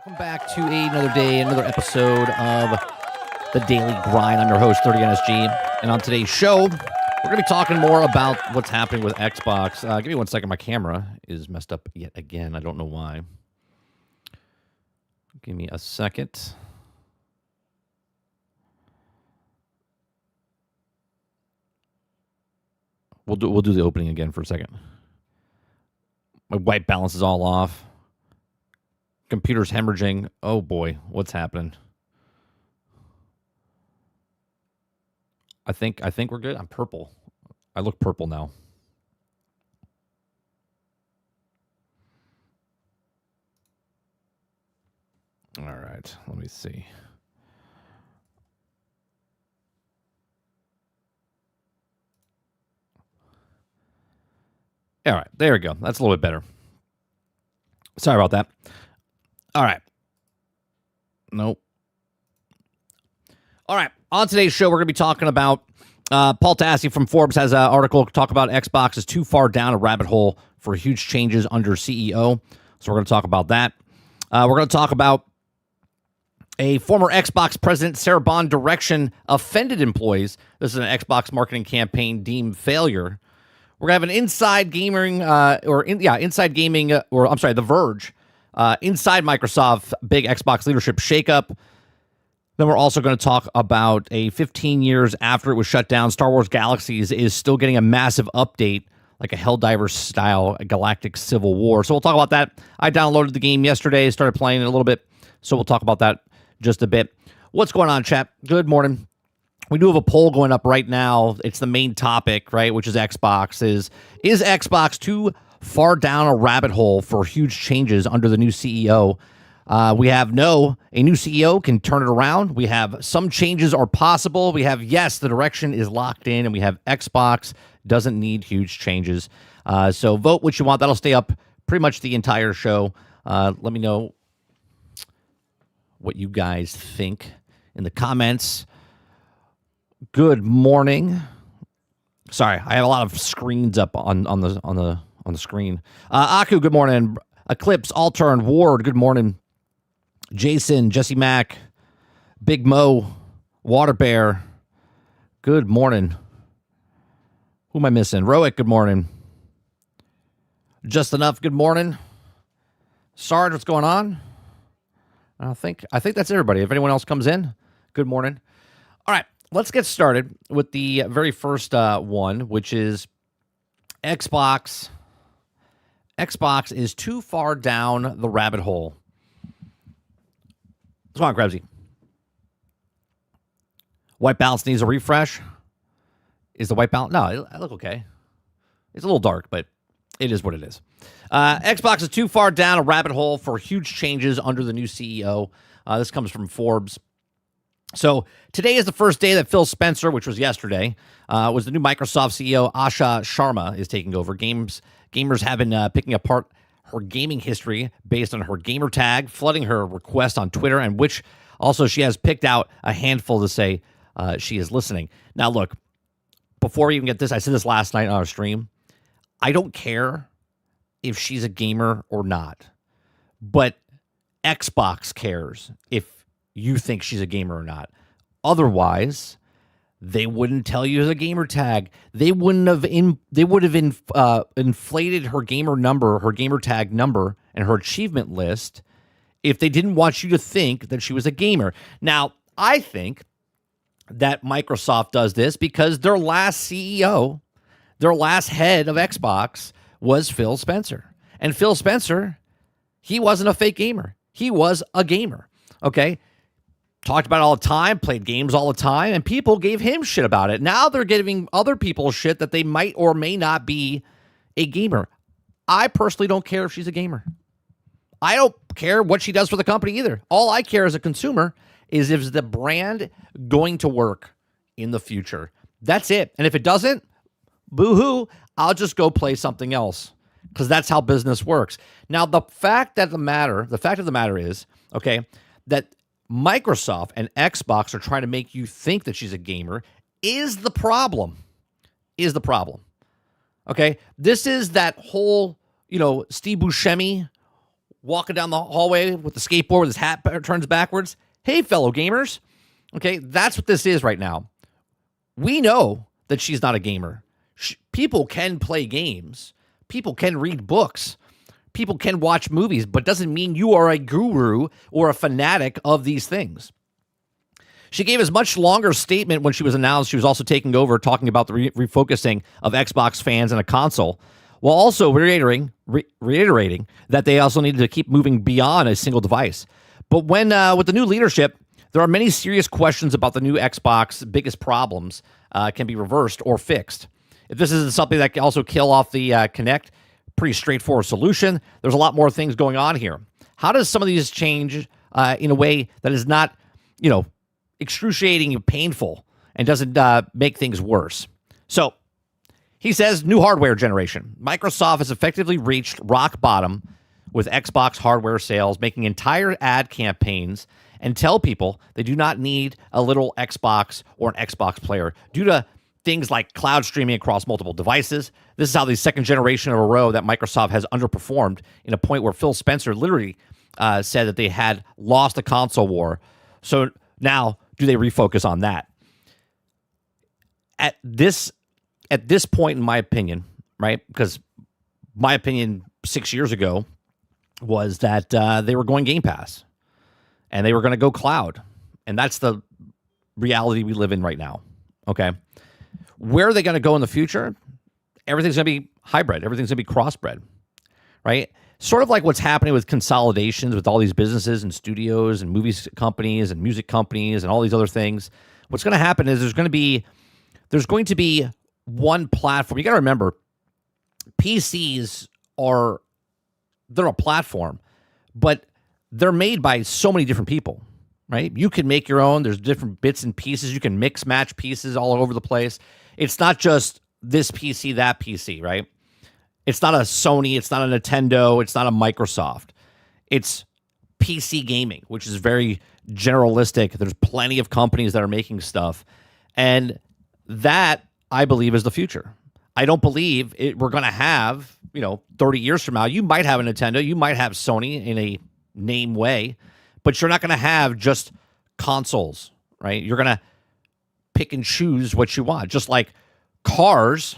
Welcome back to another day, another episode of The Daily Grind. I'm your host, 30NSG, and on today's show, we're going to be talking more about what's happening with Xbox. Give me 1 second. My camera is messed up yet again. I don't know why. Give me a second. We'll do the opening again for a second. My white balance is all off. Computer's hemorrhaging. Oh boy, what's happening? I think we're good. I'm purple. I look purple now. All right, let me see. All right, there we go. That's a little bit better. Sorry about that. All right. Nope. All right. On today's show, we're going to be talking about Paul Tassi from Forbes has an article talk about Xbox is too far down a rabbit hole for huge changes under CEO. So we're going to talk about that. We're going to talk about a former Xbox president, Sarah Bond direction offended employees. This is an Xbox marketing campaign deemed failure. We're going to have an Inside Gaming, Inside Gaming, The Verge. Inside Microsoft, big Xbox leadership shakeup. Then we're also going to talk about a 15 years after it was shut down, Star Wars Galaxies is still getting a massive update, like a Helldivers-style galactic civil war. So we'll talk about that. I downloaded the game yesterday, started playing it a little bit, so we'll talk about that just a bit. What's going on, chat? Good morning. We do have a poll going up right now. It's the main topic, right, which is Xbox. Is Xbox too far down a rabbit hole for huge changes under the new CEO? We have no, a new CEO can turn it around. We have some changes are possible. We have, yes, the direction is locked in, and we have Xbox doesn't need huge changes. So vote what you want. That'll stay up pretty much the entire show. Let me know what you guys think in the comments. Good morning. Sorry, I have a lot of screens up on the screen. Aku, good morning. Eclipse, Altern, Ward, good morning. Jason, Jesse Mack, Big Mo, Water Bear, good morning. Who am I missing? Roic, good morning. Just Enough, good morning. Sarge, what's going on? I think that's everybody. If anyone else comes in, good morning. All right, let's get started with the very first one, which is Xbox. Xbox is too far down the rabbit hole. What's going on, Krebsy? White balance needs a refresh. Is the white balance? No, I look okay. It's a little dark, but it is what it is. Xbox is too far down a rabbit hole for huge changes under the new CEO. This comes from Forbes. So today is the first day that Phil Spencer, which was yesterday, was the new Microsoft CEO. Asha Sharma is taking over. Gamers have been picking apart her gaming history based on her gamer tag, flooding her request on Twitter, and which also she has picked out a handful to say she is listening. Now, look, before we even get this, I said this last night on our stream. I don't care if she's a gamer or not, but Xbox cares if you think she's a gamer or not. Otherwise, they wouldn't tell you the gamer tag. They would have inflated her gamer number, her gamer tag number, and her achievement list if they didn't want you to think that she was a gamer. Now, I think that Microsoft does this because their last CEO, their last head of Xbox was Phil Spencer. And Phil Spencer, he wasn't a fake gamer. He was a gamer, okay? Talked about it all the time, played games all the time, and people gave him shit about it. Now they're giving other people shit that they might or may not be a gamer. I personally don't care if she's a gamer. I don't care what she does for the company either. All I care as a consumer is if the brand going to work in the future. That's it. And if it doesn't, boo-hoo, I'll just go play something else because that's how business works. Now, the fact of the matter is, okay, that Microsoft and Xbox are trying to make you think that she's a gamer is the problem. Okay? This is that whole, Steve Buscemi walking down the hallway with the skateboard with his hat turns backwards. Hey, fellow gamers. Okay, that's what this is right now. We know that she's not a gamer. People can play games. People can read books. People can watch movies, but doesn't mean you are a guru or a fanatic of these things. She gave a much longer statement when she was announced she was also taking over, talking about the refocusing of Xbox fans and a console, while also reiterating that they also needed to keep moving beyond a single device. But when with the new leadership, there are many serious questions about the new Xbox. Biggest problems can be reversed or fixed. If this isn't something that can also kill off the Kinect, pretty straightforward solution. There's a lot more things going on here. How does some of these change in a way that is not, excruciating and painful and doesn't make things worse? So he says new hardware generation. Microsoft has effectively reached rock bottom with Xbox hardware sales, making entire ad campaigns and tell people they do not need a little Xbox or an Xbox player due to things like cloud streaming across multiple devices. This is how the second generation of a row that Microsoft has underperformed, in a point where Phil Spencer literally said that they had lost the console war. So now, do they refocus on that? At this point, in my opinion, right? Because my opinion 6 years ago was that they were going Game Pass and they were going to go cloud. And that's the reality we live in right now. Okay. Where are they going to go in the future? Everything's going to be hybrid. Everything's going to be crossbred, right? Sort of like what's happening with consolidations with all these businesses and studios and movies companies and music companies and all these other things. What's going to happen is there's going to be one platform. You got to remember, PCs they're a platform, but they're made by so many different people, right? You can make your own. There's different bits and pieces. You can mix match pieces all over the place. It's not just this PC, that PC, right? It's not a Sony. It's not a Nintendo. It's not a Microsoft. It's PC gaming, which is very generalistic. There's plenty of companies that are making stuff. And that, I believe, is the future. I don't believe we're going to have, 30 years from now, you might have a Nintendo, you might have Sony in a name way, but you're not going to have just consoles, right? You're going to pick and choose what you want. Just like cars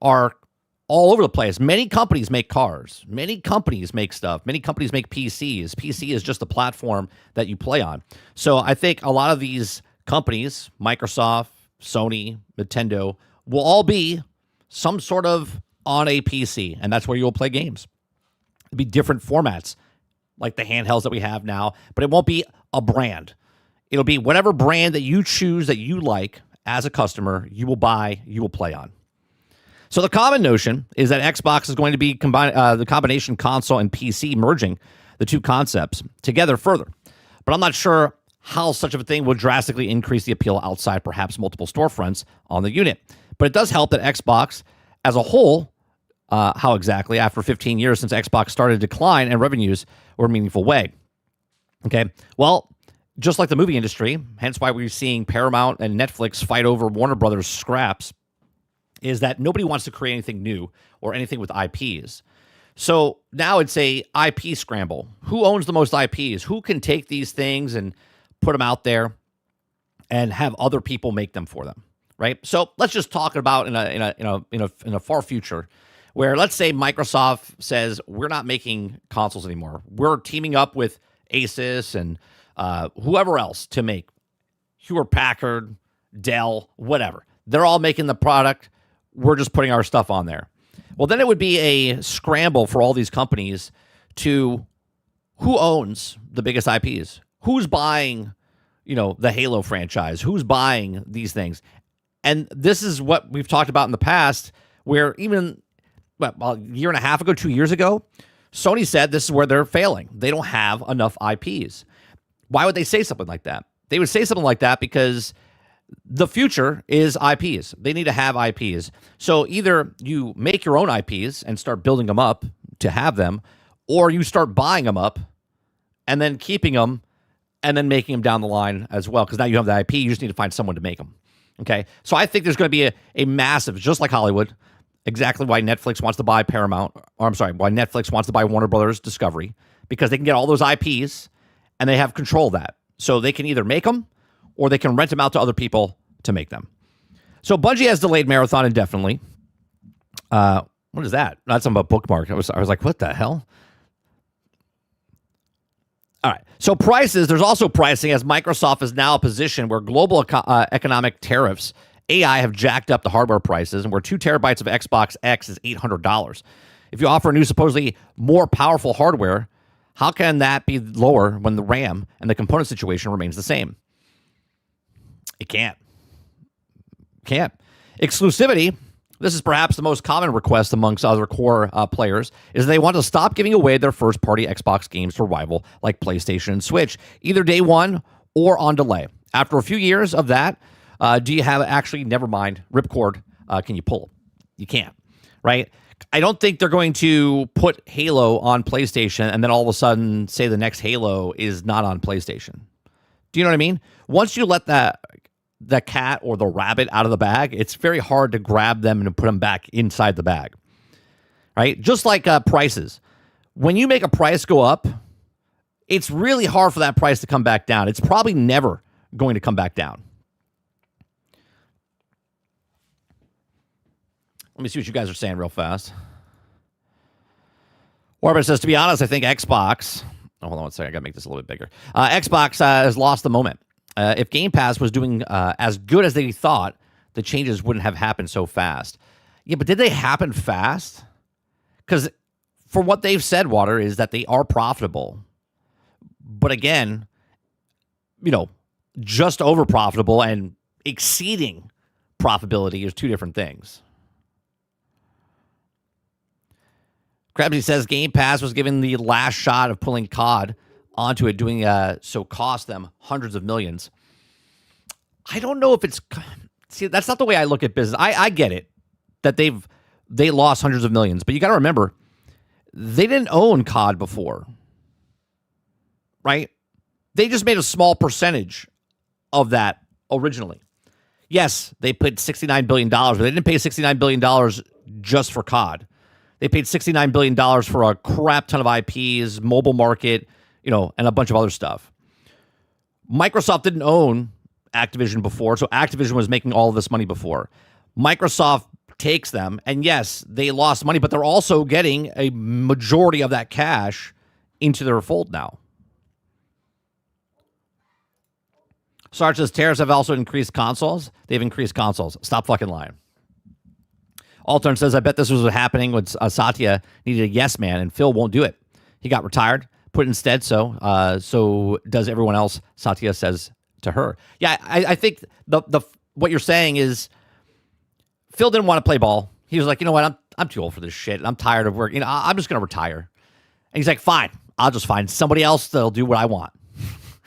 are all over the place. Many companies make cars. Many companies make stuff. Many companies make PCs. PC is just the platform that you play on. So I think a lot of these companies, Microsoft, Sony, Nintendo, will all be some sort of on a PC, and that's where you'll play games. It'll be different formats, like the handhelds that we have now, but it won't be a brand. It'll be whatever brand that you choose that you like as a customer, you will buy, you will play on. So the common notion is that Xbox is going to be the combination console and PC, merging the two concepts together further. But I'm not sure how such of a thing would drastically increase the appeal outside perhaps multiple storefronts on the unit. But it does help that Xbox as a whole, how exactly, after 15 years since Xbox started to decline and revenues were a meaningful way. Okay, well, just like the movie industry, hence why we're seeing Paramount and Netflix fight over Warner Brothers scraps, is that nobody wants to create anything new or anything with IPs. So now it's a IP scramble. Who owns the most IPs? Who can take these things and put them out there and have other people make them for them, right? So let's just talk about in a far future, where let's say Microsoft says we're not making consoles anymore. We're teaming up with Asus and whoever else to make Hewlett Packard, Dell, whatever. They're all making the product. We're just putting our stuff on there. Well, then it would be a scramble for all these companies to who owns the biggest IPs? Who's buying, the Halo franchise? Who's buying these things? And this is what we've talked about in the past, where even a year and a half ago, 2 years ago, Sony said this is where they're failing. They don't have enough IPs. Why would they say something like that? They would say something like that because the future is IPs. They need to have IPs. So either you make your own IPs and start building them up to have them, or you start buying them up and then keeping them and then making them down the line as well. Because now you have the IP, you just need to find someone to make them. Okay, so I think there's going to be a massive, just like Hollywood, exactly why Netflix wants to buy Paramount, or I'm sorry, why Netflix wants to buy Warner Brothers Discovery, because they can get all those IPs and they have control of that. So they can either make them or they can rent them out to other people to make them. So Bungie has delayed Marathon indefinitely. What is that? That's something about bookmark. I was like, what the hell? All right. So prices, there's also pricing, as Microsoft is now a position where global economic tariffs, AI, have jacked up the hardware prices, and where 2 terabytes of Xbox X is $800. If you offer new, supposedly more powerful hardware, how can that be lower when the RAM and the component situation remains the same? It can't. Exclusivity, this is perhaps the most common request amongst other core players, is they want to stop giving away their first-party Xbox games to rival like PlayStation and Switch, either day one or on delay. After a few years of that, do you have actually, never mind, ripcord, can you pull? You can't, right? I don't think they're going to put Halo on PlayStation and then all of a sudden say the next Halo is not on PlayStation. Do you know what I mean? Once you let the cat or the rabbit out of the bag, it's very hard to grab them and put them back inside the bag, right? Just like prices. When you make a price go up, it's really hard for that price to come back down. It's probably never going to come back down. Let me see what you guys are saying real fast. Orbit says, to be honest, I think Xbox... Oh, hold on one second. I got to make this a little bit bigger. Xbox has lost the moment. If Game Pass was doing as good as they thought, the changes wouldn't have happened so fast. Yeah, but did they happen fast? Because for what they've said, Water, is that they are profitable. But again, just over profitable and exceeding profitability is two different things. Krabsy says Game Pass was given the last shot of pulling COD onto it, doing so cost them hundreds of millions. I don't know if it's... See, that's not the way I look at business. I get it that they lost hundreds of millions, but you got to remember, they didn't own COD before, right? They just made a small percentage of that originally. Yes, they paid $69 billion, but they didn't pay $69 billion just for COD. They paid $69 billion for a crap ton of IPs, mobile market, and a bunch of other stuff. Microsoft didn't own Activision before, so Activision was making all of this money before. Microsoft takes them, and yes, they lost money, but they're also getting a majority of that cash into their fold now. Sarge says, tariffs have also increased consoles. They've increased consoles. Stop fucking lying. Altern says, I bet this was what happening when Satya needed a yes man, and Phil won't do it. He got retired, put instead so does everyone else, Satya says to her. Yeah, I think the what you're saying is Phil didn't want to play ball. He was like, you know what, I'm too old for this shit. I'm tired of work. I'm just going to retire. And he's like, fine, I'll just find somebody else that'll do what I want.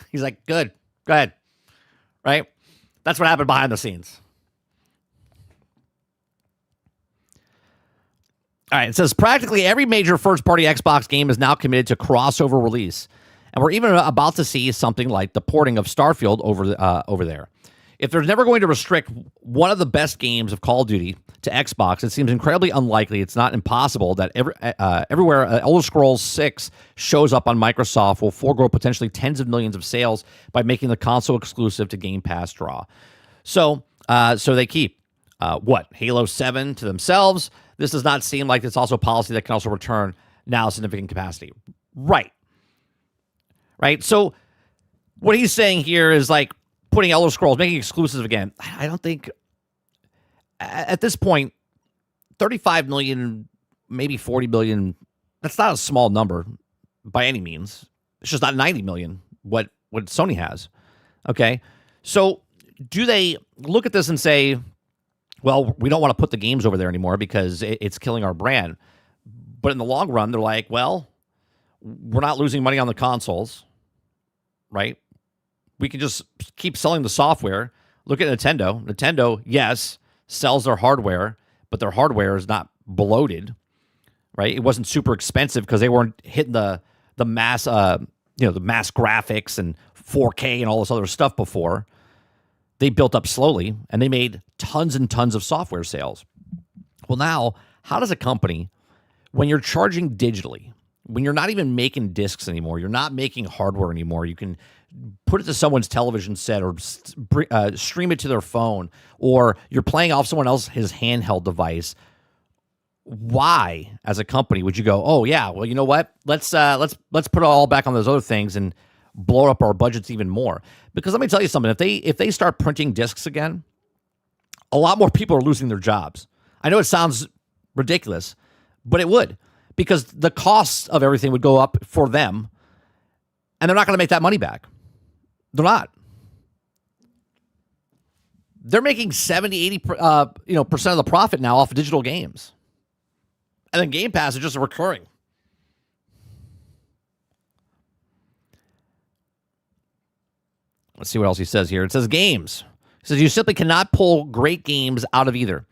He's like, good, go ahead. Right? That's what happened behind the scenes. All right, it says practically every major first-party Xbox game is now committed to crossover release, and we're even about to see something like the porting of Starfield over there. If there's never going to restrict one of the best games of Call of Duty to Xbox, it seems incredibly unlikely, it's not impossible, that everywhere Elder Scrolls 6 shows up on Microsoft will forego potentially tens of millions of sales by making the console exclusive to Game Pass draw. So they keep Halo 7 to themselves. This does not seem like it's also a policy that can also return now significant capacity. Right. So what he's saying here is like putting Elder Scrolls, making exclusives again. I don't think at this point, 35 million, maybe 40 million, that's not a small number by any means. It's just not 90 million, what Sony has. Okay. So do they look at this and say, well, we don't want to put the games over there anymore because it's killing our brand. But in the long run, they're like, well, we're not losing money on the consoles, right? We can just keep selling the software. Look at Nintendo. Nintendo, yes, sells their hardware, but their hardware is not bloated, right? It wasn't super expensive because they weren't hitting the mass, the mass graphics and 4K and all this other stuff before. They built up slowly, and they made tons and tons of software sales. Well, now, how does a company, when you're charging digitally, when you're not even making discs anymore, you're not making hardware anymore, you can put it to someone's television set or stream it to their phone, or you're playing off someone else's handheld device. Why, as a company, would you go, oh yeah, well, you know what? Let's put it all back on those other things and blow up our budgets even more? Because let me tell you something: if they start printing discs again, a lot more people are losing their jobs. I know it sounds ridiculous, but it would, because the costs of everything would go up for them, and they're not going to make that money back. They're not. They're making 70, 80% of the profit now off of digital games. And then Game Pass is just recurring. Let's see what else he says here. It says games. He says you simply cannot pull great games out of either.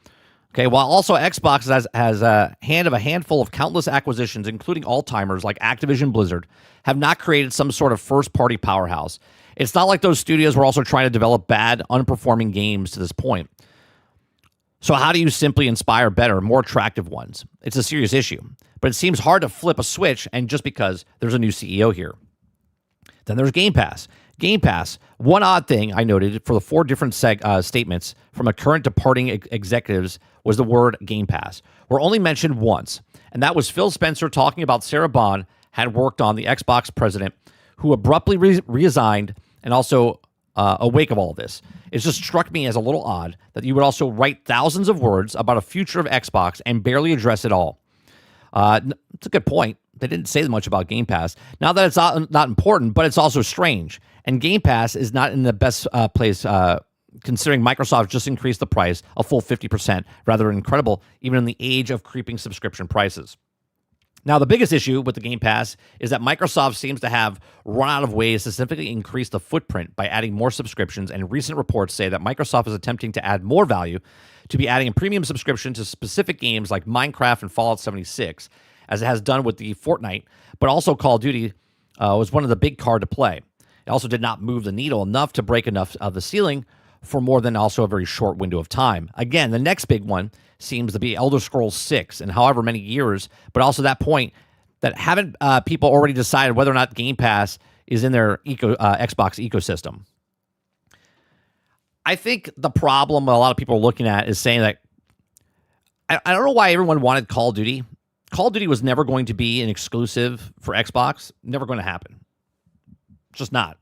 Okay, while also Xbox has a handful of countless acquisitions, including all-timers like Activision Blizzard, have not created some sort of first-party powerhouse. It's not like those studios were also trying to develop bad, underperforming games to this point. So how do you simply inspire better, more attractive ones? It's a serious issue, but it seems hard to flip a switch, and just because there's a new CEO here. Then there's Game Pass. Game Pass, one odd thing I noted for the 4 different statements from a current departing executives was the word Game Pass were only mentioned once, and that was Phil Spencer talking about Sarah Bond had worked on the Xbox president, who abruptly resigned, and also awake of all of this. It just struck me as a little odd that you would also write thousands of words about a future of Xbox and barely address it all. It's a good point. They didn't say much about Game Pass. Now that it's not important, but it's also strange. And Game Pass is not in the best place, considering Microsoft just increased the price a full 50%. Rather incredible, even in the age of creeping subscription prices. Now, the biggest issue with the Game Pass is that Microsoft seems to have run out of ways to significantly increase the footprint by adding more subscriptions, and recent reports say that Microsoft is attempting to add more value to be adding a premium subscription to specific games like Minecraft and Fallout 76, as it has done with the Fortnite, but also Call of Duty was one of the big card to play. It also did not move the needle enough to break enough of the ceiling for more than also a very short window of time. Again, the next big one seems to be Elder Scrolls 6 in however many years, but also that point that haven't people already decided whether or not Game Pass is in their Xbox ecosystem. I think the problem a lot of people are looking at is saying that I don't know why everyone wanted Call of Duty. Call of Duty was never going to be an exclusive for Xbox. Never going to happen. Just not.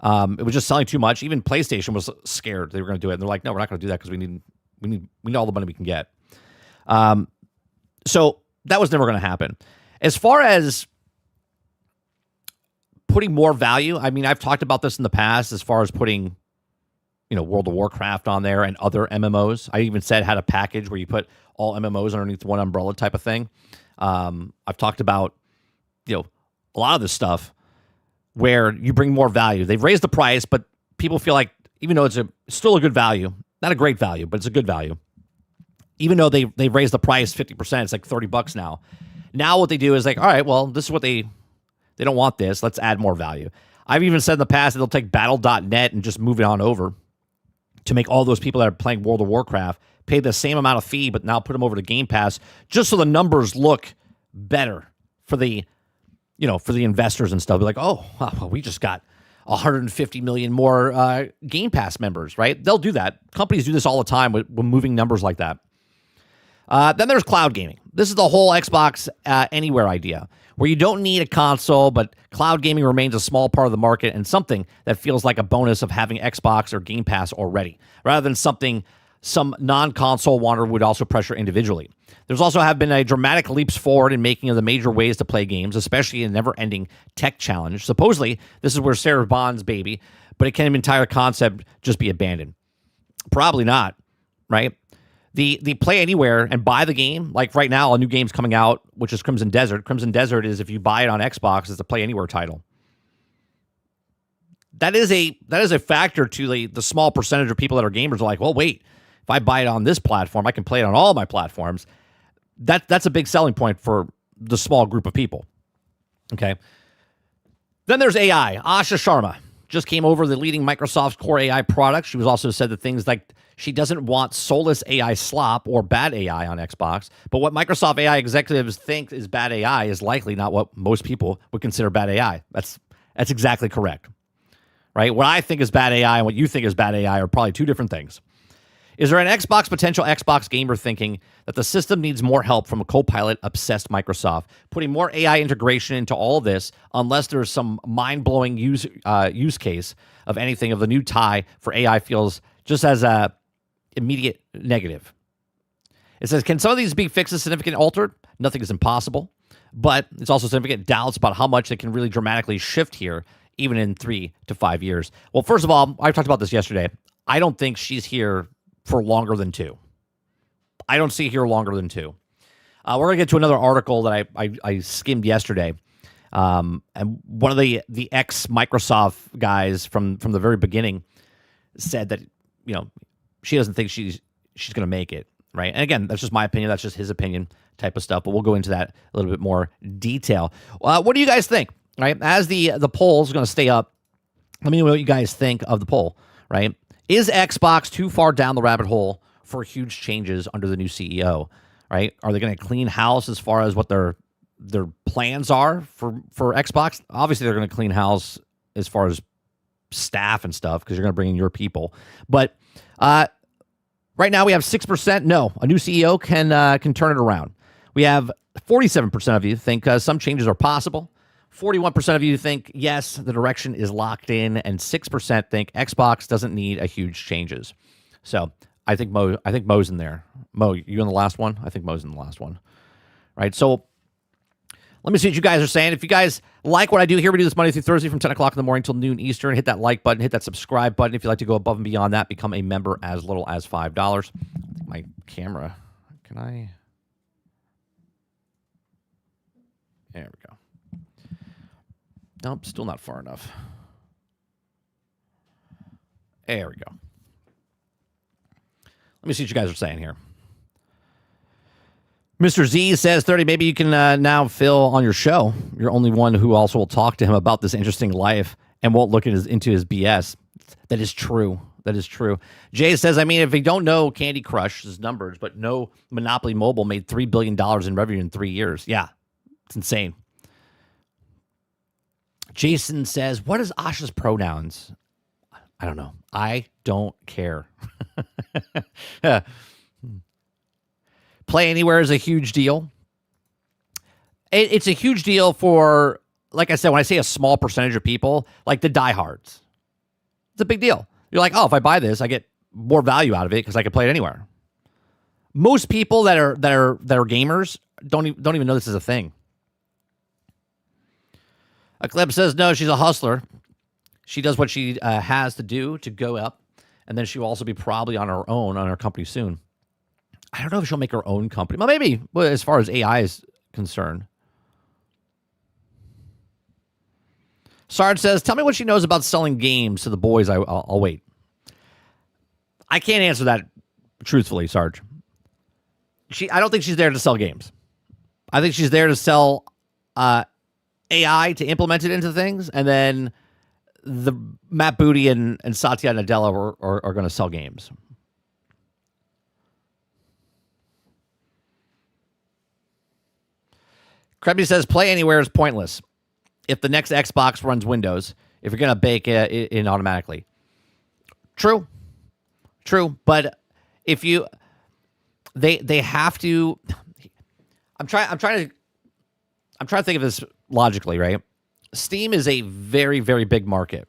It was just selling too much. Even PlayStation was scared they were going to do it. And they're like, no, we're not going to do that because we need all the money we can get. So that was never going to happen. As far as putting more value, I mean, I've talked about this in the past as far as putting, World of Warcraft on there and other MMOs. I even said had a package where you put all MMOs underneath one umbrella type of thing. I've talked about, a lot of this stuff where you bring more value. They've raised the price, but people feel like, even though it's still a good value, not a great value, but it's a good value. Even though they've raised the price 50%, it's like $30 now. Now what they do is like, all right, well, this is what they don't want this. Let's add more value. I've even said in the past that they'll take battle.net and just move it on over to make all those people that are playing World of Warcraft pay the same amount of fee, but now put them over to Game Pass just so the numbers look better for the investors and stuff. Be like, oh, well, we just got 150 million more Game Pass members, right? They'll do that. Companies do this all the time with moving numbers like that. Then there's cloud gaming. This is the whole Xbox Anywhere idea, where you don't need a console, but cloud gaming remains a small part of the market and something that feels like a bonus of having Xbox or Game Pass already, rather than something some non-console wanderer would also pressure individually. There's also have been a dramatic leaps forward in making of the major ways to play games, especially in never-ending tech challenge. Supposedly, this is where Sarah Bond's baby, but can an entire concept just be abandoned? Probably not, right? The play anywhere and buy the game, like right now, a new game's coming out, which is Crimson Desert. Crimson Desert is, if you buy it on Xbox, it's a play anywhere title. That is a factor to the small percentage of people that are gamers are like, well, wait, if I buy it on this platform, I can play it on all my platforms. That's a big selling point for the small group of people. Okay. Then there's AI. Asha Sharma just came over the leading Microsoft's core AI product. She was also said that things like She doesn't want soulless AI slop or bad AI on Xbox. But what Microsoft AI executives think is bad AI is likely not what most people would consider bad AI. That's exactly correct, right? What I think is bad AI and what you think is bad AI are probably two different things. Is there an potential Xbox gamer thinking that the system needs more help from a Copilot-obsessed Microsoft, putting more AI integration into all of this unless there's some mind-blowing use case of anything of the new tie for AI feels just as a immediate negative? It says, can some of these be fixes significantly altered? Nothing is impossible, but it's also significant doubts about how much it can really dramatically shift here, even in 3 to 5 years. Well, first of all, I talked about this yesterday. I don't think she's here for longer than 2. I don't see here longer than 2. We're going to get to another article that I skimmed yesterday. And one of the ex-Microsoft guys from the very beginning said that, she doesn't think she's going to make it, right? And again, that's just my opinion. That's just his opinion type of stuff. But we'll go into that a little bit more detail. What do you guys think, right? As the poll is going to stay up, let me know what you guys think of the poll, right? Is Xbox too far down the rabbit hole for huge changes under the new CEO, right? Are they going to clean house as far as what their plans are for Xbox? Obviously, they're going to clean house as far as staff and stuff because you're going to bring in your people. But right now we have 6%. No, a new CEO can turn it around. We have 47% of you think some changes are possible. 41% of you think, yes, the direction is locked in, and 6% think Xbox doesn't need a huge changes. So I think Mo's in there. Mo, you in the last one? I think Mo's in the last one. Right, so let me see what you guys are saying. If you guys like what I do here, we do this Monday through Thursday from 10 o'clock in the morning till noon Eastern. Hit that like button, hit that subscribe button. If you'd like to go above and beyond that, become a member as little as $5. My camera, can I? There we go. Nope, still not far enough. There we go. Let me see what you guys are saying here. Mr. Z says, 30, maybe you can now Phil on your show. You're only one who also will talk to him about this interesting life and won't look into his BS. That is true. That is true. Jay says, I mean, if you don't know Candy Crush's numbers, but know Monopoly Mobile made $3 billion in revenue in 3 years. Yeah, it's insane. Jason says, what is Asha's pronouns? I don't know. I don't care. Play Anywhere is a huge deal. It's a huge deal for, like I said, when I say a small percentage of people, like the diehards. It's a big deal. You're like, oh, if I buy this, I get more value out of it because I can play it anywhere. Most people that are gamers don't even know this is a thing. Eclipse says, no, she's a hustler. She does what she has to do to go up, and then she will also be probably on her own on her company soon. I don't know if she'll make her own company. Well, maybe as far as AI is concerned. Sarge says, tell me what she knows about selling games to the boys. I'll wait. I can't answer that truthfully, Sarge. I don't think she's there to sell games. I think she's there to sell AI to implement it into things, and then the Matt Booty and Satya Nadella are going to sell games. Krebs says, Play Anywhere is pointless if the next Xbox runs Windows, if you're going to bake it in automatically. True. But if you, they have to, I'm trying to think of this logically, right? Steam is a very, very big market.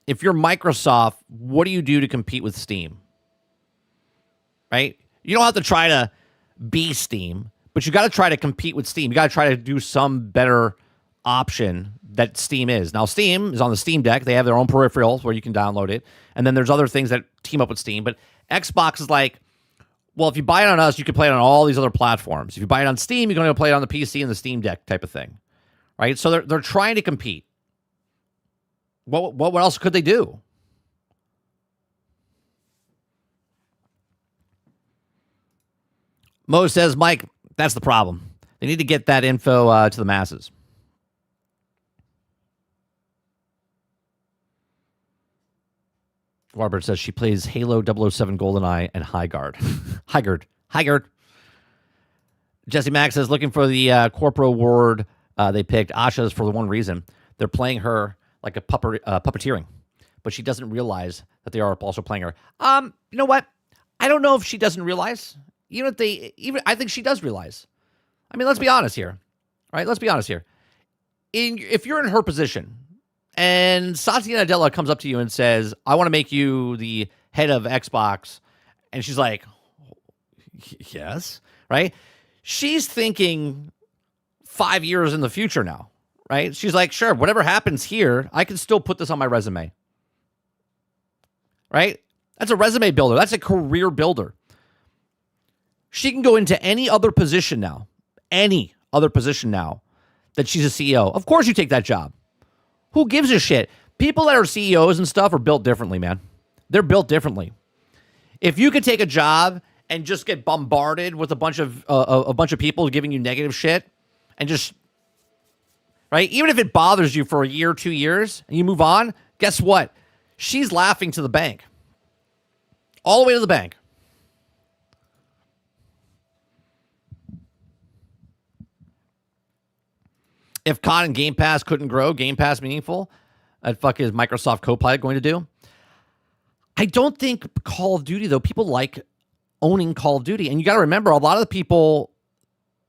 If you're Microsoft, what do you do to compete with Steam? Right? You don't have to try to be Steam, but you got to try to compete with Steam. You got to try to do some better option that Steam is. Now, Steam is on the Steam Deck. They have their own peripherals where you can download it. And then there's other things that team up with Steam. But Xbox is like, well, if you buy it on us, you can play it on all these other platforms. If you buy it on Steam, you're going to play it on the PC and the Steam Deck type of thing. Right? So they're trying to compete. What else could they do? Mo says, Mike, that's the problem. They need to get that info to the masses. Warbird says she plays Halo 007 GoldenEye and High Guard. High Guard. Jesse Mack says, looking for the Corporal Award they picked. Asha's for the one reason. They're playing her like a puppeteering. But she doesn't realize that they are also playing her. You know what? I don't know if she doesn't realize. I think she does realize. I mean, let's be honest here. All right, let's be honest here. If you're in her position and Satya Nadella comes up to you and says, I want to make you the head of Xbox, and she's like, yes, right? She's thinking 5 years in the future now, right? She's like, sure, whatever happens here, I can still put this on my resume, right? That's a resume builder. That's a career builder. She can go into any other position now that she's a CEO. Of course you take that job. Who gives a shit? People that are CEOs and stuff are built differently, man. They're built differently. If you could take a job and just get bombarded with a bunch of people giving you negative shit and just, right? Even if it bothers you for a year, 2 years, and you move on, guess what? She's laughing to the bank. All the way to the bank. If COD and Game Pass couldn't grow, Game Pass meaningful, what fuck is Microsoft Copilot going to do? I don't think Call of Duty, though. People like owning Call of Duty. And you got to remember, a lot of the people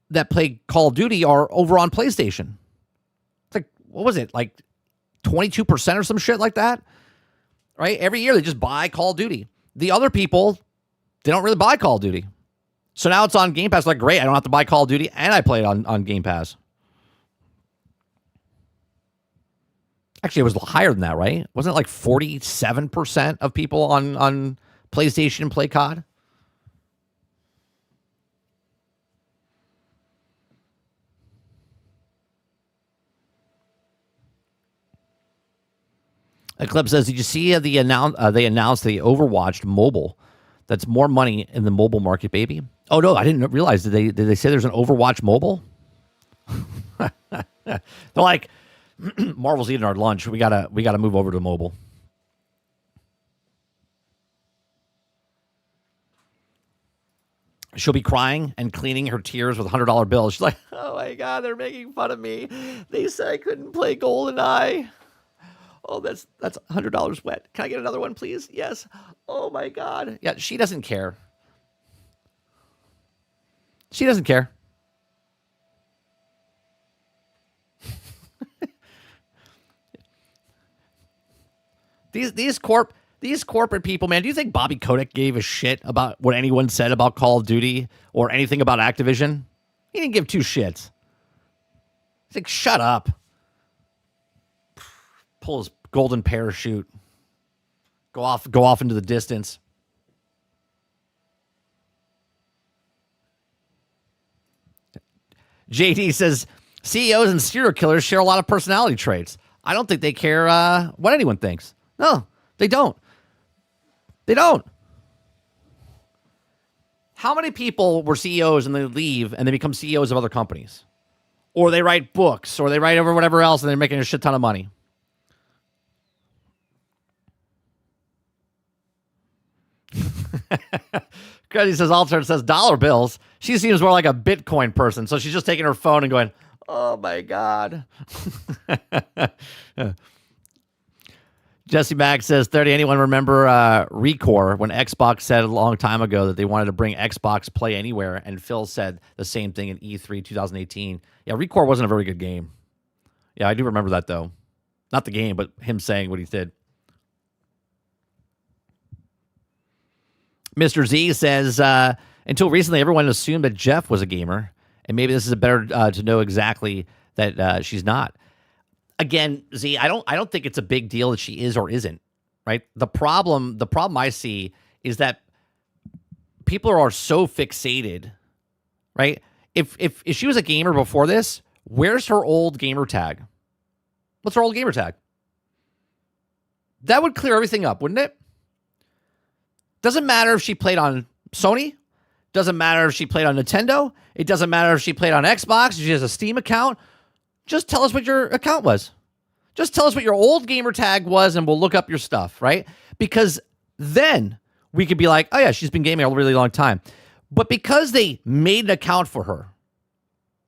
that play Call of Duty are over on PlayStation. It's like, what was it? Like 22% or some shit like that? Right? Every year they just buy Call of Duty. The other people, they don't really buy Call of Duty. So now it's on Game Pass. Like, great, I don't have to buy Call of Duty, and I play it on Game Pass. Actually, it was higher than that, right? Wasn't it like 47% of people on PlayStation play COD? Eclipse says, did you see they announced the Overwatch mobile? That's more money in the mobile market, baby. Oh, no, I didn't realize. Did they say there's an Overwatch mobile? They're like, Marvel's eating our lunch. We gotta move over to mobile. She'll be crying and cleaning her tears with $100 bills. She's like, oh my God, they're making fun of me. They said I couldn't play GoldenEye. Oh, that's $100 wet. Can I get another one, please? Yes. Oh my God. Yeah, she doesn't care. She doesn't care. These corporate people, man, do you think Bobby Kotick gave a shit about what anyone said about Call of Duty or anything about Activision? He didn't give two shits. He's like, shut up. Pull his golden parachute. Go off into the distance. JD says, CEOs and serial killers share a lot of personality traits. I don't think they care what anyone thinks. No, they don't. They don't. How many people were CEOs and they leave and they become CEOs of other companies? Or they write books or they write over whatever else and they're making a shit ton of money. Crazy says, Alter says dollar bills. She seems more like a Bitcoin person. So she's just taking her phone and going, oh my God. Jesse Mack says, 30, anyone remember Recore when Xbox said a long time ago that they wanted to bring Xbox Play Anywhere, and Phil said the same thing in E3 2018. Yeah, Recore wasn't a very good game. Yeah, I do remember that, though. Not the game, but him saying what he did. Mr. Z says, until recently, everyone assumed that Jeff was a gamer, and maybe this is better to know exactly that she's not. Again, Z, I don't think it's a big deal that she is or isn't, right? The problem I see is that people are so fixated, right? If she was a gamer before this, where's her old gamer tag? What's her old gamer tag? That would clear everything up, wouldn't it? Doesn't matter if she played on Sony. Doesn't matter if she played on Nintendo. It doesn't matter if she played on Xbox. If she has a Steam account. Just tell us what your account was. Just tell us what your old gamer tag was and we'll look up your stuff, right? Because then we could be like, oh yeah, she's been gaming a really long time. But because they made an account for her,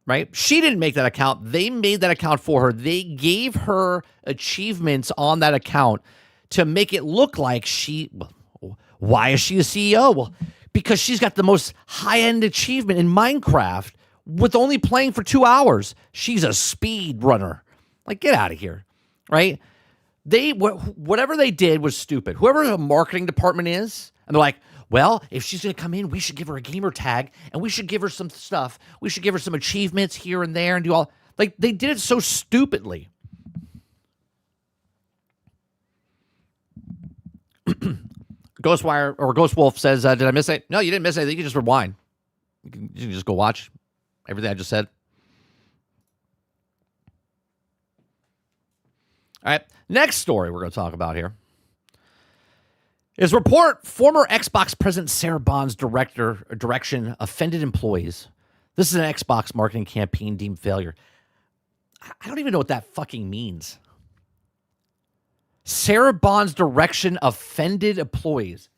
right? She didn't make that account. They made that account for her. They gave her achievements on that account to make it look like why is she a CEO? Well, because she's got the most high-end achievement in Minecraft with only playing for 2 hours. She's a speed runner. Like, get out of here, right? Whatever they did was stupid. Whoever the marketing department is, and they're like, well, if she's going to come in, we should give her a gamer tag, and we should give her some stuff. We should give her some achievements here and there and do all. Like, they did it so stupidly. Ghostwire or Ghost Wolf says, did I miss it? No, you didn't miss anything. You can just rewind. You can just go watch everything I just said. All right. Next story we're going to talk about here is report former Xbox president Sarah Bond's direction offended employees. This is an Xbox marketing campaign deemed failure. I don't even know what that fucking means. Sarah Bond's direction offended employees.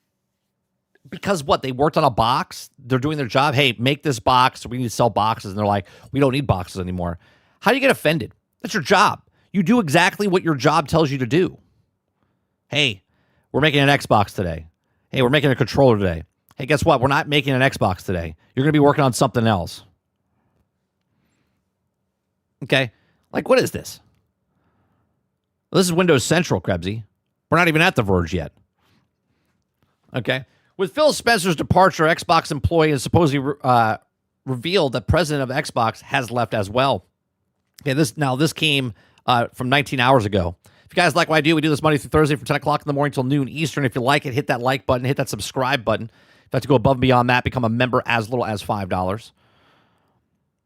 Because what? They worked on a box? They're doing their job. Hey, make this box. We need to sell boxes. And they're like, we don't need boxes anymore. How do you get offended? That's your job. You do exactly what your job tells you to do. Hey, we're making an Xbox today. Hey, we're making a controller today. Hey, guess what? We're not making an Xbox today. You're going to be working on something else. Okay? Like, what is this? Well, this is Windows Central, Krebsy. We're not even at The Verge yet. Okay? With Phil Spencer's departure, Xbox employee has supposedly revealed that president of Xbox has left as well. Okay, this came from 19 hours ago. If you guys like what I do, we do this Monday through Thursday from 10 o'clock in the morning till noon Eastern. If you like it, hit that like button, hit that subscribe button. If you have to go above and beyond that, become a member as little as $5.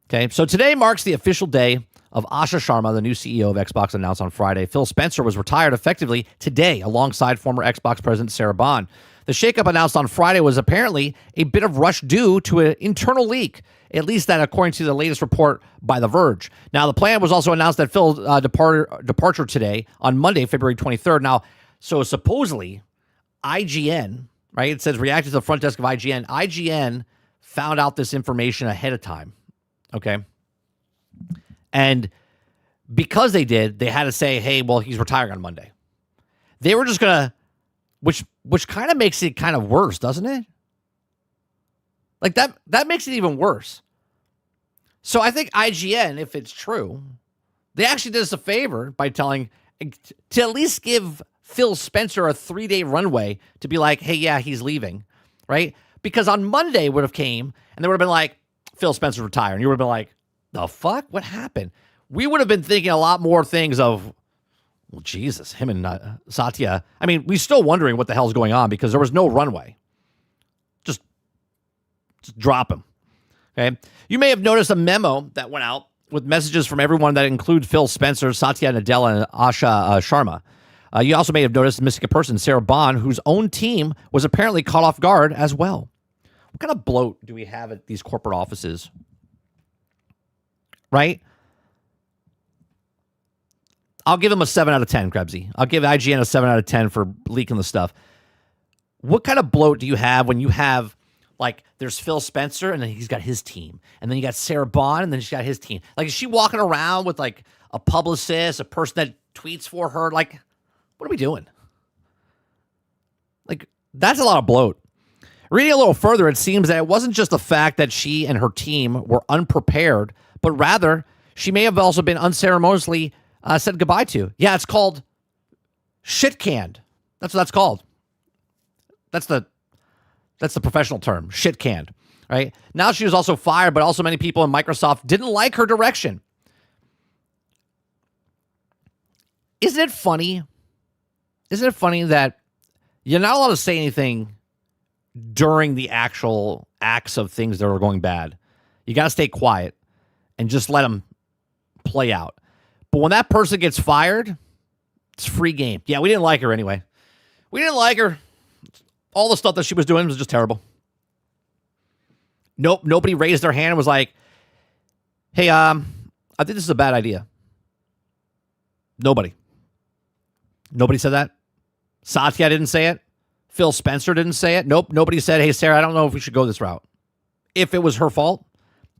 Okay, so today marks the official day of Asha Sharma, the new CEO of Xbox, announced on Friday. Phil Spencer was retired effectively today alongside former Xbox president Sarah Bond. The shakeup announced on Friday was apparently a bit of rush due to an internal leak, at least that according to the latest report by The Verge. Now, the plan was also announced that Phil's departure today on Monday, February 23rd. Now, so supposedly, IGN, right? It says reacted to the front desk of IGN. IGN found out this information ahead of time, okay? And because they did, they had to say, hey, well, he's retiring on Monday. They were just going to, which kind of makes it kind of worse, doesn't it? Like that makes it even worse. So I think IGN, if it's true, they actually did us a favor by telling, to at least give Phil Spencer a 3-day runway to be like, hey, yeah, he's leaving, right? Because on Monday would have came and they would have been like, Phil Spencer's retiring. You would have been like, the fuck? What happened? We would have been thinking a lot more things of, well, Jesus, him and Satya. I mean, we're still wondering what the hell's going on because there was no runway. Just drop him. Okay. You may have noticed a memo that went out with messages from everyone that include Phil Spencer, Satya Nadella, and Asha Sharma. You also may have noticed a missing person, Sarah Bond, whose own team was apparently caught off guard as well. What kind of bloat do we have at these corporate offices? Right? I'll give him a 7 out of 10, Krebsy. I'll give IGN a 7 out of 10 for leaking the stuff. What kind of bloat do you have when you have, like, there's Phil Spencer, and then he's got his team. And then you got Sarah Bond, and then she's got his team. Like, is she walking around with, like, a publicist, a person that tweets for her? Like, what are we doing? Like, that's a lot of bloat. Reading a little further, it seems that it wasn't just the fact that she and her team were unprepared, but rather, she may have also been unceremoniously said goodbye to. Yeah, it's called shit canned. That's what that's called. That's the professional term, shit canned, right? Now she was also fired, but also many people in Microsoft didn't like her direction. Isn't it funny? Isn't it funny that you're not allowed to say anything during the actual acts of things that are going bad? You got to stay quiet and just let them play out. But when that person gets fired, it's free game. Yeah, we didn't like her anyway. We didn't like her. All the stuff that she was doing was just terrible. Nope, nobody raised their hand and was like, hey, I think this is a bad idea. Nobody said that. Satya didn't say it. Phil Spencer didn't say it. Nope. Nobody said, hey, Sarah, I don't know if we should go this route. If it was her fault,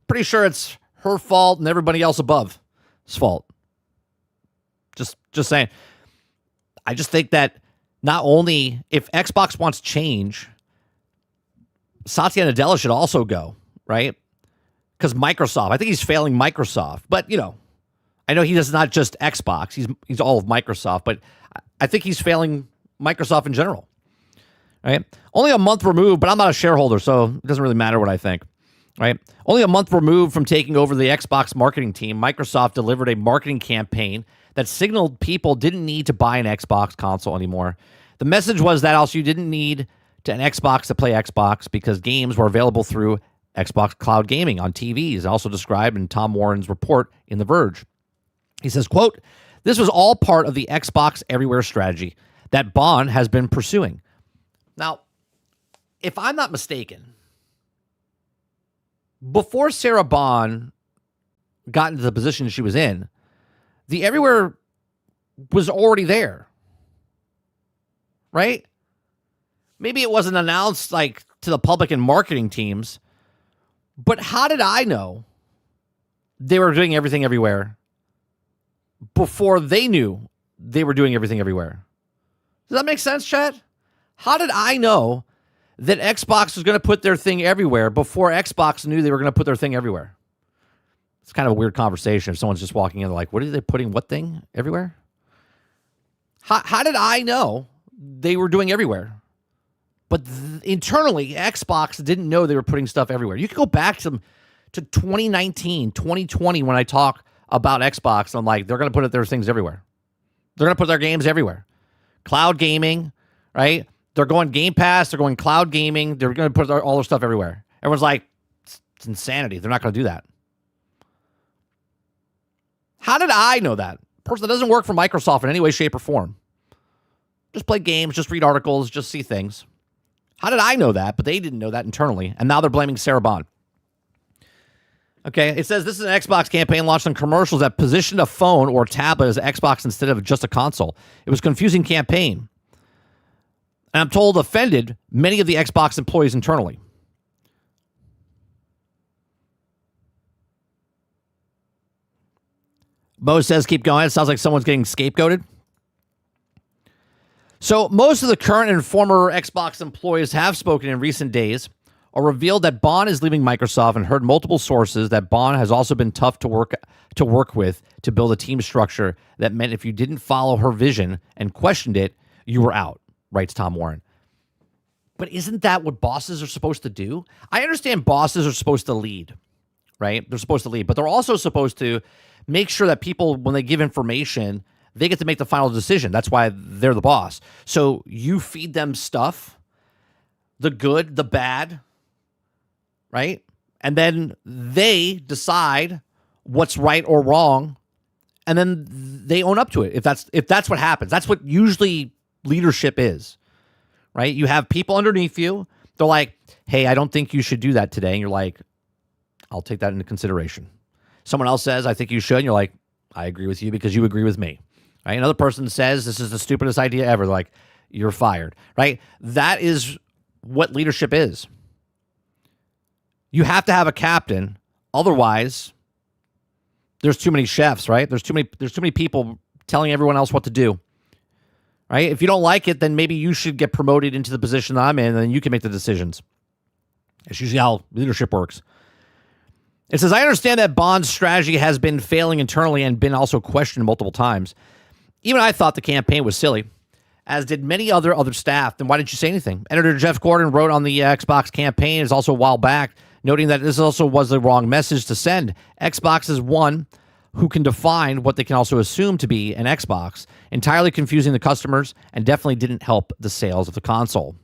pretty sure it's her fault and everybody else above's fault. Just saying. I just think that not only if Xbox wants change, Satya Nadella should also go, right? Because Microsoft, I think he's failing Microsoft. But, I know he does not just Xbox. He's all of Microsoft. But I think he's failing Microsoft in general, right? Only a month removed, but I'm not a shareholder, so it doesn't really matter what I think, right? Only a month removed from taking over the Xbox marketing team, Microsoft delivered a marketing campaign that signaled people didn't need to buy an Xbox console anymore. The message was that also you didn't need an Xbox to play Xbox because games were available through Xbox Cloud Gaming on TVs, also described in Tom Warren's report in The Verge. He says, quote, this was all part of the Xbox Everywhere strategy that Bond has been pursuing. Now, if I'm not mistaken, before Sarah Bond got into the position she was in, the Everywhere was already there, right? Maybe it wasn't announced like to the public and marketing teams, but how did I know they were doing everything everywhere before they knew they were doing everything everywhere? Does that make sense, chat? How did I know that Xbox was going to put their thing everywhere before Xbox knew they were going to put their thing everywhere? It's kind of a weird conversation if someone's just walking in, like, what are they putting what thing everywhere? How did I know they were doing everywhere? But internally, Xbox didn't know they were putting stuff everywhere. You can go back to 2019, 2020 when I talk about Xbox. I'm like, they're going to put their things everywhere. They're going to put their games everywhere. Cloud gaming, right? They're going Game Pass. They're going cloud gaming. They're going to put all their stuff everywhere. Everyone's like, it's insanity. They're not going to do that. How did I know that? Person that doesn't work for Microsoft in any way, shape, or form. Just play games, just read articles, just see things. How did I know that? But they didn't know that internally. And now they're blaming Sarah Bond. Okay, it says this is an Xbox campaign launched on commercials that positioned a phone or tablet as Xbox instead of just a console. It was a confusing campaign. And I'm told offended many of the Xbox employees internally. Mo says, keep going. It sounds like someone's getting scapegoated. So most of the current and former Xbox employees have spoken in recent days or revealed that Bond is leaving Microsoft and heard multiple sources that Bond has also been tough to work with to build a team structure that meant if you didn't follow her vision and questioned it, you were out, writes Tom Warren. But isn't that what bosses are supposed to do? I understand bosses are supposed to lead, right? They're supposed to lead, but they're also supposed to make sure that people, when they give information, they get to make the final decision. That's why they're the boss. So you feed them stuff, the good, the bad, right? And then they decide what's right or wrong, and then they own up to it. If that's what happens, that's what usually leadership is, right? You have people underneath you. They're like, hey, I don't think you should do that today. And you're like, I'll take that into consideration. Someone else says, I think you should. And you're like, I agree with you because you agree with me. Right? Another person says, this is the stupidest idea ever. They're like, you're fired. Right? That is what leadership is. You have to have a captain. Otherwise, there's too many chefs, right? There's too many people telling everyone else what to do. Right? If you don't like it, then maybe you should get promoted into the position that I'm in, and then you can make the decisions. It's usually how leadership works. It says, I understand that Bond's strategy has been failing internally and been also questioned multiple times. Even I thought the campaign was silly, as did many other staff. Then why didn't you say anything? Editor Jeff Gordon wrote on the Xbox campaign is also a while back, noting that this also was the wrong message to send. Xbox is one who can define what they can also assume to be an Xbox, entirely confusing the customers and definitely didn't help the sales of the console.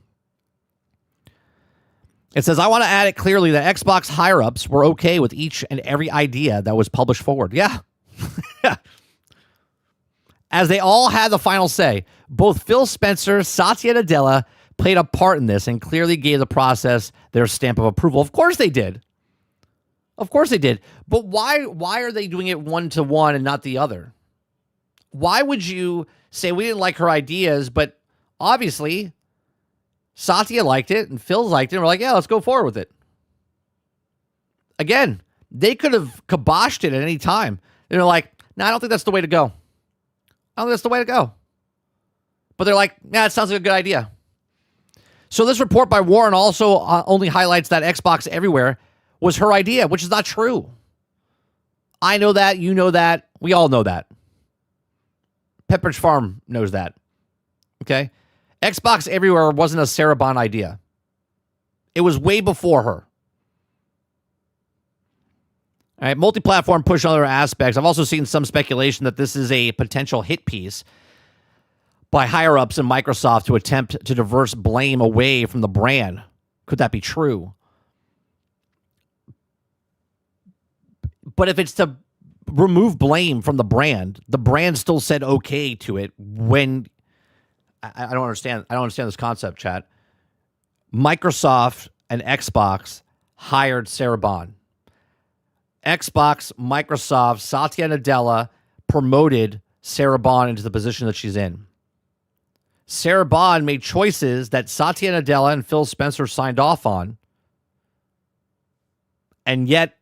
It says, I want to add it clearly that Xbox higher-ups were okay with each and every idea that was published forward. Yeah. As they all had the final say, both Phil Spencer, Satya Nadella played a part in this and clearly gave the process their stamp of approval. Of course they did. Of course they did. But why are they doing it one-to-one and not the other? Why would you say we didn't like her ideas, but obviously Satya liked it, and Phil liked it, and we're like, yeah, let's go forward with it. Again, they could have kiboshed it at any time. They're like, no, I don't think that's the way to go. I don't think that's the way to go. But they're like, yeah, it sounds like a good idea. So this report by Warren also only highlights that Xbox Everywhere was her idea, which is not true. I know that. You know that. We all know that. Pepperidge Farm knows that. Okay? Xbox Everywhere wasn't a Sarah Bond idea. It was way before her. All right, multi-platform push on other aspects. I've also seen some speculation that this is a potential hit piece by higher-ups in Microsoft to attempt to divert blame away from the brand. Could that be true? But if it's to remove blame from the brand still said okay to it when... I don't understand. I don't understand this concept, chat. Microsoft and Xbox hired Sarah Bond. Xbox, Microsoft, Satya Nadella promoted Sarah Bond into the position that she's in. Sarah Bond made choices that Satya Nadella and Phil Spencer signed off on. And yet,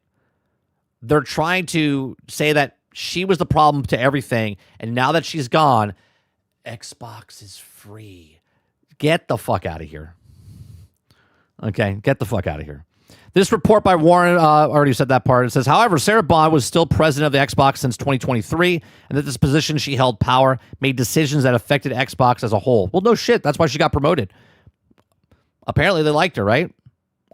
they're trying to say that she was the problem to everything. And now that she's gone, Xbox is free. Get the fuck out of here. Okay, get the fuck out of here. This report by Warren already said that part. It says, however, Sarah Bond was still president of the Xbox since 2023, and that this position she held power made decisions that affected Xbox as a whole. Well, no shit. That's why she got promoted. Apparently, they liked her, right?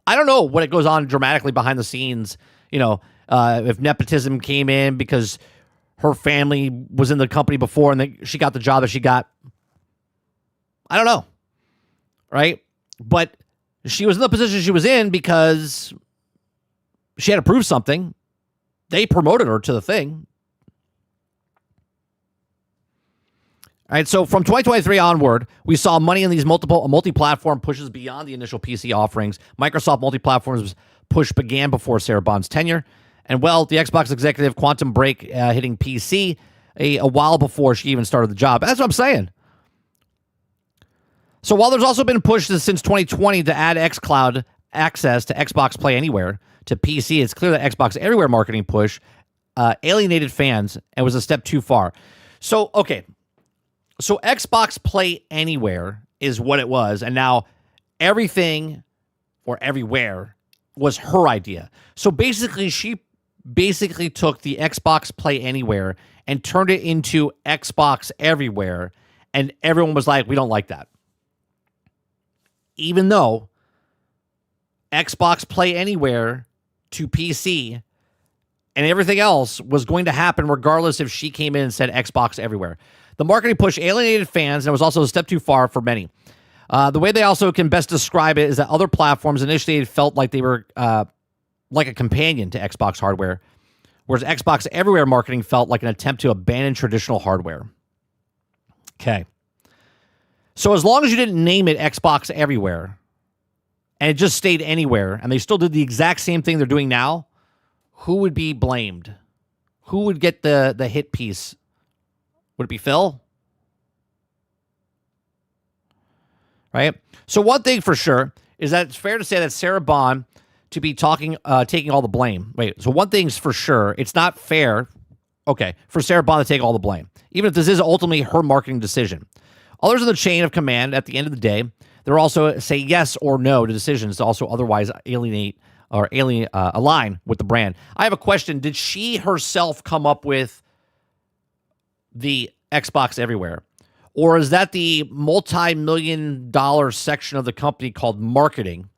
I don't know what it goes on dramatically behind the scenes. You know, if nepotism came in because her family was in the company before and she got the job that she got. I don't know, right? But she was in the position she was in because she had to prove something. They promoted her to the thing. All right, so from 2023 onward, we saw money in these multi-platform pushes beyond the initial PC offerings. Microsoft multi-platforms push began before Sarah Bond's tenure. And, well, the Xbox executive Quantum Break hitting PC a while before she even started the job. That's what I'm saying. So while there's also been pushes since 2020 to add xCloud access to Xbox Play Anywhere to PC, it's clear that Xbox Everywhere marketing push alienated fans and was a step too far. So, okay. So Xbox Play Anywhere is what it was, and now everything or everywhere was her idea. So basically, she took the Xbox Play Anywhere and turned it into Xbox Everywhere, and everyone was like, we don't like that. Even though Xbox Play Anywhere to PC and everything else was going to happen regardless if she came in and said Xbox Everywhere. The marketing push alienated fans and it was also a step too far for many. The way they also can best describe it is that other platforms initially felt like they were like a companion to Xbox hardware, whereas Xbox Everywhere marketing felt like an attempt to abandon traditional hardware. Okay. So as long as you didn't name it Xbox Everywhere and it just stayed anywhere and they still did the exact same thing they're doing now, who would be blamed? Who would get the hit piece? Would it be Phil? Right? So one thing for sure is that it's fair to say that Sarah Bond to be taking all the blame. Wait, so one thing's for sure, it's not fair, okay, for Sarah Bond to take all the blame, even if this is ultimately her marketing decision. Others in the chain of command, at the end of the day, they're also say yes or no to decisions to also otherwise alienate or align with the brand. I have a question. Did she herself come up with the Xbox Everywhere? Or is that the multi-million-dollar section of the company called marketing,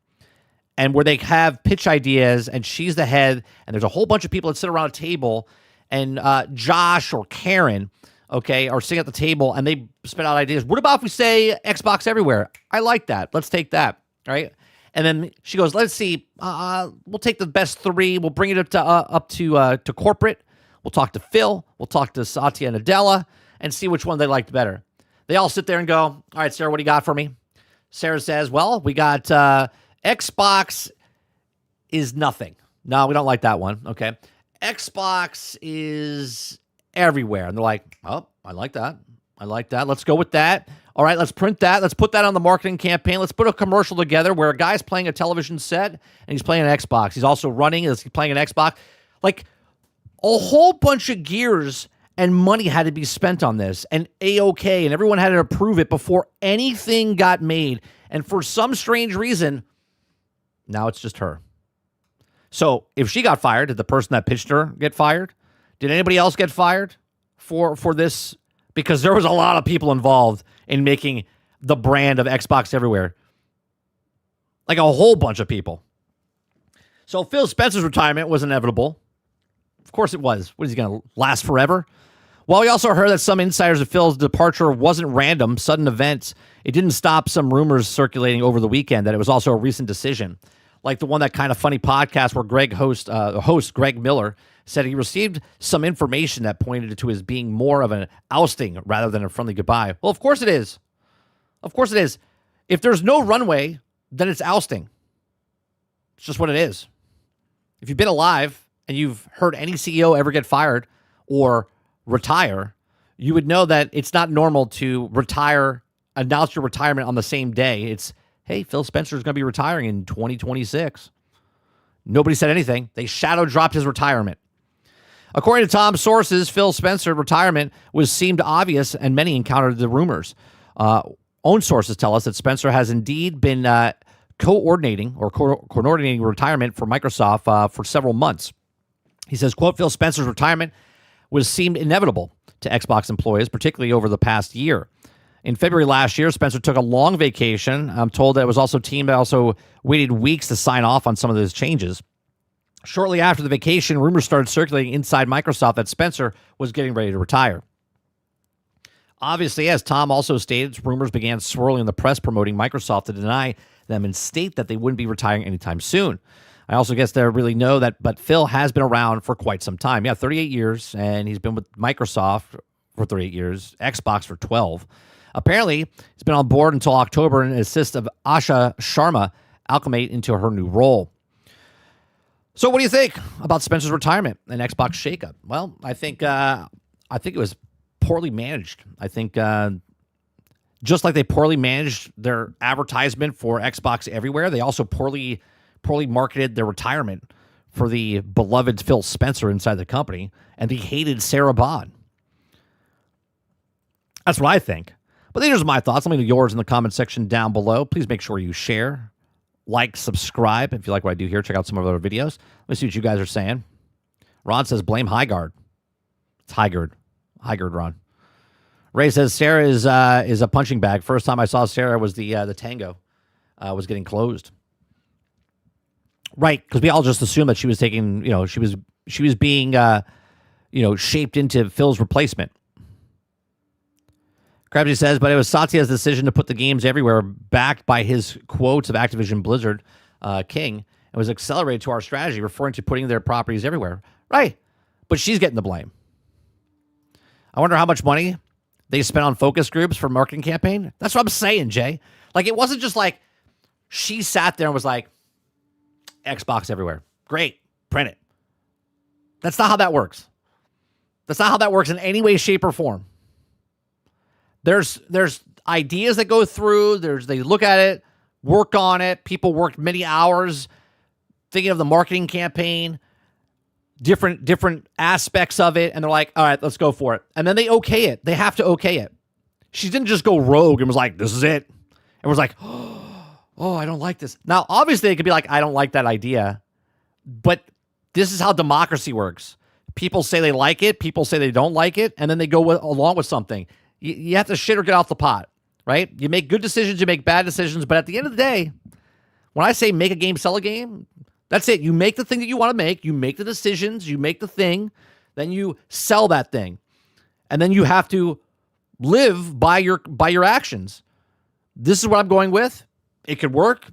and where they have pitch ideas and she's the head and there's a whole bunch of people that sit around a table and Josh or Karen, okay, are sitting at the table and they spit out ideas. What about if we say Xbox Everywhere? I like that. Let's take that, right? And then she goes, let's see, we'll take the best three. We'll bring it up to corporate. We'll talk to Phil. We'll talk to Satya Nadella and see which one they liked better. They all sit there and go, all right, Sarah, what do you got for me? Sarah says, well, we got Xbox is nothing. No, we don't like that one. Okay. Xbox is everywhere. And they're like, oh, I like that. I like that. Let's go with that. All right, let's print that. Let's put that on the marketing campaign. Let's put a commercial together where a guy's playing a television set and he's playing an Xbox. He's also running, he's playing an Xbox. Like, a whole bunch of gears and money had to be spent on this, and A-OK, and everyone had to approve it before anything got made. And for some strange reason, now it's just her. So if she got fired, did the person that pitched her get fired? Did anybody else get fired for this? Because there was a lot of people involved in making the brand of Xbox everywhere. Like a whole bunch of people. So Phil Spencer's retirement was inevitable. Of course it was. What, is he going to last forever? Well, we also heard that some insiders of Phil's departure wasn't random, sudden events. It didn't stop some rumors circulating over the weekend that it was also a recent decision. Like the one, that kind of funny podcast where host Greg Miller said he received some information that pointed to his being more of an ousting rather than a friendly goodbye. Well, of course it is. Of course it is. If there's no runway, then it's ousting. It's just what it is. If you've been alive and you've heard any CEO ever get fired or retire, you would know that it's not normal to announce your retirement on the same day. It's, hey, Phil Spencer is going to be retiring in 2026. Nobody said anything. They shadow dropped his retirement. According to Tom's sources, Phil Spencer's retirement seemed obvious, and many encountered the rumors. Own sources tell us that Spencer has indeed been coordinating retirement for Microsoft for several months. He says, quote, Phil Spencer's retirement seemed inevitable to Xbox employees, particularly over the past year. In February last year, Spencer took a long vacation. I'm told that it was also team that also waited weeks to sign off on some of those changes. Shortly after the vacation, rumors started circulating inside Microsoft that Spencer was getting ready to retire. Obviously, as Tom also stated, rumors began swirling in the press promoting Microsoft to deny them and state that they wouldn't be retiring anytime soon. I also guess they really know that, but Phil has been around for quite some time. Yeah, 38 years, and he's been with Microsoft for 38 years, Xbox for 12. Apparently, he's been on board until October and assists of Asha Sharma acclimate into her new role. So what do you think about Spencer's retirement and Xbox shakeup? Well, I think it was poorly managed. I think just like they poorly managed their advertisement for Xbox Everywhere, they also poorly marketed their retirement for the beloved Phil Spencer inside the company and the hated Sarah Bond. That's what I think. But these are my thoughts. Let me know yours in the comment section down below. Please make sure you share, like, subscribe. If you like what I do here, check out some of our other videos. Let me see what you guys are saying. Ron says, blame Highguard. It's Highguard. Highguard, Ron. Ray says, Sarah is a punching bag. First time I saw Sarah was the Tango was getting closed. Right, because we all just assumed that she was taking, she was being, shaped into Phil's replacement. Krabsy says, but it was Satya's decision to put the games everywhere, backed by his quotes of Activision Blizzard King, and was accelerated to our strategy, referring to putting their properties everywhere. Right, but she's getting the blame. I wonder how much money they spent on focus groups for marketing campaign. That's what I'm saying, Jay. Like, it wasn't just like she sat there and was like, Xbox everywhere. Great, print it. That's not how that works. That's not how that works in any way, shape, or form. There's ideas that go through. They look at it, work on it. People worked many hours thinking of the marketing campaign, different aspects of it, and they're like, all right, let's go for it. And then they okay it. They have to okay it. She didn't just go rogue and was like, this is it. And was like, oh, I don't like this. Now, obviously, it could be like, I don't like that idea. But this is how democracy works. People say they like it. People say they don't like it. And then they go along with something. You have to shit or get off the pot, right? You make good decisions, you make bad decisions. But at the end of the day, when I say make a game, sell a game, that's it. You make the thing that you want to make. You make the decisions. You make the thing. Then you sell that thing. And then you have to live by your actions. This is what I'm going with. It could work.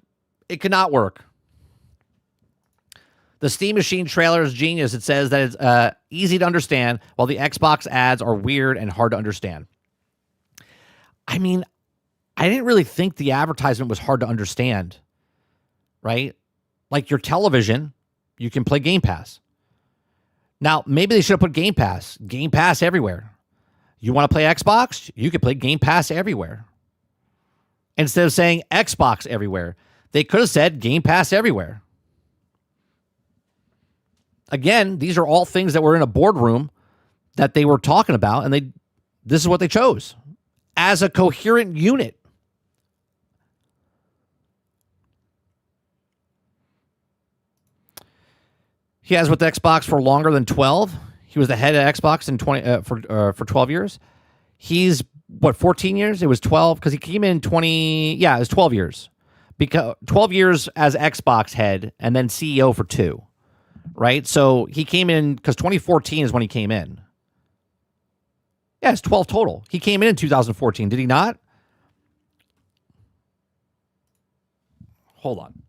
It could not work. The Steam Machine trailer is genius. It says that it's easy to understand, while the Xbox ads are weird and hard to understand. I mean, I didn't really think the advertisement was hard to understand, right? Like your television, you can play Game Pass. Now, maybe they should have put Game Pass everywhere. You want to play Xbox? You can play Game Pass everywhere. instead of saying Xbox everywhere. They could have said Game Pass everywhere. Again, these are all things that were in a boardroom that they were talking about, and this is what they chose as a coherent unit. He has with Xbox for longer than 12. He was the head of Xbox in for 12 years. He's 14 years? It was 12 because he came in 20. Yeah, it was 12 years. Because 12 years as Xbox head and then CEO for 2. Right? So he came in because 2014 is when he came in. Yeah, it's 12 total. He came in 2014, did he not? Hold on.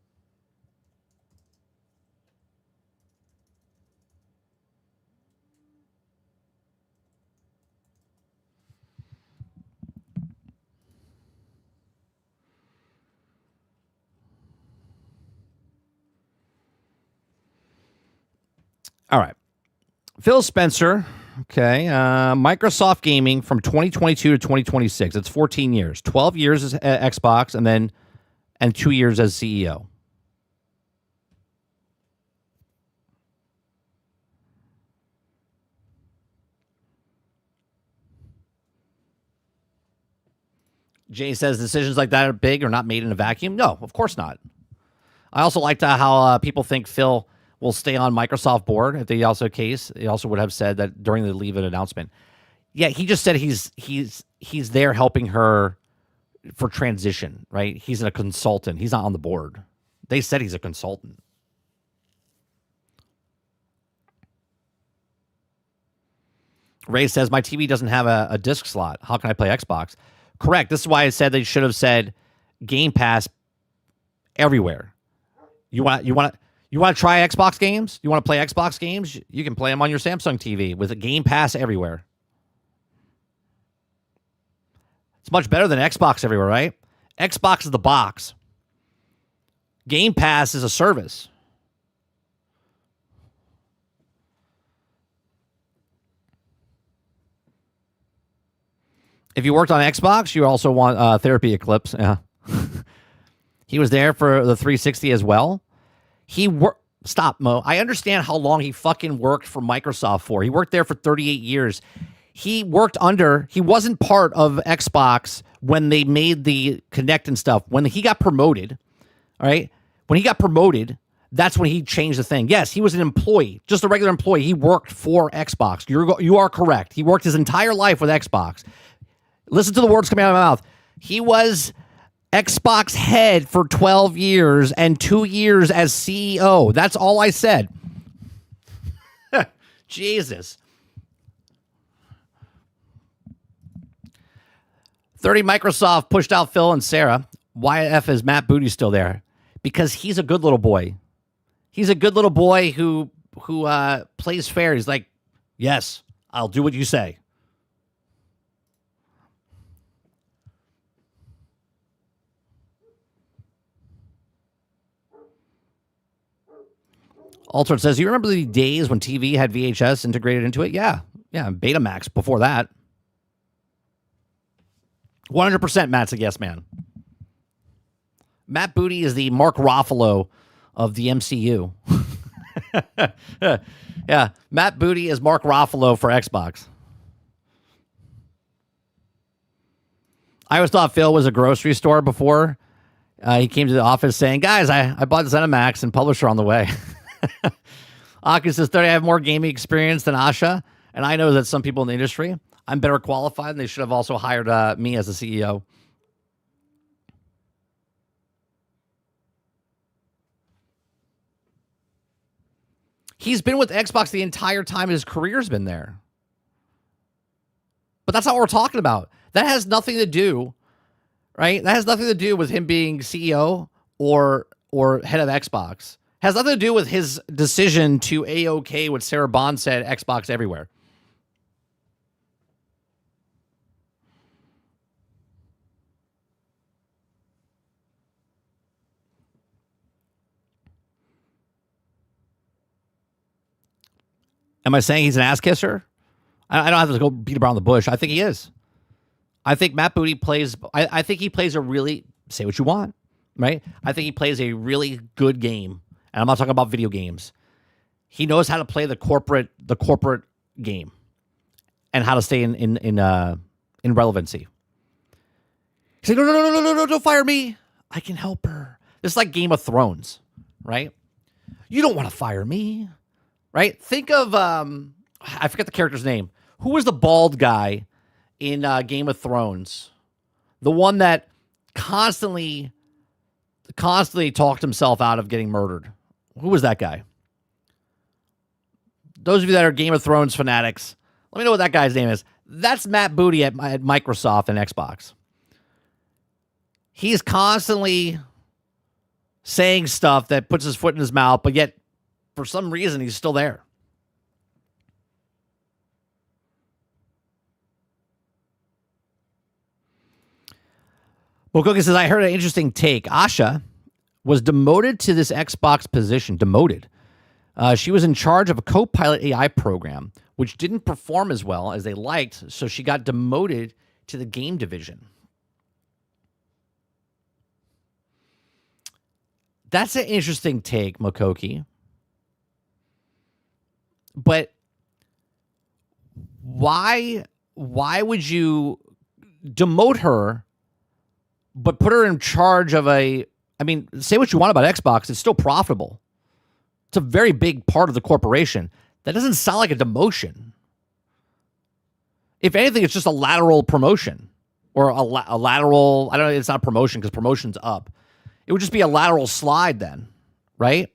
All right. Phil Spencer. Okay. Microsoft Gaming from 2022 to 2026. It's 14 years. 12 years as Xbox and 2 years as CEO. Jay says decisions like that are big or not made in a vacuum. No, of course not. I also liked how people think Phil will stay on Microsoft board. If they also would have said that during the leave it announcement. Yeah, he just said he's there helping her for transition, right? He's a consultant. He's not on the board. They said he's a consultant. Ray says, my TV doesn't have a disc slot. How can I play Xbox? Correct. This is why I said they should have said Game Pass everywhere. You want to try Xbox games? You want to play Xbox games? You can play them on your Samsung TV with a Game Pass everywhere. It's much better than Xbox everywhere, right? Xbox is the box. Game Pass is a service. If you worked on Xbox, you also want Therapy Eclipse. Yeah. He was there for the 360 as well. Stop, Mo. I understand how long he fucking worked for Microsoft for. He worked there for 38 years. He wasn't part of Xbox when they made the Kinect and stuff. When he got promoted, all right? When he got promoted, that's when he changed the thing. Yes, he was an employee, just a regular employee. He worked for Xbox. You are correct. He worked his entire life with Xbox. Listen to the words coming out of my mouth. He was Xbox head for 12 years and 2 years as CEO. That's all I said. Jesus. 30 Microsoft pushed out Phil and Sarah. Why F is Matt Booty still there? Because he's a good little boy. He's a good little boy who plays fair. He's like, yes, I'll do what you say. Altered says, you remember the days when TV had VHS integrated into it? Yeah. Yeah, Betamax before that. 100% Matt's a yes man. Matt Booty is the Mark Ruffalo of the MCU. Yeah, Matt Booty is Mark Ruffalo for Xbox. I always thought Phil was a grocery store before. He came to the office saying, guys, I bought ZeniMax and Publisher on the way. Aki says, 30, I have more gaming experience than Asha, and I know that some people in the industry, I'm better qualified, and they should have also hired me as a CEO. He's been with Xbox the entire time his career's been there. But that's not what we're talking about. That has nothing to do, right? That has nothing to do with him being CEO or head of Xbox. Has nothing to do with his decision to A-OK what Sarah Bond said, Xbox everywhere. Am I saying he's an ass kisser? I don't have to go beat around the bush. I think he is. I think Matt Booty plays. I think he plays a really Say what you want, right? I think he plays a really good game, and I'm not talking about video games. He knows how to play the corporate game and how to stay in relevancy. He's like, no, don't fire me. I can help her. This is like Game of Thrones, right? You don't want to fire me, right? Think of I forget the character's name. Who was the bald guy in Game of Thrones? The one that constantly talked himself out of getting murdered. Who was that guy? Those of you that are Game of Thrones fanatics, let me know what that guy's name is. That's Matt Booty at Microsoft and Xbox. He's constantly saying stuff that puts his foot in his mouth, but yet, for some reason, he's still there. Well, Cookie says, I heard an interesting take. Asha was demoted to this Xbox position. Demoted. She was in charge of a co-pilot AI program, which didn't perform as well as they liked, so she got demoted to the game division. That's an interesting take, Mokoki. But why would you demote her, but put her in charge of say what you want about Xbox, it's still profitable. It's a very big part of the corporation. That doesn't sound like a demotion. If anything, it's just a lateral promotion or a lateral, I don't know, it's not promotion because promotion's up. It would just be a lateral slide then, right?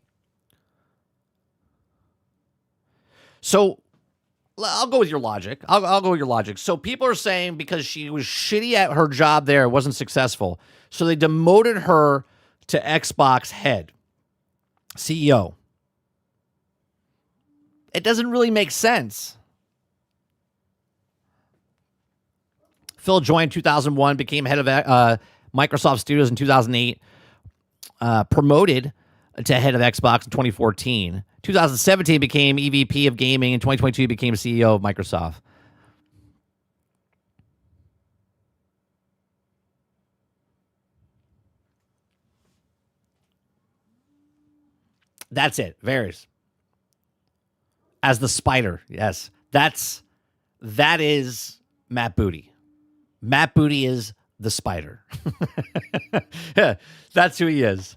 So I'll go with your logic. I'll go with your logic. So people are saying because she was shitty at her job there, wasn't successful, so they demoted her to Xbox head, CEO. It doesn't really make sense. Phil joined in 2001, became head of Microsoft Studios in 2008, promoted to head of Xbox in 2014. 2017 became EVP of gaming. In 2022 became CEO of Microsoft. That's it. Varies. As the spider. Yes. That is Matt Booty. Matt Booty is the spider. Yeah, that's who he is.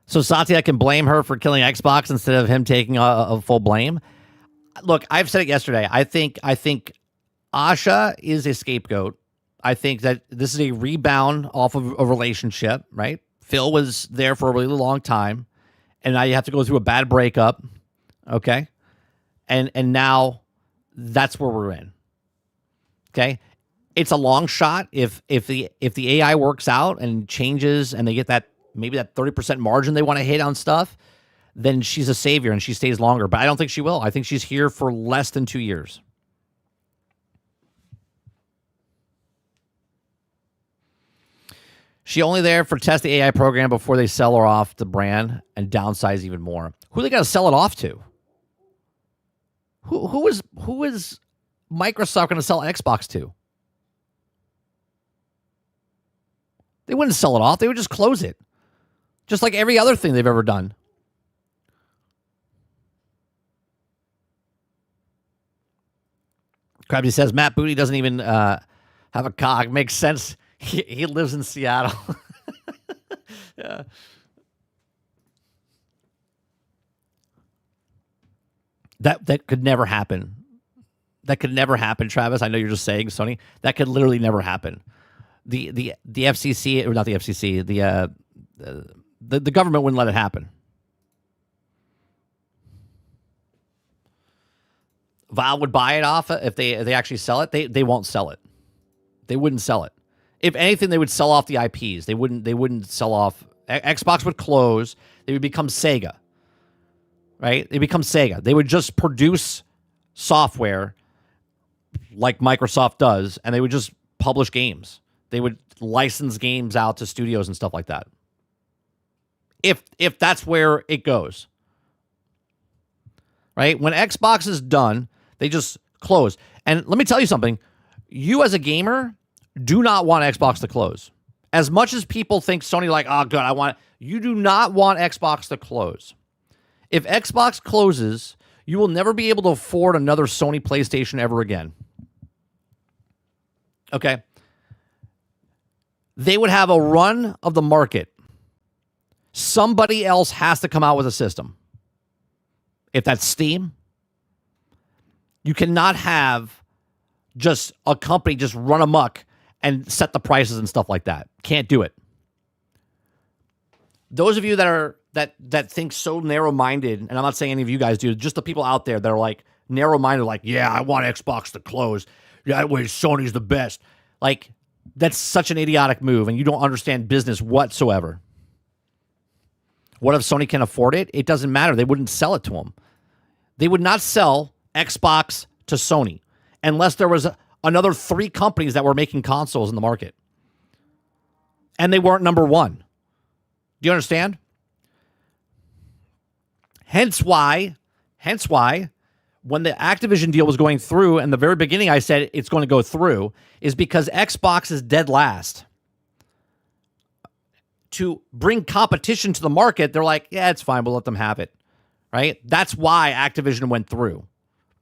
So Satya can blame her for killing Xbox instead of him taking a full blame. Look, I've said it yesterday. I think Asha is a scapegoat. I think that this is a rebound off of a relationship, right? Phil was there for a really long time, and now you have to go through a bad breakup, okay? And now that's where we're in, okay? It's a long shot if the AI works out and changes and they get that maybe that 30% margin they want to hit on stuff, then she's a savior and she stays longer. But I don't think she will. I think she's here for less than 2 years. She only there for test the AI program before they sell her off the brand and downsize even more. Who are they going to sell it off to? Who is Microsoft going to sell Xbox to? They wouldn't sell it off. They would just close it. Just like every other thing they've ever done. Krabsy says, Matt Booty doesn't even have a cock. Makes sense. He lives in Seattle. Yeah. That could never happen. That could never happen, Travis. I know you're just saying, Sony. That could literally never happen. The FCC, or not the FCC, the government wouldn't let it happen. Valve would buy it off if they actually sell it. They won't sell it. They wouldn't sell it. If anything, they would sell off the IPs. They wouldn't sell off. Xbox would close. They would become Sega. Right? They become Sega. They would just produce software like Microsoft does, and they would just publish games. They would license games out to studios and stuff like that. If that's where it goes. Right? When Xbox is done, they just close. And let me tell you something. You as a gamer do not want Xbox to close. As much as people think Sony like, oh, good, you do not want Xbox to close. If Xbox closes, you will never be able to afford another Sony PlayStation ever again. Okay? They would have a run of the market. Somebody else has to come out with a system. If that's Steam, you cannot have just a company just run amok and set the prices and stuff like that. Can't do it. Those of you that think so narrow-minded, and I'm not saying any of you guys do, just the people out there that are like narrow-minded, like, yeah, I want Xbox to close. Yeah, that way Sony's the best. Like, that's such an idiotic move, and you don't understand business whatsoever. What if Sony can afford it? It doesn't matter. They wouldn't sell it to them. They would not sell Xbox to Sony unless there was another 3 companies that were making consoles in the market. And they weren't number one. Do you understand? Hence why, when the Activision deal was going through, in the very beginning I said it's going to go through, is because Xbox is dead last. To bring competition to the market, they're like, yeah, it's fine, we'll let them have it. Right? That's why Activision went through.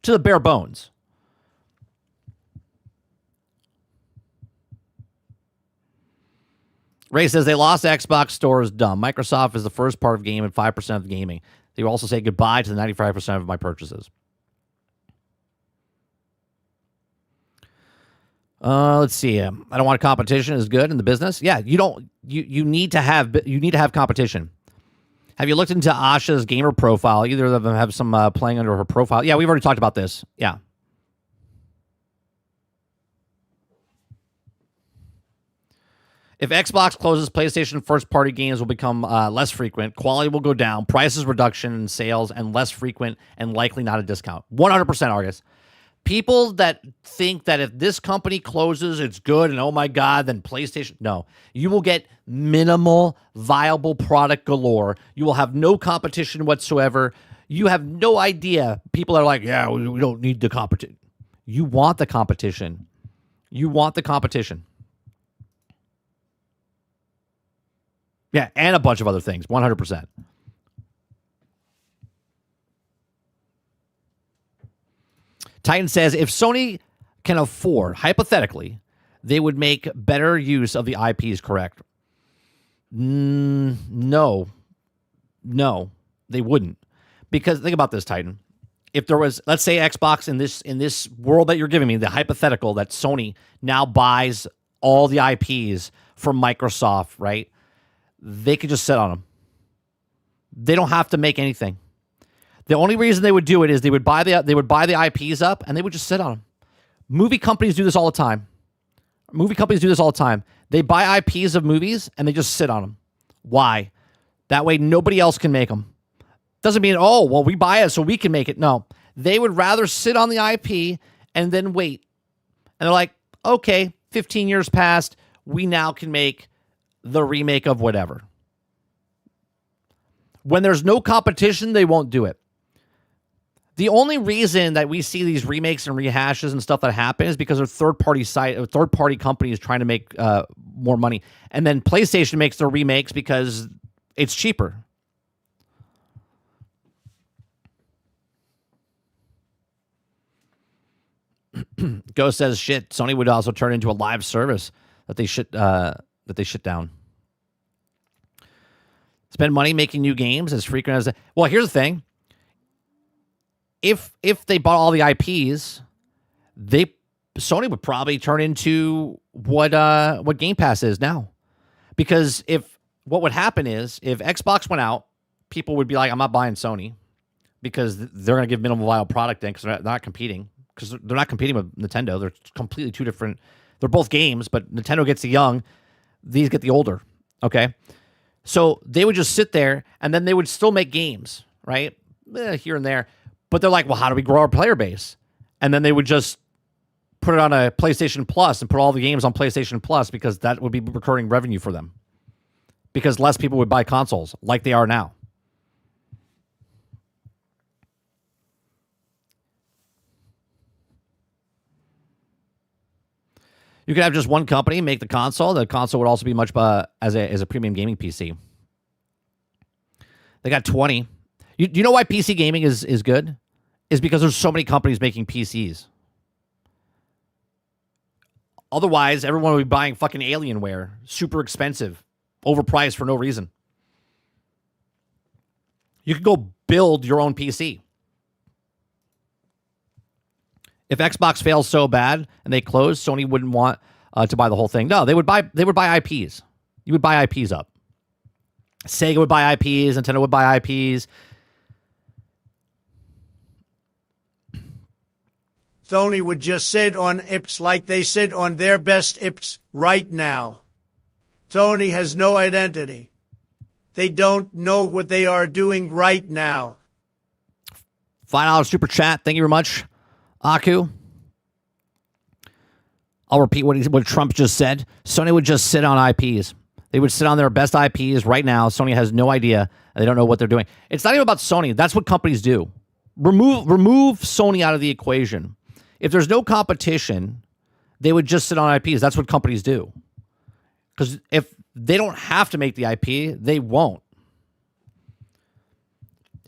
To the bare bones. Ray says they lost Xbox Store is dumb. Microsoft is the first part of game and 5% of the gaming. They will also say goodbye to the 95% of my purchases. Let's see. I don't want competition is good in the business. Yeah, you need to have competition. Have you looked into Asha's gamer profile? Either of them have some playing under her profile. Yeah, we've already talked about this. Yeah. If Xbox closes, PlayStation first-party games will become less frequent. Quality will go down. Prices reduction in sales and less frequent and likely not a discount. 100%, Argus. People that think that if this company closes, it's good and oh my God, then PlayStation. No. You will get minimal viable product galore. You will have no competition whatsoever. You have no idea. People are like, yeah, we don't need the competition. You want the competition. You want the competition. Yeah, and a bunch of other things, 100%. Titan says, if Sony can afford, hypothetically, they would make better use of the IPs, correct? No, they wouldn't. Because think about this, Titan. If there was, let's say Xbox in this world that you're giving me, the hypothetical that Sony now buys all the IPs from Microsoft, right? They could just sit on them. They don't have to make anything. The only reason they would do it is they would buy the IPs up and they would just sit on them. Movie companies do this all the time. They buy IPs of movies and they just sit on them. Why? That way nobody else can make them. Doesn't mean, oh, well, we buy it so we can make it. No. They would rather sit on the IP and then wait. And they're like, okay, 15 years passed. We now can make the remake of whatever. When there's no competition, they won't do it. The only reason that we see these remakes and rehashes and stuff that happen is because they're third-party companies trying to make more money. And then PlayStation makes their remakes because it's cheaper. Ghost says, shit, Sony would also turn into a live service that they shut down. Spend money making new games as frequent as... Well, here's the thing. If they bought all the IPs, Sony would probably turn into what Game Pass is now. Because what would happen is if Xbox went out, people would be like, I'm not buying Sony because they're going to give minimal viable product then because they're not competing. Because they're not competing with Nintendo. They're completely two different... They're both games, but Nintendo gets the young. These get the older. Okay? So they would just sit there, and then they would still make games, right? Here and there. But they're like, well, how do we grow our player base? And then they would just put it on a PlayStation Plus and put all the games on PlayStation Plus because that would be recurring revenue for them. Because less people would buy consoles like they are now. You could have just one company make the console. The console would also be much as a premium gaming PC. They got 20. You know why PC gaming is good? Is because there's so many companies making PCs. Otherwise, everyone would be buying fucking Alienware. Super expensive. Overpriced for no reason. You could go build your own PC. If Xbox fails so bad and they close, Sony wouldn't want to buy the whole thing. No, they would buy IPs. You would buy IPs up. Sega would buy IPs. Nintendo would buy IPs. Sony would just sit on IPs like they sit on their best IPs right now. Sony has no identity. They don't know what they are doing right now. $5 super chat. Thank you very much, Aku. I'll repeat what Trump just said. Sony would just sit on IPs. They would sit on their best IPs right now. Sony has no idea. And they don't know what they're doing. It's not even about Sony. That's what companies do. Remove Sony out of the equation. If there's no competition, they would just sit on IPs. That's what companies do. Because if they don't have to make the IP, they won't.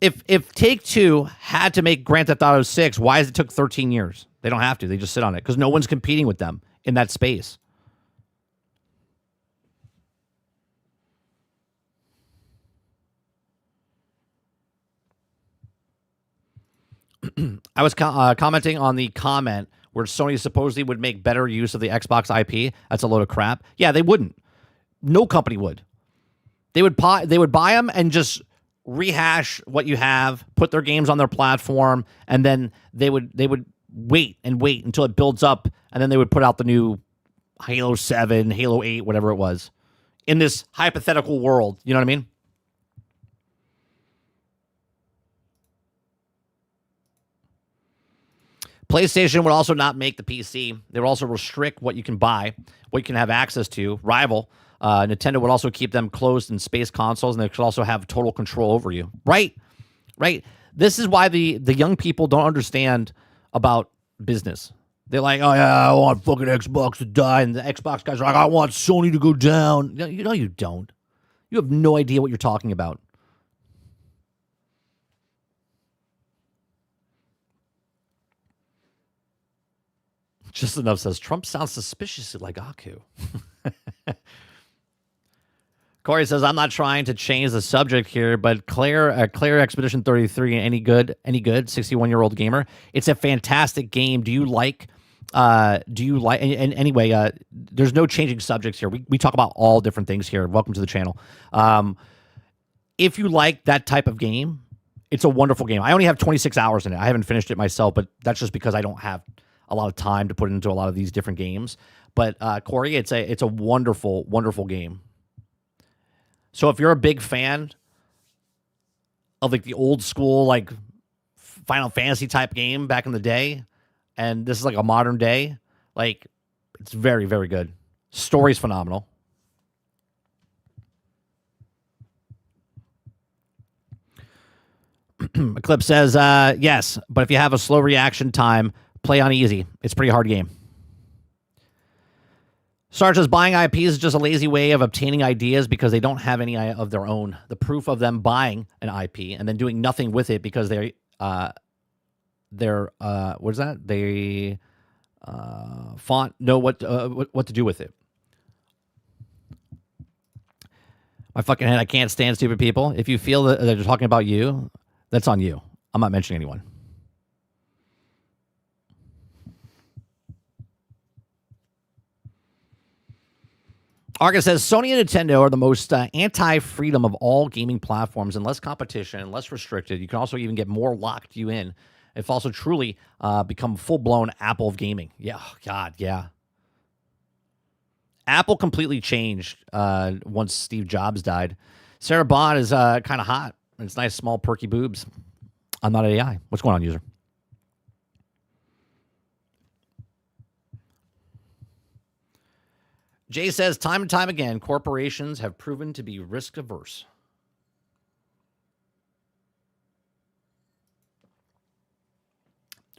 If Take-Two had to make Grand Theft Auto 6, why has it took 13 years? They don't have to. They just sit on it because no one's competing with them in that space. I was commenting on the comment where Sony supposedly would make better use of the Xbox IP. That's a load of crap. Yeah, they wouldn't. No company would. They would buy them and just rehash what you have, put their games on their platform, and then they would wait until it builds up, and then they would put out the new Halo 7, Halo 8, whatever it was, in this hypothetical world. You know what I mean? PlayStation would also not make the PC. They would also restrict what you can buy, what you can have access to. Rival. Nintendo would also keep them closed in space consoles, and they could also have total control over you. Right? This is why the young people don't understand about business. They're like, oh, yeah, I want fucking Xbox to die. And the Xbox guys are like, I want Sony to go down. No, you don't. You have no idea what you're talking about. Just enough says, Trump sounds suspiciously like Aku. Corey says, I'm not trying to change the subject here, but Claire Expedition 33, any good? 61-year-old gamer. It's a fantastic game. Do you like, and anyway, there's no changing subjects here. We talk about all different things here. Welcome to the channel. If you like that type of game, it's a wonderful game. I only have 26 hours in it. I haven't finished it myself, but that's just because I don't have a lot of time to put into a lot of these different games. But Corey, it's a wonderful, wonderful game. So if you're a big fan of like the old school, like Final Fantasy type game back in the day, and this is like a modern day, like it's very, very good. Story's phenomenal. Eclipse says, yes, but if you have a slow reaction time, play on easy. It's a pretty hard game. Sarge says, buying IPs is just a lazy way of obtaining ideas because they don't have any of their own. The proof of them buying an IP and then doing nothing with it because they're what is that? They know what to do with it. My fucking head, I can't stand stupid people. If you feel that they're talking about you, that's on you. I'm not mentioning anyone. Argus says, Sony and Nintendo are the most anti-freedom of all gaming platforms and less competition, less restricted. You can also even get more locked you in. It's also truly become full-blown Apple of gaming. Yeah, oh God, yeah. Apple completely changed once Steve Jobs died. Sarah Bond is kind of hot. It's nice, small, perky boobs. I'm not AI. What's going on, user? Jay says, time and time again, corporations have proven to be risk-averse.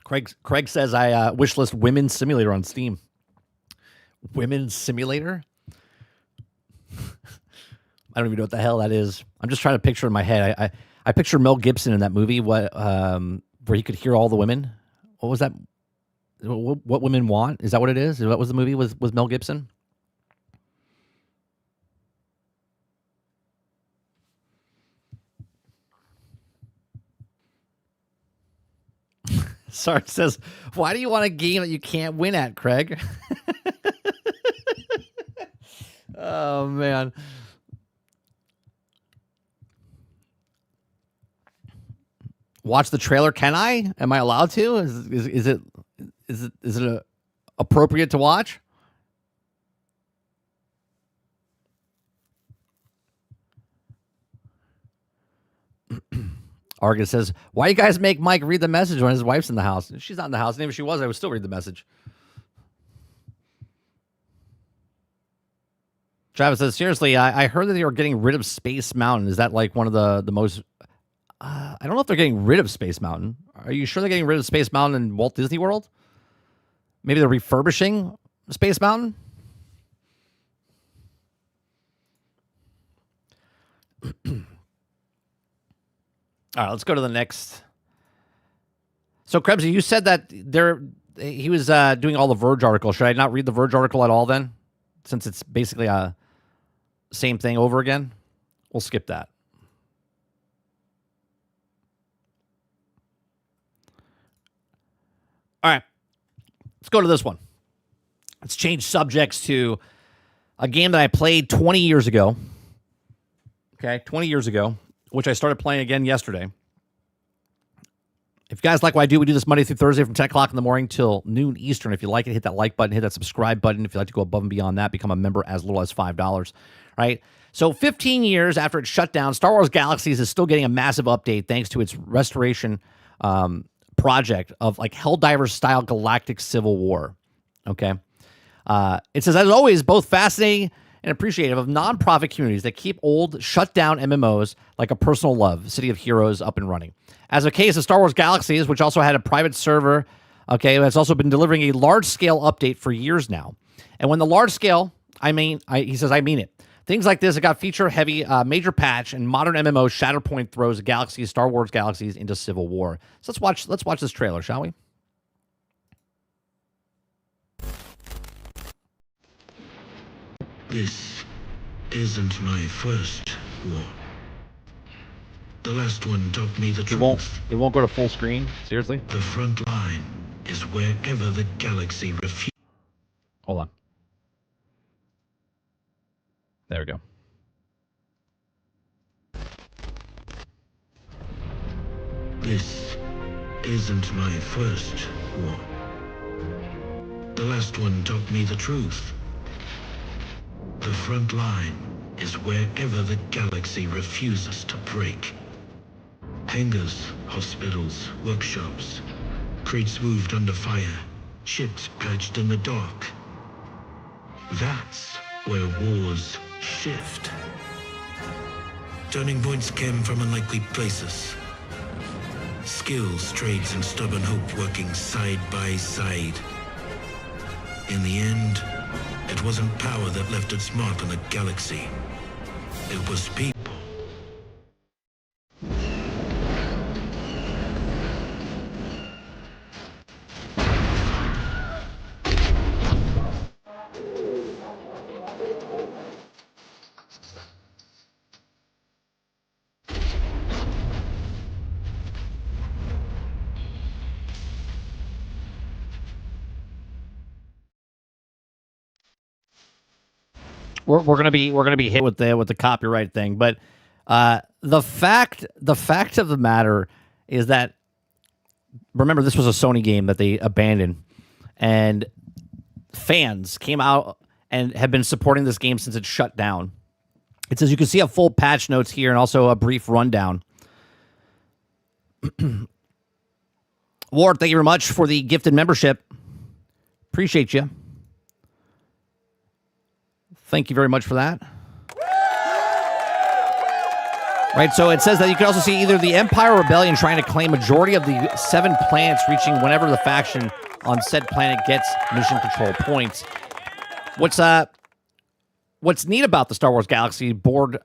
Craig says, I wishlist Women's Simulator on Steam. Women's Simulator? I don't even know what the hell that is. I'm just trying to picture in my head. I picture Mel Gibson in that movie, where he could hear all the women. What was that? What women want? Is that what it is? What was the movie with Mel Gibson? Sorry, says, why do you want a game that you can't win at, Craig? Oh, man. Watch the trailer. Can I? Am I allowed to? Is it appropriate to watch? Argus says, why you guys make Mike read the message when his wife's in the house? She's not in the house. And if she was, I would still read the message. Travis says, seriously, I heard that they were getting rid of Space Mountain. Is that like one of the most... I don't know if they're getting rid of Space Mountain. Are you sure they're getting rid of Space Mountain in Walt Disney World? Maybe they're refurbishing Space Mountain? All right, let's go to the next. So, Krebsy, you said that he was doing all the Verge article. Should I not read the Verge article at all then? Since it's basically a same thing over again? We'll skip that. All right, let's go to this one. Let's change subjects to a game that I played 20 years ago. Okay, 20 years ago, which I started playing again yesterday. If you guys like what I do, we do this Monday through Thursday from 10 o'clock in the morning till noon Eastern. If you like it, hit that like button, hit that subscribe button. If you'd like to go above and beyond that, become a member as little as $5, right? So 15 years after its shutdown, Star Wars Galaxies is still getting a massive update thanks to its restoration project of like Helldivers-style galactic civil war, okay? It says, as always, both fascinating and appreciative of non-profit communities that keep old, shut-down MMOs like a personal love, City of Heroes, up and running. As a case of Star Wars Galaxies, which also had a private server, okay, that's also been delivering a large-scale update for years now. And when the large-scale, he says, I mean it. Things like this, it got feature-heavy, major patch, and modern MMO Shatterpoint throws Star Wars Galaxies into civil war. So let's watch this trailer, shall we? This isn't my first war. The last one taught me the truth. It won't go to full screen? Seriously? The front line is wherever the galaxy refuses. Hold on. There we go. This isn't my first war. The last one taught me the truth. The front line is wherever the galaxy refuses to break. Hangars, hospitals, workshops, crates moved under fire, ships perched in the dock. That's where wars shift. Turning points came from unlikely places. Skills, trades, and stubborn hope working side by side. In the end, it wasn't power that left its mark on the galaxy. It was people. We're gonna be hit with the copyright thing, but the fact of the matter is that, remember, this was a Sony game that they abandoned, and fans came out and have been supporting this game since it shut down. It says you can see a full patch notes here and also a brief rundown. Ward, thank you very much for the gifted membership. Appreciate you. Thank you very much for that. Right, so it says that you can also see either the Empire or Rebellion trying to claim majority of the 7 planets, reaching whenever the faction on said planet gets mission control points. What's neat about the Star Wars Galaxy broad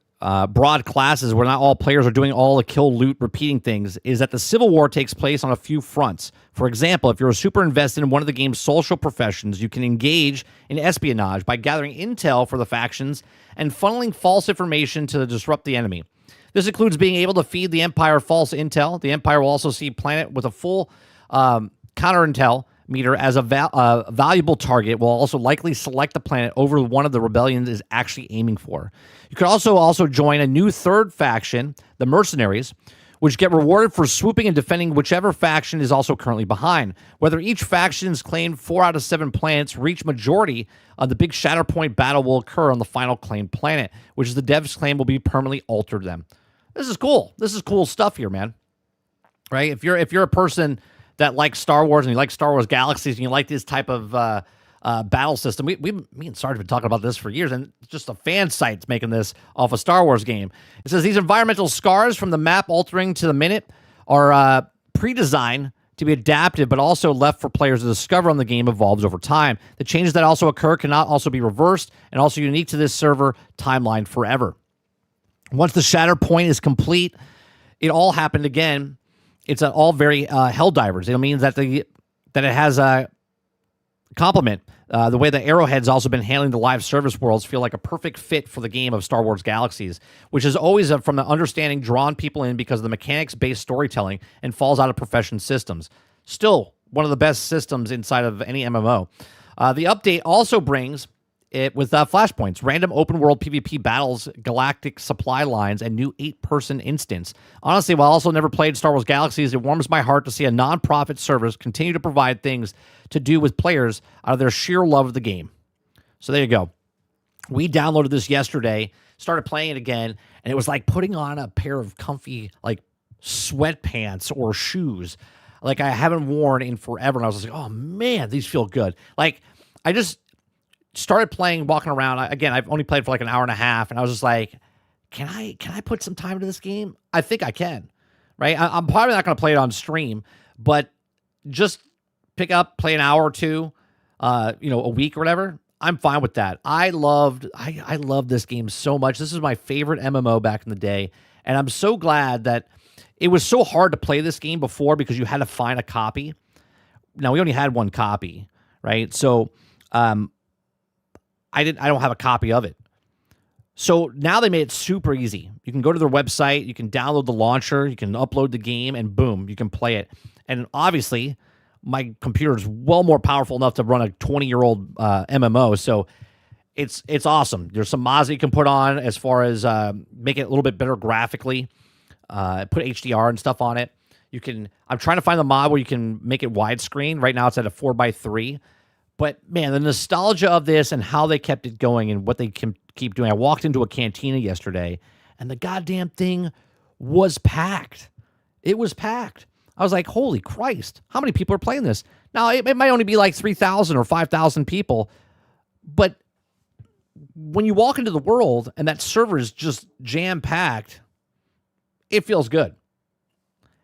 classes, where not all players are doing all the kill, loot, repeating things, is that the Civil War takes place on a few fronts. For example, if you're super invested in one of the game's social professions, you can engage in espionage by gathering intel for the factions and funneling false information to disrupt the enemy. This includes being able to feed the Empire false intel. The Empire will also see planet with a full counter intel meter as a valuable target, will also likely select the planet over one of the rebellions is actually aiming for. You could also join a new third faction, the Mercenaries, which get rewarded for swooping and defending whichever faction is also currently behind. Whether each faction's claimed 4 out of 7 planets reach majority, the big Shatterpoint battle will occur on the final claimed planet, which is the devs claim will be permanently altered them. This is cool. This is cool stuff here, man. Right? If you're a person that likes Star Wars and you like Star Wars Galaxies and you like this type of battle system, me and Sarge have been talking about this for years, and just a fan site's making this off a Star Wars game. It says these environmental scars from the map altering to the minute are pre-designed to be adaptive, but also left for players to discover on the game evolves over time. The changes that also occur cannot also be reversed and also unique to this server timeline forever. Once the Shatter Point is complete, it all happened again. It's all very Helldivers. It means that it has a complement. The way the Arrowhead's also been handling the live service worlds feel like a perfect fit for the game of Star Wars Galaxies, which is always from the understanding drawn people in because of the mechanics-based storytelling and falls out of profession systems. Still one of the best systems inside of any MMO. The update also brings it with flashpoints, random open-world PvP battles, galactic supply lines, and new 8-person instance. Honestly, while I also never played Star Wars Galaxies, it warms my heart to see a non-profit service continue to provide things to do with players out of their sheer love of the game. So there you go. We downloaded this yesterday, started playing it again, and it was like putting on a pair of comfy like sweatpants or shoes like I haven't worn in forever. And I was like, oh man, these feel good. Like I just started playing, walking around. Again, I've only played for like an hour and a half, and I was just like, can I put some time into this game? I think I can, right? I'm probably not going to play it on stream, but just pick up, play an hour or two, a week or whatever. I'm fine with that. I love this game so much. This is my favorite MMO back in the day, and I'm so glad that it was so hard to play this game before because you had to find a copy. Now we only had one copy, right? So, I don't have a copy of it. So now they made it super easy. You can go to their website, you can download the launcher, you can upload the game, and boom, you can play it. And obviously, my computer is well more powerful enough to run a 20-year-old MMO. So it's awesome. There's some mods that you can put on as far as make it a little bit better graphically, put HDR and stuff on it. I'm trying to find the mod where you can make it widescreen. Right now it's at a 4:3. But, man, the nostalgia of this and how they kept it going and what they can keep doing. I walked into a cantina yesterday, and the goddamn thing was packed. It was packed. I was like, holy Christ, how many people are playing this? Now, it might only be like 3,000 or 5,000 people, but when you walk into the world and that server is just jam-packed, it feels good.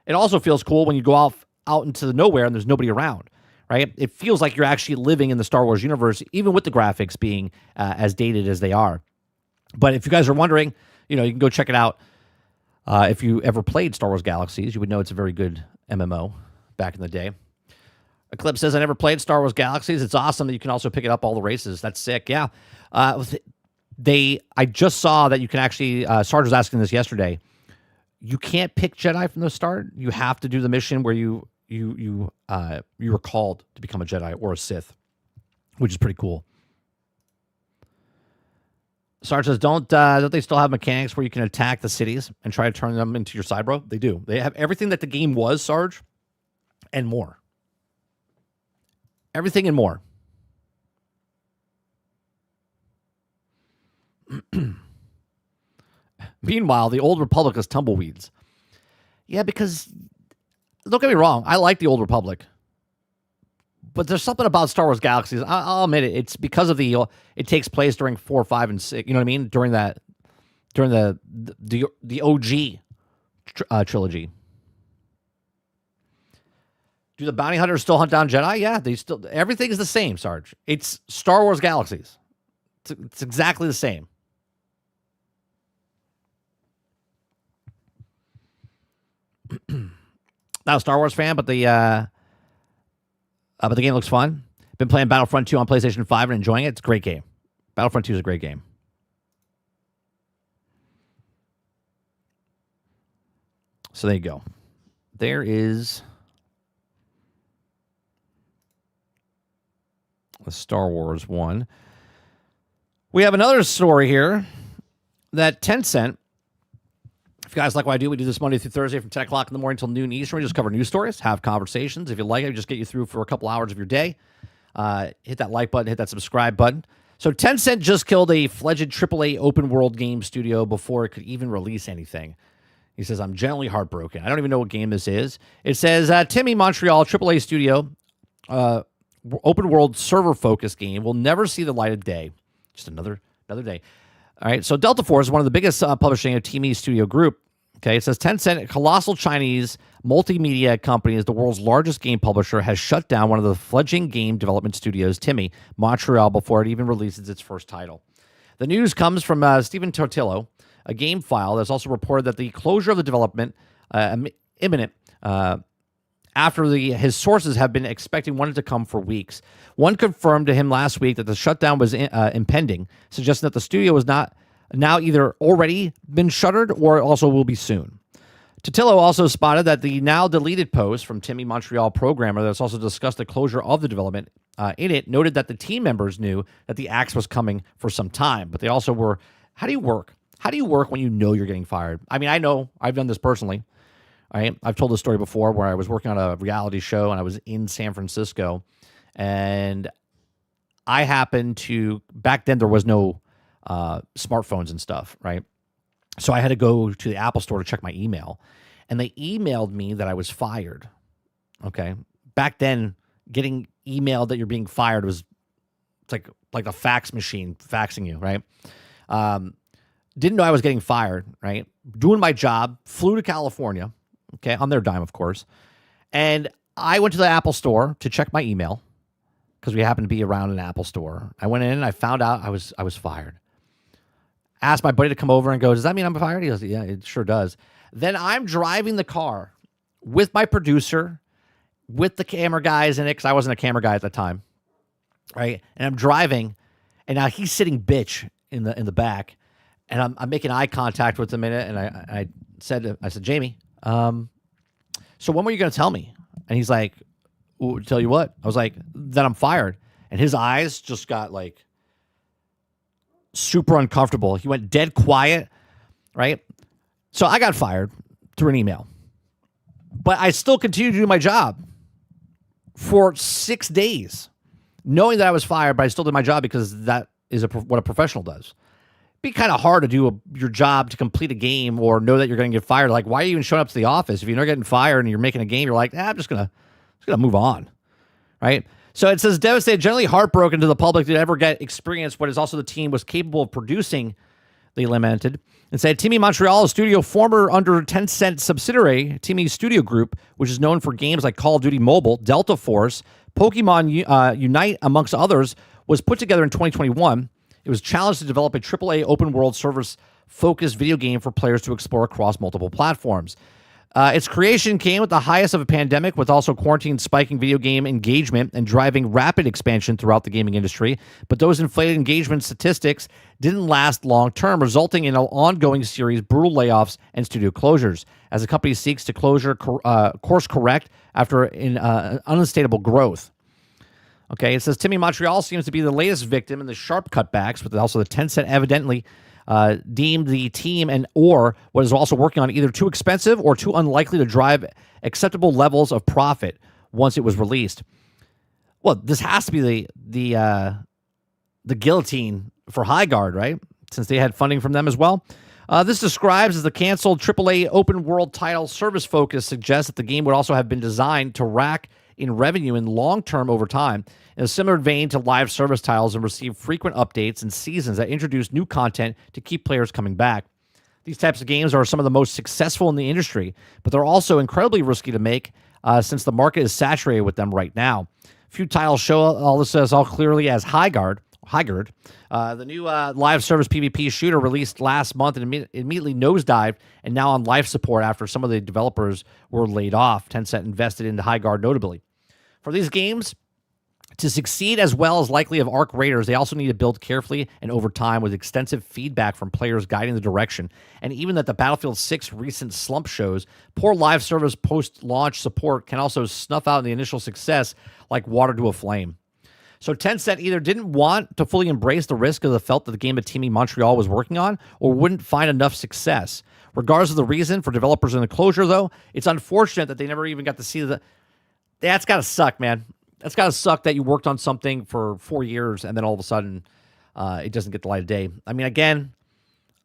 It also feels cool when you go out into the nowhere and there's nobody around. Right? It feels like you're actually living in the Star Wars universe, even with the graphics being as dated as they are. But if you guys are wondering, you can go check it out. If you ever played Star Wars Galaxies, you would know it's a very good MMO back in the day. Eclipse says, I never played Star Wars Galaxies. It's awesome that you can also pick it up all the races. That's sick. Yeah. I just saw that you can actually, Sarge was asking this yesterday, you can't pick Jedi from the start. You have to do the mission where you were called to become a Jedi or a Sith, which is pretty cool. Sarge says, don't they still have mechanics where you can attack the cities and try to turn them into your side, bro? They do. They have everything that the game was, Sarge, and more. Everything and more. Meanwhile, the Old Republic is tumbleweeds. Yeah, because don't get me wrong, I like the Old Republic, but there's something about Star Wars Galaxies. I'll admit it. It's because of it takes place during 4, 5, and 6. You know what I mean? During the OG trilogy. Do the bounty hunters still hunt down Jedi? Yeah, everything is the same, Sarge. It's Star Wars Galaxies. It's exactly the same. Not a Star Wars fan, but the game looks fun. Been playing Battlefront 2 on PlayStation 5 and enjoying it. It's a great game. Battlefront 2 is a great game. So there you go. There is a Star Wars one. We have another story here that Tencent, if you guys like what I do, we do this Monday through Thursday from 10 o'clock in the morning until noon Eastern. We just cover news stories, have conversations. If you like it, we just get you through for a couple hours of your day. Hit that like button, hit that subscribe button. So Tencent just killed a fledged AAA open world game studio before it could even release anything. He says, I'm genuinely heartbroken. I don't even know what game this is. It says, Timmy Montreal AAA studio, open world server focused game will never see the light of day. Just another day. All right. So Delta Force is one of the biggest publishing of Teamy Studio Group. Okay. It says Tencent, a colossal Chinese multimedia company, is the world's largest game publisher, has shut down one of the fledgling game development studios, Timmy Montreal, before it even releases its first title. The news comes from Stephen Tortillo, a game file that's also reported that the closure of the development imminent after his sources have been expecting one to come for weeks. One confirmed to him last week that the shutdown was impending, suggesting that the studio was not now either already been shuttered or also will be soon. Totillo also spotted that the now deleted post from Timmy Montreal programmer that's also discussed the closure of the development in it noted that the team members knew that the axe was coming for some time, but they also were, how do you work? How do you work when you know you're getting fired? I mean, I know I've done this personally. I've told this story before where I was working on a reality show and I was in San Francisco, and I happened to, back then there was no smartphones and stuff, right? So I had to go to the Apple store to check my email, and they emailed me that I was fired. Okay. Back then, getting emailed that you're being fired was, it's like a fax machine faxing you, right? Didn't know I was getting fired, right? Doing my job, flew to California, okay, on their dime, of course. And I went to the Apple store to check my email because we happened to be around an Apple store. I went in and I found out I was fired. Asked my buddy to come over and go, does that mean I'm fired? He goes, yeah, it sure does. Then I'm driving the car with my producer, with the camera guys in it, because I wasn't a camera guy at the time, right? And I'm driving, and now he's sitting bitch in the back, and I'm making eye contact with him in it, and I said, Jamie, so when were you going to tell me? And he's like, tell you what? I was like, that I'm fired. And his eyes just got like super uncomfortable. He went dead quiet, right? So I got fired through an email, but I still continued to do my job for 6 days, knowing that I was fired, but I still did my job because that is what a professional does. It'd be kind of hard to do your job to complete a game or know that you're going to get fired. Like, why are you even showing up to the office? If you're not getting fired and you're making a game, you're like, I'm just gonna move on, right? So it says, devastated, generally heartbroken to the public to ever get experience what is also the team was capable of producing, they lamented, and said, Timmy Montreal, a studio former under Tencent subsidiary, Timmy Studio Group, which is known for games like Call of Duty Mobile, Delta Force, Pokemon Unite, amongst others, was put together in 2021. It was challenged to develop a AAA open-world service-focused video game for players to explore across multiple platforms. Its creation came with the highest of a pandemic, with also quarantine spiking video game engagement and driving rapid expansion throughout the gaming industry. But those inflated engagement statistics didn't last long-term, resulting in an ongoing series of brutal layoffs and studio closures, as the company seeks to course correct after an unsustainable growth. Okay, it says Timmy Montreal seems to be the latest victim in the sharp cutbacks, with also the Tencent evidently deemed the team or what is also working on either too expensive or too unlikely to drive acceptable levels of profit once it was released. Well, this has to be the guillotine for Highguard, right? Since they had funding from them as well. This describes as the canceled AAA open world title service focus suggests that the game would also have been designed to rack in revenue in long term over time, in a similar vein to live service titles, and receive frequent updates and seasons that introduce new content to keep players coming back. These types of games are some of the most successful in the industry, but they're also incredibly risky to make since the market is saturated with them right now. Few titles show all this as all clearly as Highguard, High-guard. The new live service PvP shooter released last month and immediately nosedived and now on life support after some of the developers were laid off. Tencent invested into High-guard notably. For these games to succeed as well as likely of Arc Raiders, they also need to build carefully and over time with extensive feedback from players guiding the direction. And even that the Battlefield 6 recent slump shows, poor live service post-launch support can also snuff out the initial success like water to a flame. So Tencent either didn't want to fully embrace the risk of the felt that the game that Team Montreal was working on or wouldn't find enough success. Regardless of the reason for developers in the closure, though, it's unfortunate that they never even got to see the... That's got to suck, man. That's got to suck that you worked on something for 4 years and then all of a sudden it doesn't get the light of day. I mean, again,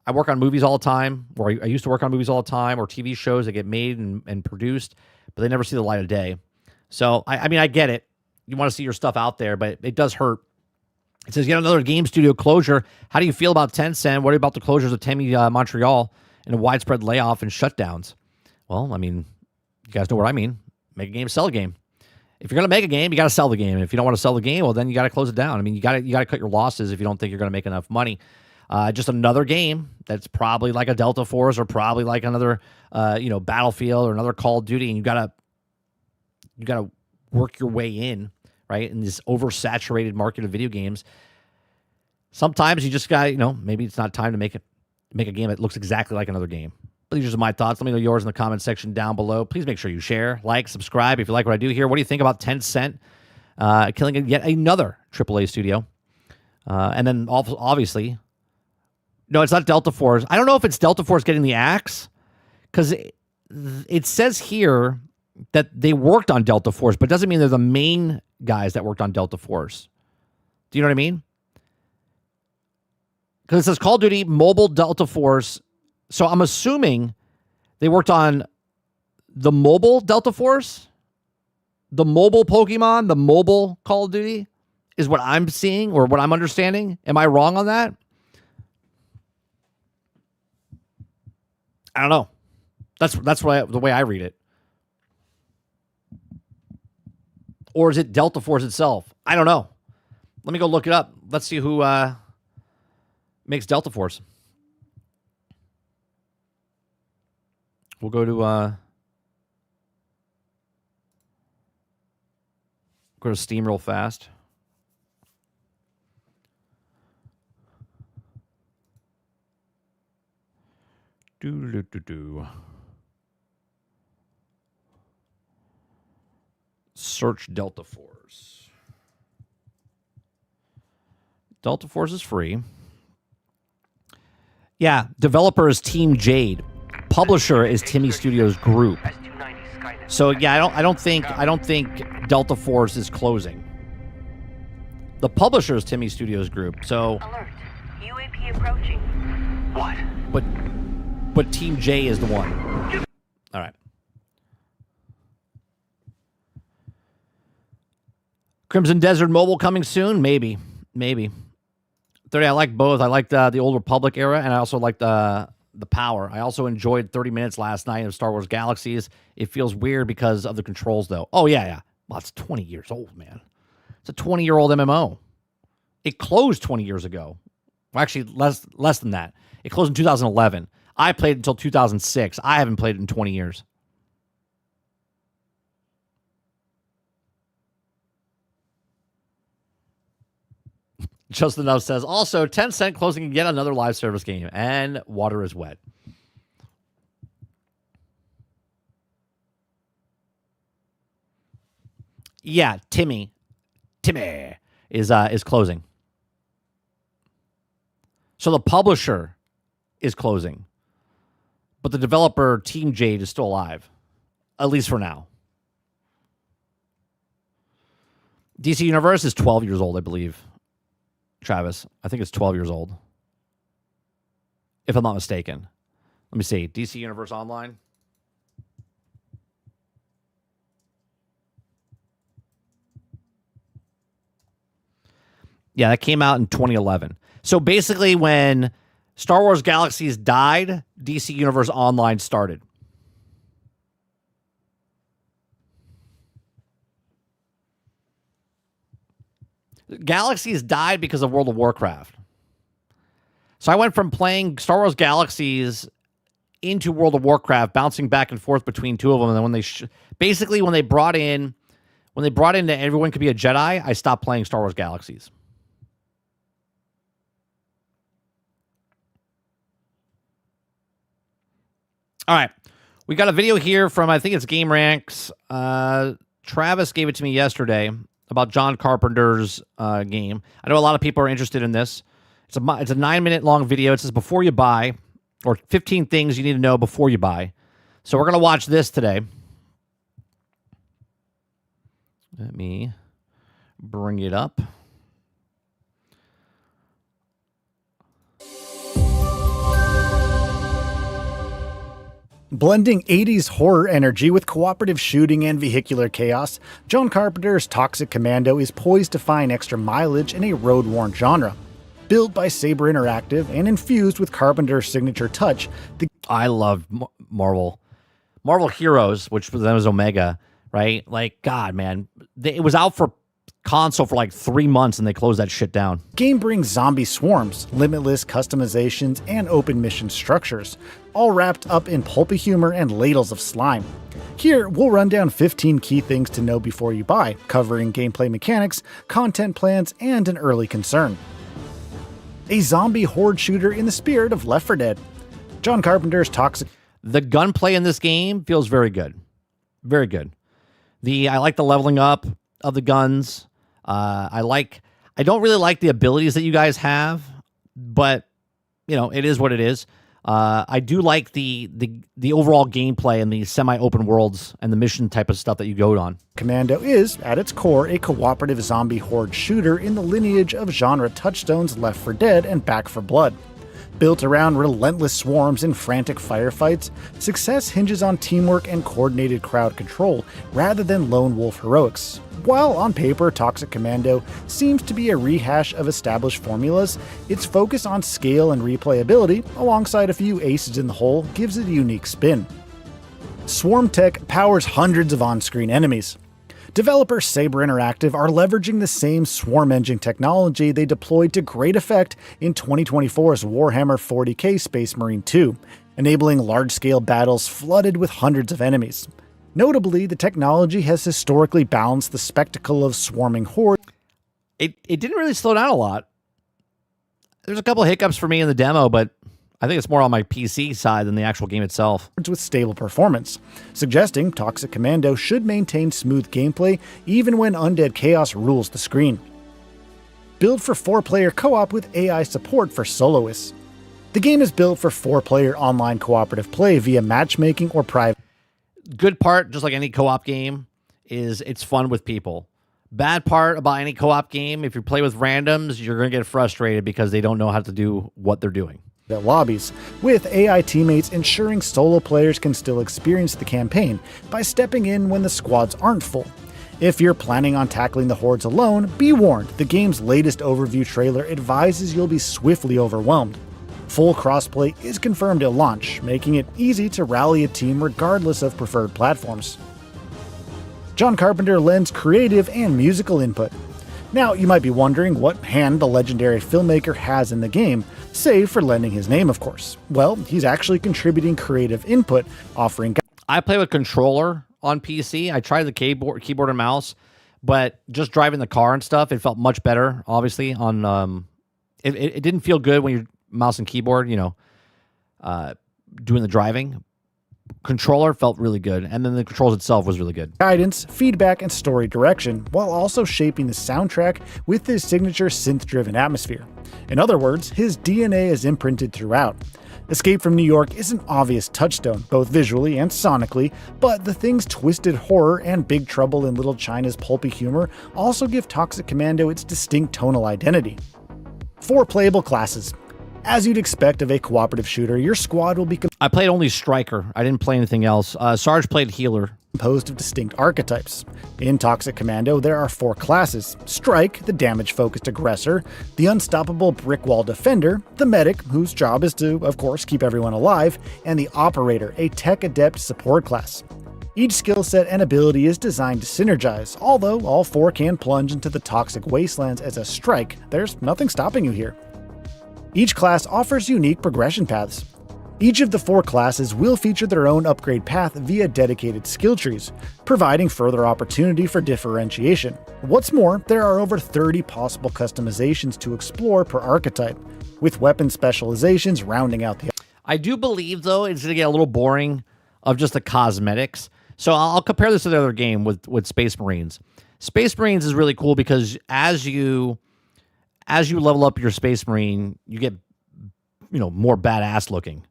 I work on movies all the time, or I used to work on movies all the time, or TV shows that get made and produced, but they never see the light of day. So, I mean, I get it. You want to see your stuff out there, but it does hurt. It says, yet another game studio closure. How do you feel about Tencent? What about the closures of Team Montreal and a widespread layoff and shutdowns? Well, I mean, you guys know what I mean. Make a game, sell a game. If you're going to make a game, you got to sell the game. And if you don't want to sell the game, well, then you got to close it down. I mean, you got to cut your losses if you don't think you're going to make enough money. Just another game that's probably like a Delta Force or probably like another, Battlefield or another Call of Duty, and you got to work your way in, right, in this oversaturated market of video games. Sometimes you just got, maybe it's not time to make a game that looks exactly like another game. But these are just my thoughts. Let me know yours in the comment section down below. Please make sure you share, like, subscribe if you like what I do here. What do you think about Tencent killing yet another AAA studio? And then obviously, no, it's not Delta Force. I don't know if it's Delta Force getting the axe, because it says here that they worked on Delta Force, but doesn't mean they're the main guys that worked on Delta Force. Do you know what I mean? Because it says Call of Duty Mobile Delta Force. So I'm assuming they worked on the mobile Delta Force, the mobile Pokemon, the mobile Call of Duty is what I'm seeing or what I'm understanding. Am I wrong on that? I don't know. That's the way I read it. Or is it Delta Force itself? I don't know. Let me go look it up. Let's see who makes Delta Force. We'll go to Steam real fast. Search Delta Force. Delta Force is free. Yeah, developer is Team Jade. Publisher is Timmy Studios Group. So yeah, I don't think Delta Force is closing. The publisher is Timmy Studios Group. So alert. UAP approaching. What? But Team J is the one. All right. Crimson Desert Mobile coming soon? Maybe. 30, I like both. I like the Old Republic era, and I also like the power. I also enjoyed 30 minutes last night of Star Wars Galaxies. It feels weird because of the controls, though. Oh, yeah. Well, it's 20 years old, man. It's a 20-year-old MMO. It closed 20 years ago. Well, actually, less than that. It closed in 2011. I played it until 2006. I haven't played it in 20 years. Just Enough says, also, Tencent closing yet another live service game, and water is wet. Yeah, Timmy is closing. So the publisher is closing. But the developer, Team Jade, is still alive. At least for now. DC Universe is 12 years old, I believe. Travis, I think it's 12 years old. If I'm not mistaken. Let me see. DC Universe Online. Yeah, that came out in 2011. So basically when Star Wars Galaxies died, DC Universe Online started. Galaxies died because of World of Warcraft. So I went from playing Star Wars Galaxies into World of Warcraft, bouncing back and forth between two of them. And then when they basically when they brought in that everyone could be a Jedi, I stopped playing Star Wars Galaxies. All right, we got a video here from, I think it's Game Ranks. Travis gave it to me yesterday about John Carpenter's game. I know a lot of people are interested in this. It's a 9-minute long video. It says before you buy, or 15 things you need to know before you buy. So we're going to watch this today. Let me bring it up. Blending 80s horror energy with cooperative shooting and vehicular chaos, John Carpenter's Toxic Commando is poised to find extra mileage in a road-worn genre. Built by Saber Interactive and infused with Carpenter's signature touch, I love Marvel Heroes, which then was Omega, right? Like, God, man, it was out for console for like 3 months and they closed that shit down. Game brings zombie swarms, limitless customizations, and open mission structures, all wrapped up in pulpy humor and ladles of slime. Here, we'll run down 15 key things to know before you buy, covering gameplay mechanics, content plans, and an early concern. A zombie horde shooter in the spirit of Left 4 Dead. John Carpenter's Toxic... The gunplay in this game feels very good. Very good. I like the leveling up of the guns. I don't really like the abilities that you guys have, but you know, it is what it is. I do like the overall gameplay and the semi-open worlds and the mission type of stuff that you go on. Commando is, at its core, a cooperative zombie horde shooter in the lineage of genre touchstones Left 4 Dead and Back 4 Blood. Built around relentless swarms and frantic firefights, success hinges on teamwork and coordinated crowd control rather than lone wolf heroics. While on paper Toxic Commando seems to be a rehash of established formulas, its focus on scale and replayability, alongside a few aces in the hole, gives it a unique spin. Swarm tech powers hundreds of on-screen enemies. Developer Saber Interactive are leveraging the same swarm engine technology they deployed to great effect in 2024's Warhammer 40k Space Marine 2, enabling large-scale battles flooded with hundreds of enemies. Notably, the technology has historically balanced the spectacle of swarming hordes. It didn't really slow down a lot. There's a couple hiccups for me in the demo, but I think it's more on my PC side than the actual game itself. With stable performance, suggesting Toxic Commando should maintain smooth gameplay even when undead chaos rules the screen. Built for 4-player co-op with AI support for soloists. The game is built for 4-player online cooperative play via matchmaking or private. Good part, just like any co-op game, is it's fun with people. Bad part about any co-op game, if you play with randoms, you're going to get frustrated because they don't know how to do what they're doing. Lobbies, with AI teammates ensuring solo players can still experience the campaign by stepping in when the squads aren't full. If you're planning on tackling the hordes alone, be warned, the game's latest overview trailer advises you'll be swiftly overwhelmed. Full crossplay is confirmed at launch, making it easy to rally a team regardless of preferred platforms. John Carpenter lends creative and musical input. Now, you might be wondering what hand the legendary filmmaker has in the game, save for lending his name, of course. Well, he's actually contributing creative input, offering... I play with controller on PC. I tried the keyboard and mouse, but just driving the car and stuff, it felt much better, obviously. It didn't feel good when you're mouse and keyboard, doing the driving. Controller felt really good, and then the controls itself was really good. Guidance, feedback, and story direction, while also shaping the soundtrack with his signature synth-driven atmosphere. In other words, his DNA is imprinted throughout. Escape from New York is an obvious touchstone, both visually and sonically, but the thing's twisted horror and Big Trouble in Little China's pulpy humor also give Toxic Commando its distinct tonal identity. 4 playable classes. As you'd expect of a cooperative shooter, your squad will be I played only Striker. I didn't play anything else. Sarge played Healer. Composed of distinct archetypes. In Toxic Commando, there are 4 classes: Strike, the damage-focused aggressor; the unstoppable brick wall defender; the medic, whose job is to, of course, keep everyone alive; and the operator, a tech-adept support class. Each skill set and ability is designed to synergize. Although all 4 can plunge into the toxic wastelands as a strike, there's nothing stopping you here. Each class offers unique progression paths. Each of the 4 classes will feature their own upgrade path via dedicated skill trees, providing further opportunity for differentiation. What's more, there are over 30 possible customizations to explore per archetype, with weapon specializations rounding out the... I do believe, though, it's going to get a little boring of just the cosmetics. So I'll compare this to the other game with Space Marines. Space Marines is really cool because as you level up your Space Marine, you get, more badass looking.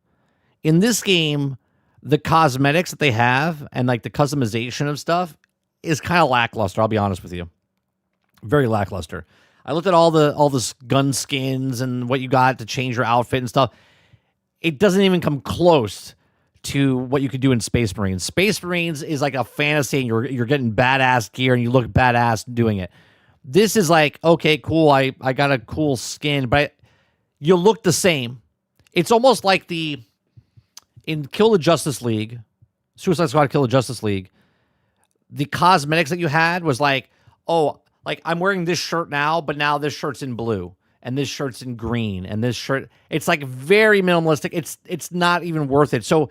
In this game, the cosmetics that they have and like the customization of stuff is kind of lackluster. I'll be honest with you, very lackluster. I looked at all the gun skins and what you got to change your outfit and stuff. It doesn't even come close to what you could do in Space Marines. Space Marines is like a fantasy, and you're getting badass gear and you look badass doing it. This is like, okay, cool. I got a cool skin, but you look the same. It's almost like in Kill the Justice League, Suicide Squad Kill the Justice League, the cosmetics that you had was like, oh, like I'm wearing this shirt now, but now this shirt's in blue and this shirt's in green and this shirt, it's like very minimalistic. It's not even worth it. So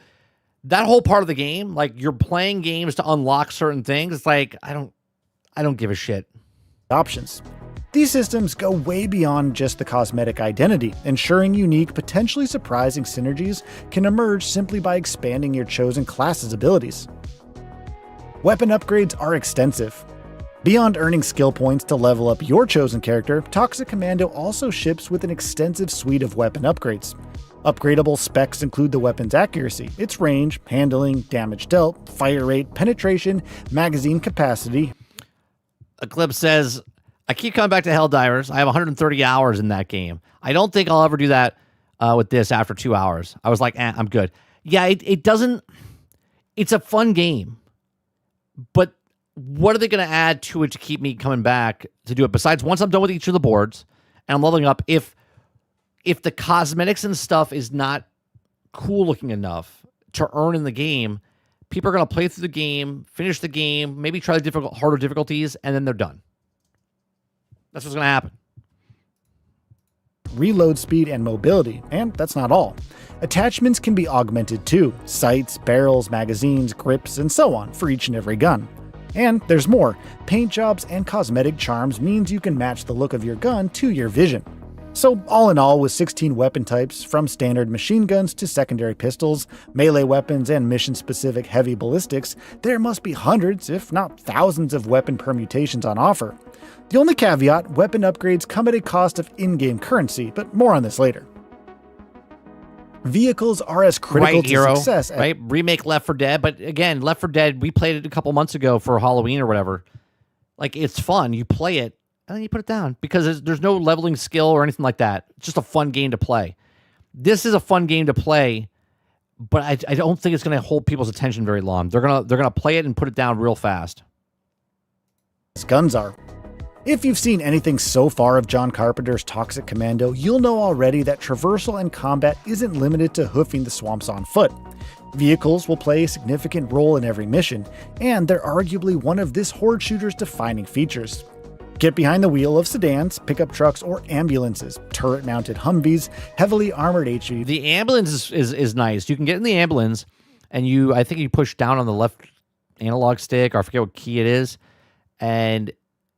that whole part of the game, like you're playing games to unlock certain things. It's like, I don't give a shit. Options. These systems go way beyond just the cosmetic identity, ensuring unique, potentially surprising synergies can emerge simply by expanding your chosen class's abilities. Weapon upgrades are extensive. Beyond earning skill points to level up your chosen character, Toxic Commando also ships with an extensive suite of weapon upgrades. Upgradable specs include the weapon's accuracy, its range, handling, damage dealt, fire rate, penetration, magazine capacity. Eclipse says, I keep coming back to Helldivers. I have 130 hours in that game. I don't think I'll ever do that with this after 2 hours. I was like, I'm good. Yeah, it doesn't... It's a fun game. But what are they going to add to it to keep me coming back to do it? Besides, once I'm done with each of the boards, and I'm leveling up, if the cosmetics and stuff is not cool looking enough to earn in the game, people are going to play through the game, finish the game, maybe try the harder difficulties, and then they're done. That's what's going to happen. Reload speed and mobility, and that's not all. Attachments can be augmented too, sights, barrels, magazines, grips, and so on for each and every gun. And there's more. Paint jobs and cosmetic charms means you can match the look of your gun to your vision. So all in all, with 16 weapon types, from standard machine guns to secondary pistols, melee weapons, and mission-specific heavy ballistics, there must be hundreds, if not thousands of weapon permutations on offer. The only caveat, weapon upgrades come at a cost of in-game currency, but more on this later. Vehicles are as critical to success as... Right? Remake Left 4 Dead, but again, Left 4 Dead, we played it a couple months ago for Halloween or whatever. Like, it's fun. You play it, and then you put it down because there's no leveling skill or anything like that. It's just a fun game to play. This is a fun game to play, but I don't think it's going to hold people's attention very long. They're gonna play it and put it down real fast. Guns are. If you've seen anything so far of John Carpenter's Toxic Commando, you'll know already that traversal and combat isn't limited to hoofing the swamps on foot. Vehicles will play a significant role in every mission, and they're arguably one of this horde shooter's defining features. Get behind the wheel of sedans, pickup trucks, or ambulances, turret-mounted Humvees, heavily armored HE. The ambulance is nice. You can get in the ambulance, and I think you push down on the left analog stick, or I forget what key it is, and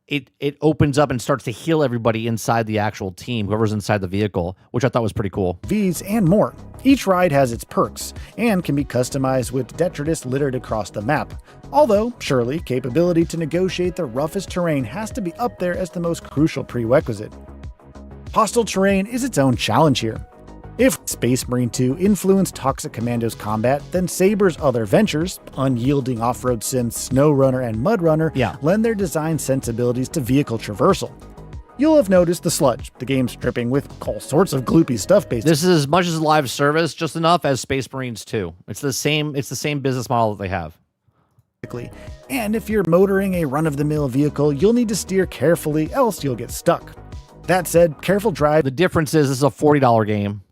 it opens up and starts to heal everybody inside the actual team, whoever's inside the vehicle, which I thought was pretty cool. V's and more. Each ride has its perks, and can be customized with detritus littered across the map. Although, surely, capability to negotiate the roughest terrain has to be up there as the most crucial prerequisite. Hostile terrain is its own challenge here. If Space Marine 2 influenced Toxic Commando's combat, then Saber's other ventures, unyielding off-road synths, SnowRunner, and MudRunner, lend their design sensibilities to vehicle traversal. You'll have noticed the sludge, the game's dripping with all sorts of gloopy stuff based. This is as much as live service, just enough as Space Marines 2. It's the same business model that they have. And if you're motoring a run-of-the-mill vehicle, you'll need to steer carefully, else you'll get stuck. That said, careful drive. The difference is this is a $40 game,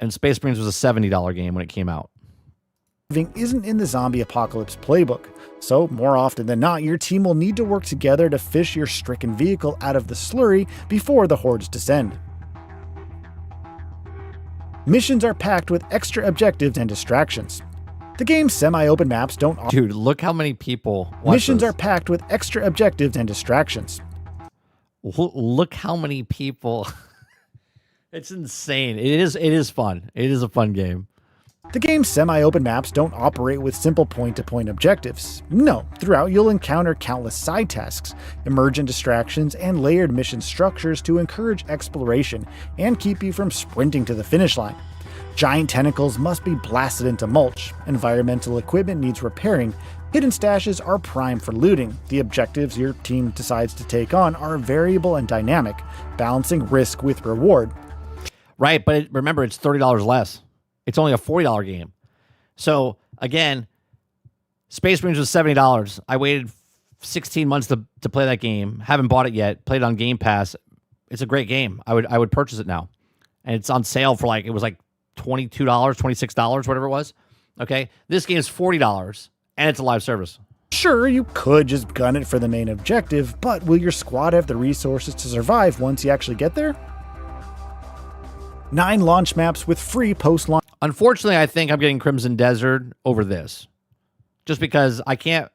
and Space Marines was a $70 game when it came out. isn't in the zombie apocalypse playbook, so more often than not, your team will need to work together to fish your stricken vehicle out of the slurry before the hordes descend. Missions are packed with extra objectives and distractions. The game's semi-open maps don't offer. Dude, look how many people watch Missions this. are packed with extra objectives and distractions. Look how many people. It's insane. It is fun. It is a fun game. The game's semi-open maps don't operate with simple point-to-point objectives. No, throughout you'll encounter countless side tasks, emergent distractions, and layered mission structures to encourage exploration and keep you from sprinting to the finish line. Giant tentacles must be blasted into mulch, environmental equipment needs repairing, hidden stashes are prime for looting, the objectives your team decides to take on are variable and dynamic, balancing risk with reward. Right, but remember, it's $30 less. It's only a $40 game. So, again, Space Marines was $70. I waited 16 months to play that game. Haven't bought it yet. Played it on Game Pass. It's a great game. I would purchase it now. And it's on sale for it was like $22, $26, whatever it was. Okay? This game is $40, and it's a live service. Sure, you could just gun it for the main objective, but will your squad have the resources to survive once you actually get there? 9 launch maps with free post-launch. Unfortunately, I think I'm getting Crimson Desert over this. Just because I can't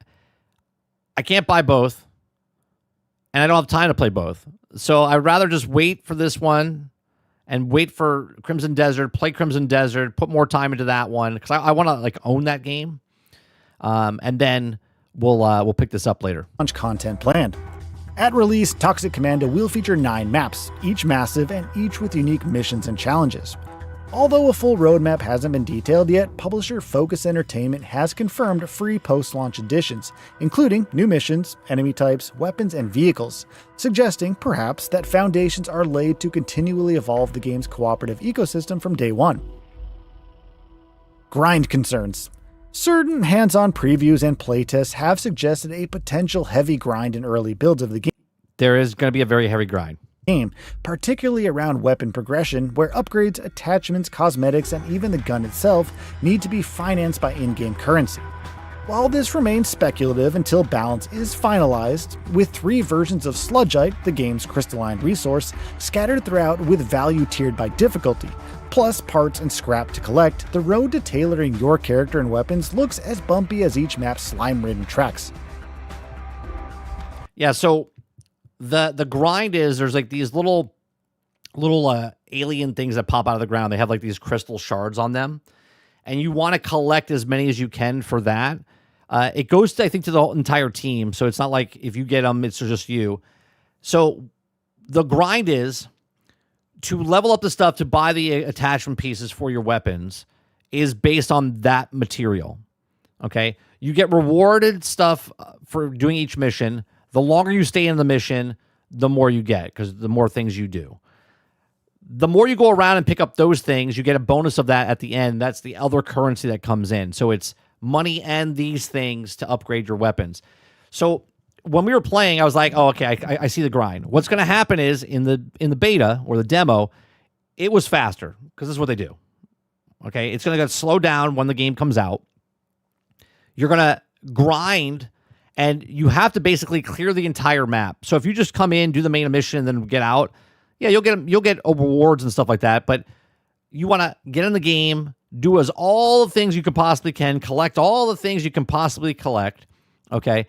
buy both, and I don't have time to play both. So I'd rather just wait for this one and wait for Crimson Desert, play Crimson Desert, put more time into that one, because I want to own that game. And then we'll pick this up later. Launch content planned. At release, Toxic Commando will feature 9 maps, each massive and each with unique missions and challenges. Although a full roadmap hasn't been detailed yet, publisher Focus Entertainment has confirmed free post-launch additions, including new missions, enemy types, weapons, and vehicles, suggesting, perhaps, that foundations are laid to continually evolve the game's cooperative ecosystem from day one. Grind concerns. Certain hands-on previews and playtests have suggested a potential heavy grind in early builds of the game. There is going to be a very heavy grind. Particularly around weapon progression, where upgrades, attachments, cosmetics, and even the gun itself need to be financed by in-game currency. While this remains speculative until balance is finalized, with 3 versions of Sludgeite, the game's crystalline resource, scattered throughout with value tiered by difficulty, plus parts and scrap to collect, the road to tailoring your character and weapons looks as bumpy as each map's slime-ridden tracks. Yeah, so the grind is there's these little alien things that pop out of the ground. They have these crystal shards on them, and you want to collect as many as you can for that. It goes to, I think, to the entire team, so it's not like if you get them, it's just you. So the grind is to level up the stuff to buy the attachment pieces for your weapons is based on that material. Okay, you get rewarded stuff for doing each mission. The longer you stay in the mission, the more you get, because the more things you do. The more you go around and pick up those things, you get a bonus of that at the end. That's the other currency that comes in. So it's money and these things to upgrade your weapons. So when we were playing, I was like, oh, okay, I see the grind. What's going to happen is in the beta or the demo, it was faster, because this is what they do. Okay, it's going to slow down when the game comes out. You're going to grind, and you have to basically clear the entire map. So if you just come in, do the main mission, and then get out, yeah, you'll get rewards and stuff like that. But you want to get in the game, do all the things you can possibly can, collect all the things you can possibly collect. Okay,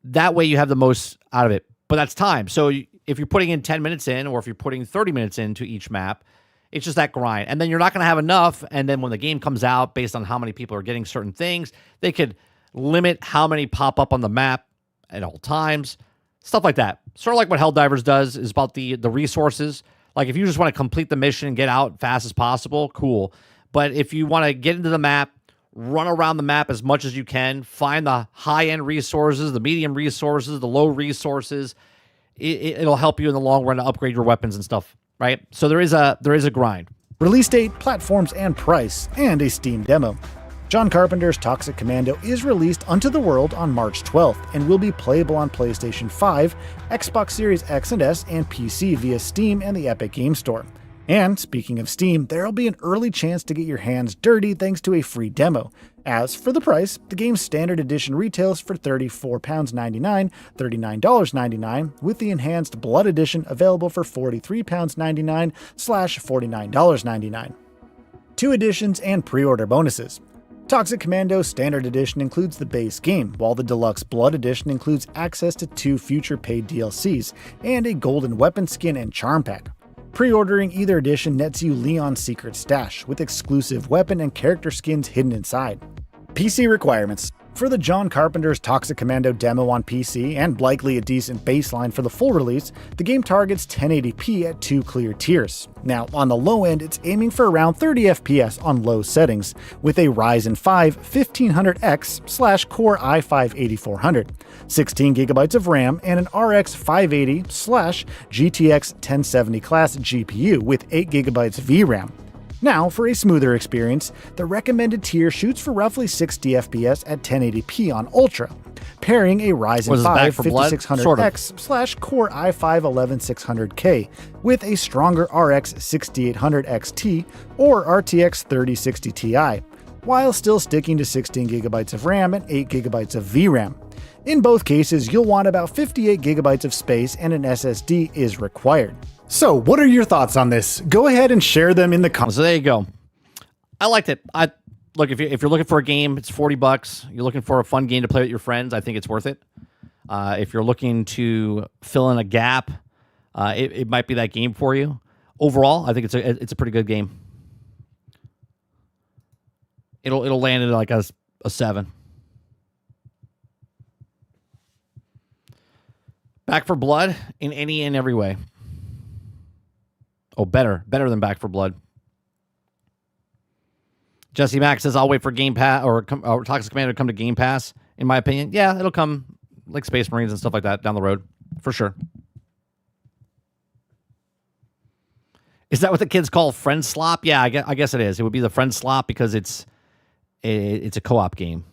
that way you have the most out of it. But that's time. So if you're putting in 10 minutes in, or if you're putting 30 minutes into each map, it's just that grind. And then you're not going to have enough. And then when the game comes out, based on how many people are getting certain things, they could limit how many pop up on the map at all times. Stuff like that. Sort of like what Helldivers does is about the resources. Like if you just want to complete the mission and get out fast as possible, cool. But if you want to get into the map, run around the map as much as you can, find the high-end resources, the medium resources, the low resources, it'll help you in the long run to upgrade your weapons and stuff, right? So there is a grind. Release date, platforms and price, and a Steam demo. John Carpenter's Toxic Commando is released unto the world on March 12th and will be playable on PlayStation 5, Xbox Series X and S, and PC via Steam and the Epic Game Store. And speaking of Steam, there'll be an early chance to get your hands dirty thanks to a free demo. As for the price, the game's standard edition retails for £34.99, $39.99, with the enhanced Blood edition available for £43.99 / $49.99. 2 editions and pre-order bonuses. Toxic Commando Standard Edition includes the base game, while the Deluxe Blood Edition includes access to 2 future paid DLCs and a golden weapon skin and charm pack. Pre-ordering either edition nets you Leon's secret stash, with exclusive weapon and character skins hidden inside. PC requirements. For the John Carpenter's Toxic Commando demo on PC, and likely a decent baseline for the full release, the game targets 1080p at 2 clear tiers. Now, on the low end, it's aiming for around 30 FPS on low settings, with a Ryzen 5 1500X / Core i5-8400, 16GB of RAM, and an RX 580 / GTX 1070 class GPU with 8GB VRAM. Now, for a smoother experience, the recommended tier shoots for roughly 60 FPS at 1080p on Ultra, pairing a Ryzen 5 5600X / Core i5-11600K with a stronger RX 6800 XT or RTX 3060 Ti, while still sticking to 16GB of RAM and 8GB of VRAM. In both cases, you'll want about 58GB of space and an SSD is required. So, what are your thoughts on this? Go ahead and share them in the comments. So there you go. I liked it. Look, if you're looking for a game, it's $40. You're looking for a fun game to play with your friends, I think it's worth it. If you're looking to fill in a gap, it might be that game for you. Overall, I think it's a pretty good game. It'll land at like a 7. Back for Blood in any and every way. Oh, better than Back for Blood. Jesse Mack says, I'll wait for Game Pass or Toxic Commando to come to Game Pass, in my opinion. Yeah, it'll come like Space Marines and stuff like that down the road, for sure. Is that what the kids call friend slop? Yeah, I guess it is. It would be the friend slop because it's a co-op game.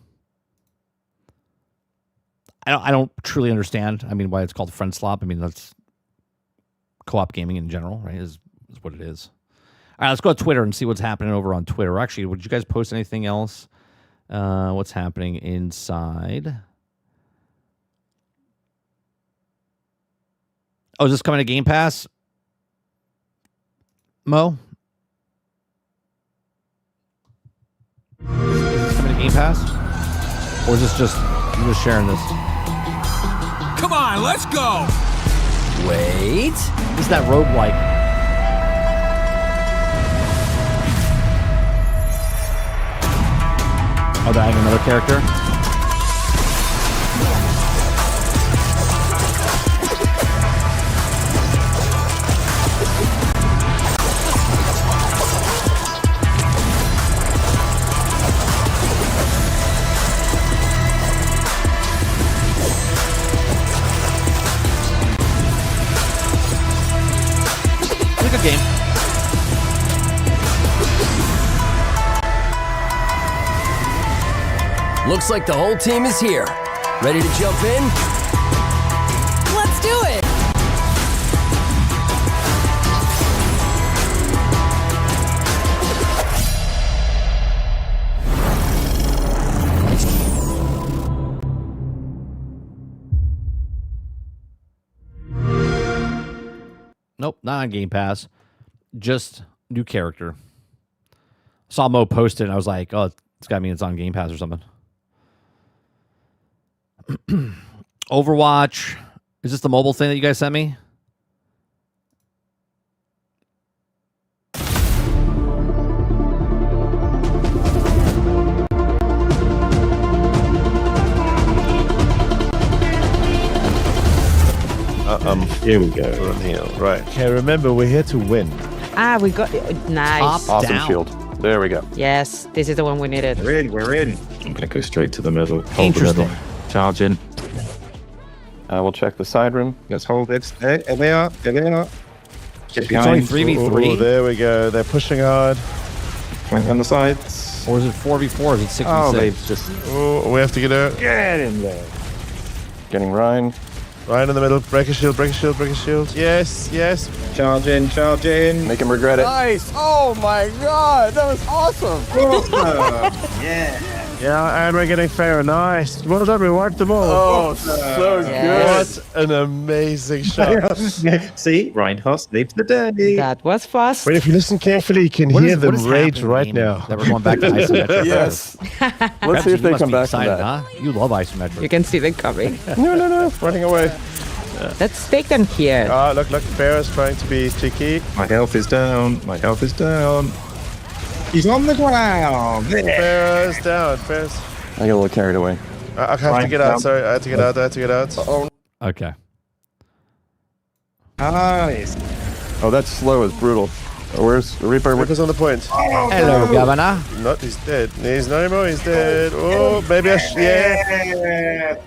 I don't truly understand. I mean, why it's called friend slop. I mean, that's co-op gaming in general, right? Is what it is. All right, let's go to Twitter and see what's happening over on Twitter. Actually, would you guys post anything else? What's happening inside? Oh, is this coming to Game Pass? Mo? Is this coming to Game Pass? Or is this just you just sharing this? Come on, let's go! Wait. Is that roguelike? Oh, do I have another character? It's a good game. Looks like the whole team is here. Ready to jump in? Let's do it! Nope, not on Game Pass. Just new character. Saw Mo post it and I was like, oh, it's got to mean it's on Game Pass or something. Overwatch. Is this the mobile thing that you guys sent me? Here we go. From here. Right. Okay, remember, we're here to win. Ah, we got it. Nice. Top Awesome down. shield. There we go. Yes, this is the one we needed. We're in. I'm going to go straight to the middle. Hold the Interesting. middle. Charge in. We'll check the side room. Let's hold it. There they are. There they are. Get It's only behind. 3v3? Oh, there we go. They're pushing hard. Flank on the sides. Or is it 4v4? Is it 6v6? Oh, they've just... Oh, we have to get out. Get in there. Getting Ryan. Right in the middle. Break a shield, break a shield, break a shield. Yes, yes. Charge in, charge in. Make him regret it. Nice. Oh my god, that was awesome. Yeah, and we're getting fair. Nice. Well done, we wiped them all. Oh, so Yes. What an amazing shot. See, Reinhardt saved the day. That was fast. Wait, if you listen carefully, you can What hear is- them what is rage happening, right Amy, now. that we're going back to isometric? Yes. Let's see You if they must come be back from excited, that. huh? You love isometric. You can see them coming. No, running away. Let's take them here. Ah, look, Farah's trying to be cheeky. My health is down. My health is down. He's on the ground. Farah's down. Farah's... I get a little carried away. I have to get out, sorry. I have to get out. Oh, Okay. Nice. oh, that slow is brutal. Where's the Reaper? Reaper's on the point. Hello, Governor. Not, he's dead. He's not anymore, he's dead. Oh, maybe I should... Yeah.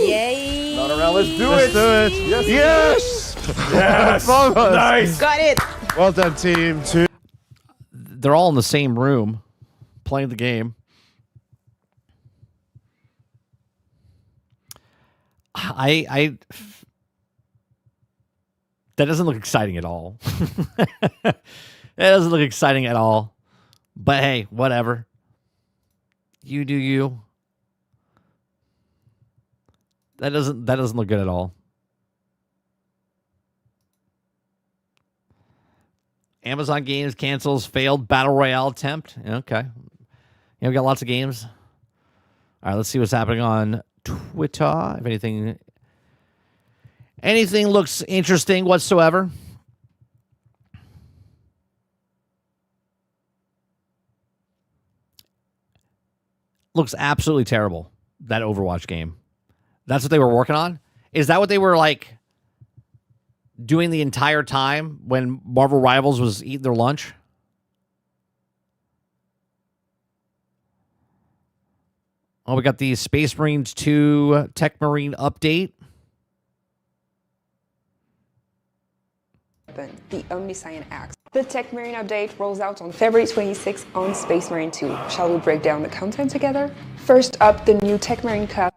Yay. Not around. Let's do Let's it. do it. Yes. Yes! Yes. Nice. Got it. Well done, team. Two. They're all in the same room playing the game. I that doesn't look exciting at all. That doesn't look exciting at all. But hey, whatever. You do you. That doesn't look good at all. Amazon Games cancels failed battle royale attempt. Okay. We got lots of games. All right, let's see what's happening on Twitter. If anything looks interesting whatsoever. Looks absolutely terrible, that Overwatch game. That's what they were working on? Is that what they were like doing the entire time when Marvel Rivals was eating their lunch? Oh, we got the Space Marines 2 Tech Marine update. The Omniscient Axe. The Tech Marine update rolls out on February 26 on Space Marine 2. Shall we break down the content together? First up, the new Tech Marine class.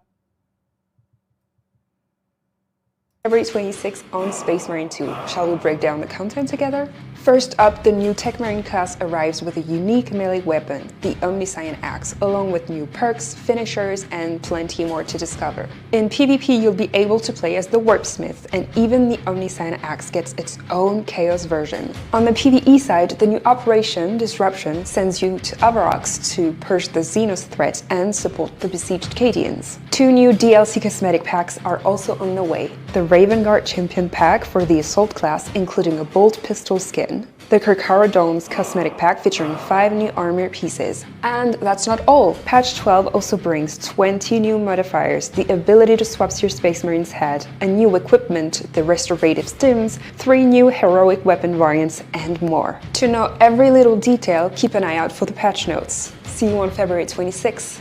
February 26 on Space Marine 2. Shall we break down the content together? First up, the new Tech Marine class arrives with a unique melee weapon, the Omniscient Axe, along with new perks, finishers, and plenty more to discover. In PvP, you'll be able to play as the Warpsmith, and even the Omniscient Axe gets its own Chaos version. On the PvE side, the new Operation Disruption sends you to Avarox to purge the Xenos threat and support the besieged Cadians. 2 new DLC cosmetic packs are also on the way. The Raven Guard Champion pack for the Assault class, including a bolt pistol skin. The Kirkara Domes cosmetic pack featuring 5 new armor pieces. And that's not all. Patch 12 also brings 20 new modifiers, the ability to swap your Space Marine's head, a new equipment, the restorative stims, 3 new heroic weapon variants, and more. To know every little detail, keep an eye out for the patch notes. See you on February 26th.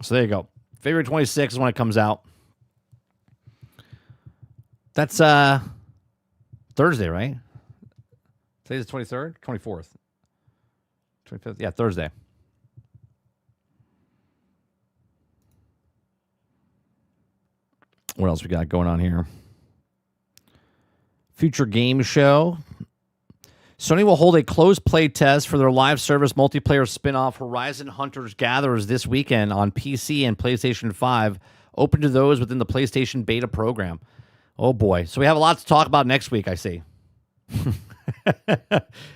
So there you go. February 26th is when it comes out. That's Thursday, right? Today's the 23rd? 24th. 25th? Yeah, Thursday. What else we got going on here? Future game show. Sony will hold a closed play test for their live service multiplayer spin-off Horizon Hunters Gatherers this weekend on PC and PlayStation 5, open to those within the PlayStation beta program. Oh boy. So we have a lot to talk about next week, I see.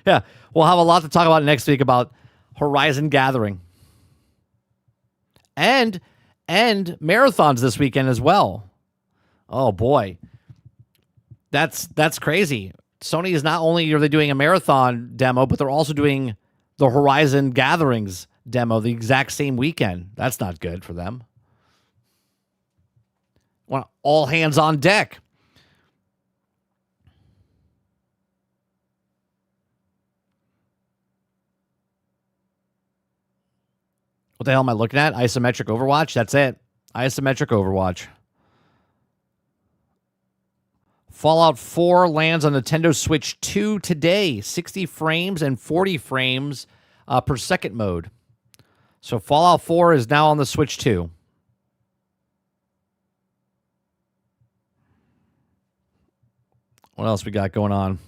Yeah, we'll have a lot to talk about next week about Horizon Gathering. And marathons this weekend as well. Oh boy. That's crazy. Sony is not only are they doing a marathon demo, but they're also doing the Horizon Gatherings demo the exact same weekend. That's not good for them. Want all hands on deck. What the hell am I looking at? Isometric Overwatch? That's it. Isometric Overwatch. Fallout 4 lands on Nintendo Switch 2 today. 60 frames and 40 frames per second mode. So Fallout 4 is now on the Switch 2. What else we got going on?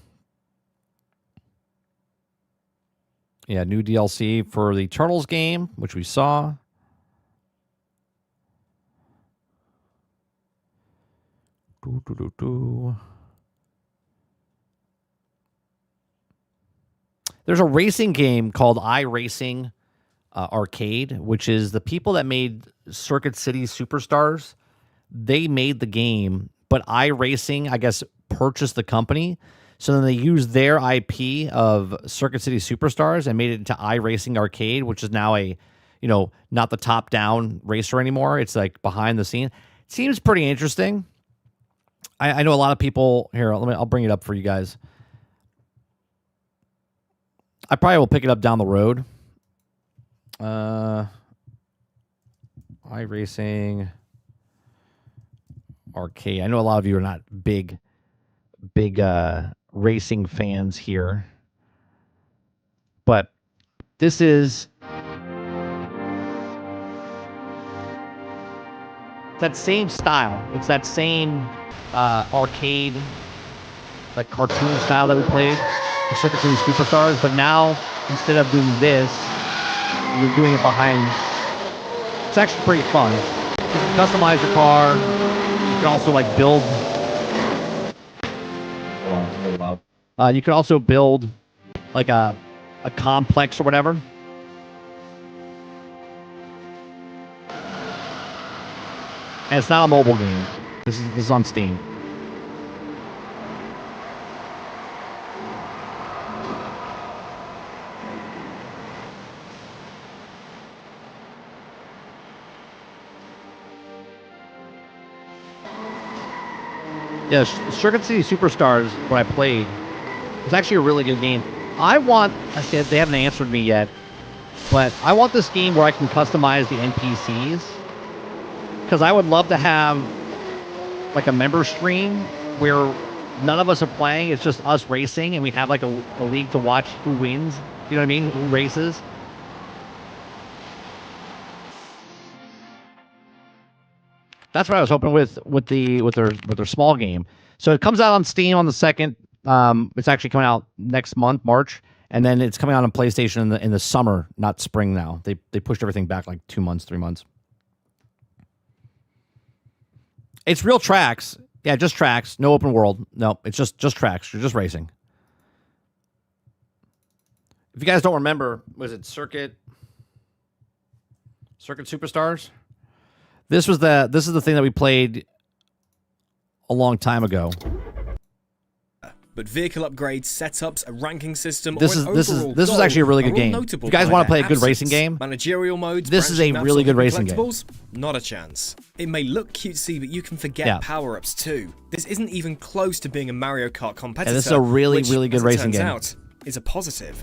Yeah, new DLC for the Turtles game, which we saw. There's a racing game called iRacing Arcade, which is the people that made Circuit City Superstars. They made the game, but iRacing, I guess, purchased the company. So then they used their IP of Circuit City Superstars and made it into iRacing Arcade, which is now a, not the top-down racer anymore. It's like behind the scene. It seems pretty interesting. I know a lot of people here. I'll bring it up for you guys. I probably will pick it up down the road. iRacing Arcade. I know a lot of you are not big racing fans here, but this is that same style. It's that same arcade, like cartoon style that we played for Circuit City Superstars, but now instead of doing this, you're doing it behind. It's actually pretty fun. You can customize your car. You can also like build. You can also build like a complex or whatever. And it's not a mobile game. This is on Steam. Yeah, Circuit City Superstars, what I played, was actually a really good game. I said they haven't answered me yet, but I want this game where I can customize the NPCs. Because I would love to have like a member stream where none of us are playing. It's just us racing, and we have like a league to watch who wins. You know what I mean? Who races. That's what I was hoping with their small game. So it comes out on Steam on the 2nd. It's actually coming out next month, March, and then it's coming out on PlayStation in the summer, not spring now. They pushed everything back like 2 months, 3 months. It's real tracks. Yeah, just tracks. No open world. No, it's just tracks. You're just racing. If you guys don't remember, was it Circuit Superstars? This is the thing that we played a long time ago. But vehicle upgrades, setups, a ranking system, this was actually a really good game. If you guys want to play a good racing game, managerial modes, this is a really good racing game. Not a chance. It may look cutesy, but you can forget power-ups too. This isn't even close to being a Mario Kart competitor. Yeah, this is a really good racing game. Out, is a positive.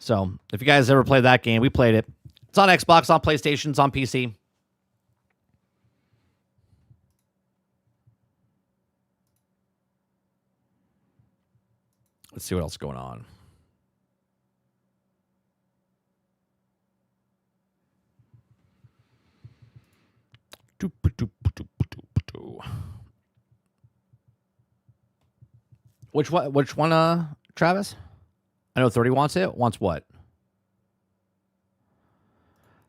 So, if you guys ever played that game, we played it. It's on Xbox, on PlayStation, it's on PC. Let's see what else is going on. Which one, Travis? I know 30 wants it. Wants what?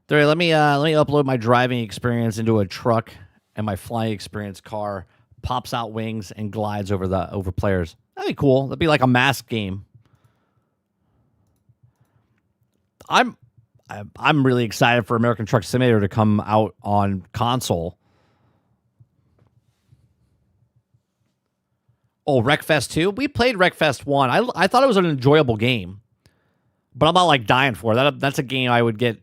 30, let me upload my driving experience into a truck, and my flying experience car pops out wings and glides over players. That'd be cool. That'd be like a mask game. I'm really excited for American Truck Simulator to come out on console. Oh, Wreckfest 2? We played Wreckfest 1. I thought it was an enjoyable game. But I'm not like dying for it. That's a game I would get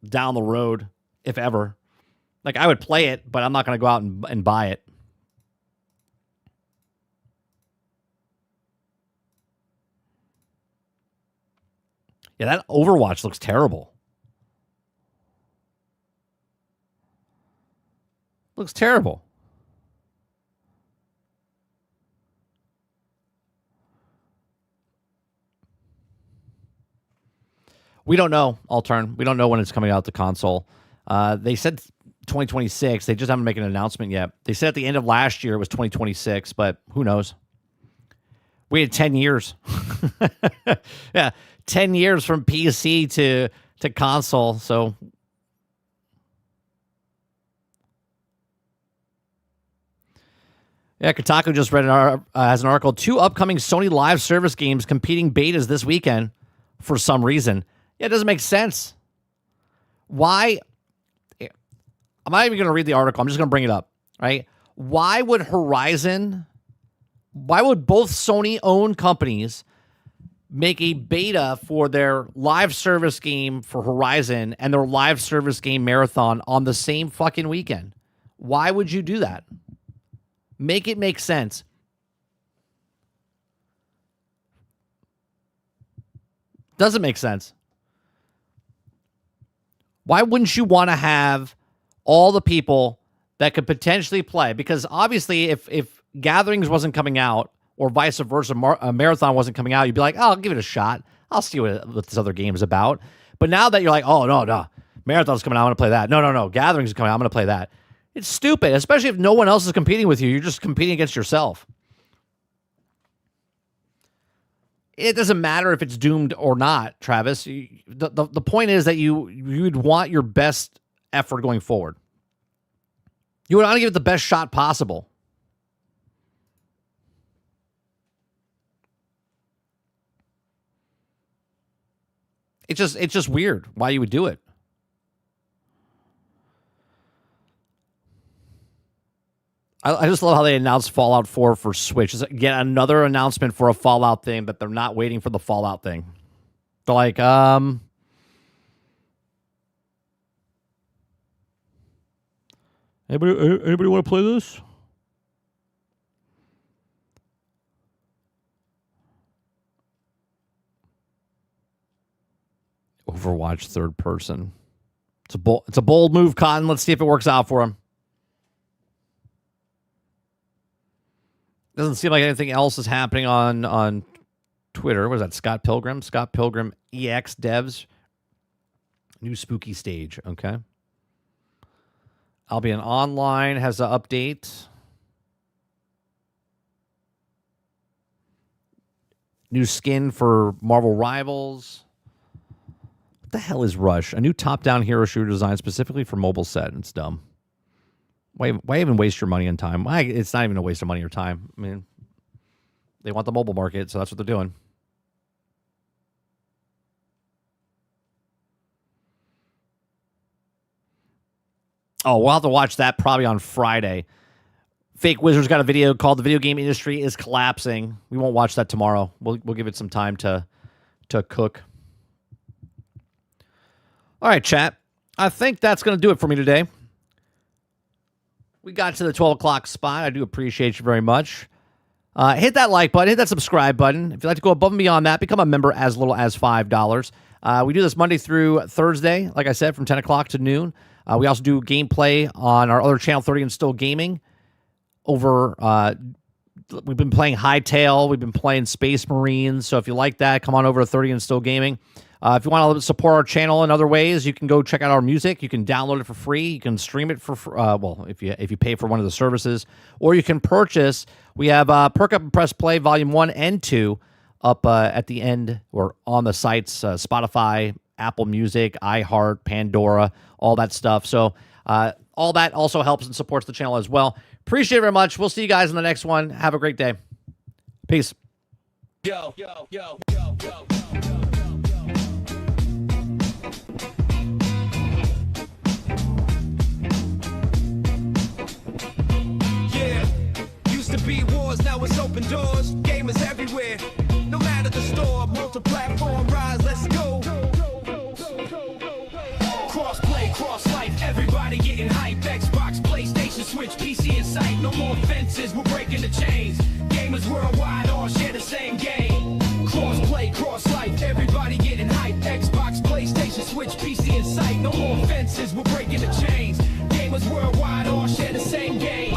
down the road, if ever. Like, I would play it, but I'm not going to go out and buy it. Yeah, that Overwatch looks terrible. Looks terrible. We don't know, Altern. We don't know when it's coming out to console. They said 2026. They just haven't made an announcement yet. They said at the end of last year it was 2026, but who knows? We had 10 years. Yeah, 10 years from PC to console. So yeah, Kotaku just read has an article. 2 upcoming Sony live service games competing betas this weekend for some reason. Yeah, it doesn't make sense. Why? I'm not even going to read the article. I'm just going to bring it up, right? Why would both Sony-owned companies make a beta for their live service game for Horizon and their live service game Marathon on the same fucking weekend? Why would you do that? Make it make sense. Doesn't make sense. Why wouldn't you want to have all the people that could potentially play? Because obviously if Gatherings wasn't coming out or vice versa, Marathon wasn't coming out, you'd be like, oh, I'll give it a shot. I'll see what this other game is about. But now that you're like, oh, no, Marathon's coming out, I'm going to play that. No, Gatherings is coming out, I'm going to play that. It's stupid, especially if no one else is competing with you. You're just competing against yourself. It doesn't matter if it's doomed or not, Travis. The point is that you'd want your best effort going forward. You would want to give it the best shot possible. It's just weird why you would do it. I just love how they announced Fallout 4 for Switch. It's again another announcement for a Fallout thing, but they're not waiting for the Fallout thing. They're like, anybody want to play this? Overwatch third person. It's a bold move, Cotton. Let's see if it works out for him. Doesn't seem like anything else is happening on Twitter. What is that? Scott Pilgrim? Scott Pilgrim EX devs. New spooky stage. Okay. Albion Online has an update. New skin for Marvel Rivals. What the hell is Rush? A new top-down hero shooter designed specifically for mobile set. It's dumb. Why even waste your money and time? It's not even a waste of money or time. I mean, they want the mobile market, so that's what they're doing. Oh, we'll have to watch that probably on Friday. Fake Wizards got a video called "The Video Game Industry is Collapsing." We won't watch that tomorrow. We'll give it some time to cook. All right, chat. I think that's going to do it for me today. We got to the 12 o'clock spot. I do appreciate you very much. Hit that like button. Hit that subscribe button. If you'd like to go above and beyond that, become a member as little as $5. We do this Monday through Thursday, like I said, from 10 o'clock to noon. We also do gameplay on our other channel, 30 and Still Gaming. We've been playing Hightail. We've been playing Space Marines. So if you like that, come on over to 30 and Still Gaming. If you want to support our channel in other ways, you can go check out our music. You can download it for free. You can stream it for if you pay for one of the services, or you can purchase. We have Perk Up and Press Play Volume 1 and 2 up at the end or on the sites, Spotify, Apple Music, iHeart, Pandora, all that stuff. So all that also helps and supports the channel as well. Appreciate it very much. We'll see you guys in the next one. Have a great day. Peace. Yo. To be wars, now it's open doors. Gamers everywhere, no matter the store. Multi-platform rise, let's go. Cross-play, cross-life, everybody getting hype. Xbox, PlayStation, Switch, PC in sight. No more fences, we're breaking the chains. Gamers worldwide all share the same game. Cross-play, cross-life, everybody getting hype. Xbox, PlayStation, Switch, PC in sight. No more fences, we're breaking the chains. Gamers worldwide all share the same game.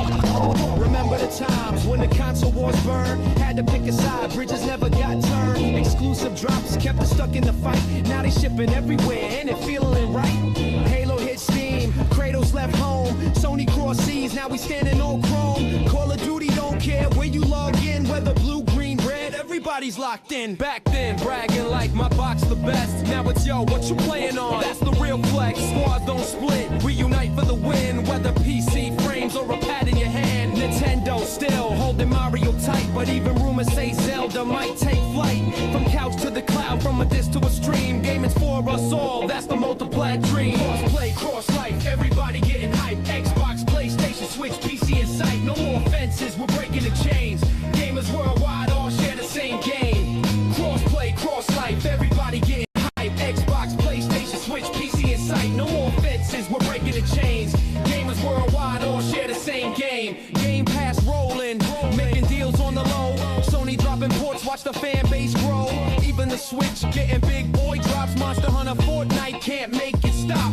Remember the times when the console wars burned? Had to pick a side, bridges never got turned. Exclusive drops kept us stuck in the fight. Now they shipping everywhere and it feeling right. Halo hit Steam, Kratos left home. Sony cross seas, now we standing on chrome. Call of Duty don't care where you log in, whether blue, green, red, everybody's locked in. Back then, bragging like my box the best. Now it's yo, what you playing on? That's the real flex. Squads don't split, we unite for the win. Whether PC frames or a pad in your hand. Nintendo still holding Mario tight, but even rumors say Zelda might take flight. From couch to the cloud, from a disc to a stream. Gaming's for us all, that's the multiplied dream. Cross play, cross life, everybody getting hype. Xbox, PlayStation, Switch, PC in sight. No more fences, we're breaking the chains. Gamers worldwide all share the same game. Cross play, cross life, everybody getting hype. Xbox, PlayStation, Switch, PC in sight. No more fences, we're breaking the chains. Gamers worldwide all share the same game. Game Pass rolling, making deals on the low. Sony dropping ports, watch the fan base grow. Even the Switch getting big boy drops. Monster Hunter, Fortnite can't make it stop.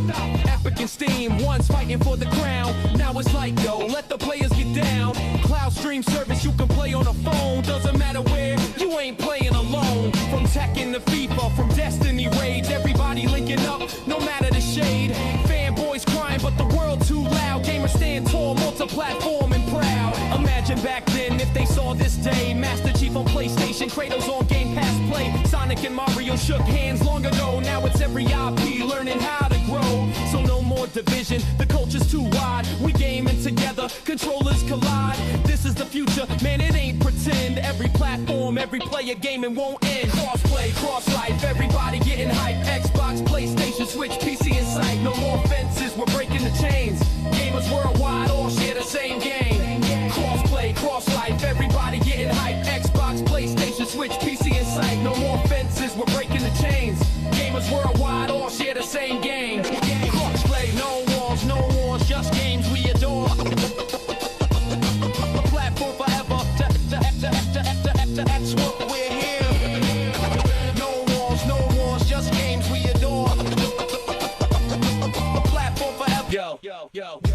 Epic and Steam, one's fighting for the crown. Now it's like, yo, let the players get down. Cloud stream service, you can play on a phone. Doesn't matter where, you ain't playing alone. From Tekken to FIFA, from Destiny raids, everybody linking up, no matter the shade. Fanboys crying, but the world too loud. Gamers stand tall, multi-platform and proud. Imagine back then if they saw this day. Master Chief on PlayStation, Kratos on Game Pass Play. Sonic and Mario shook hands long ago. Now it's every IP learning how to grow. So no more division, the culture's too wide. We gaming together, controllers collide. This is the future, man, it ain't pretend. Every platform, every player gaming won't end. Cross play, cross life, everybody getting hype. Xbox, PlayStation, Switch, PC in sight. No more fences, we're breaking the chains. Gamers worldwide all share the same game. Cross play, cross life, everybody getting hype. Xbox, PlayStation, Switch, PC in sight. No more fences, we're breaking the chains. Gamers worldwide all share the same game. Cross play, no walls, no wars, just games we adore. Platform forever, that's what we're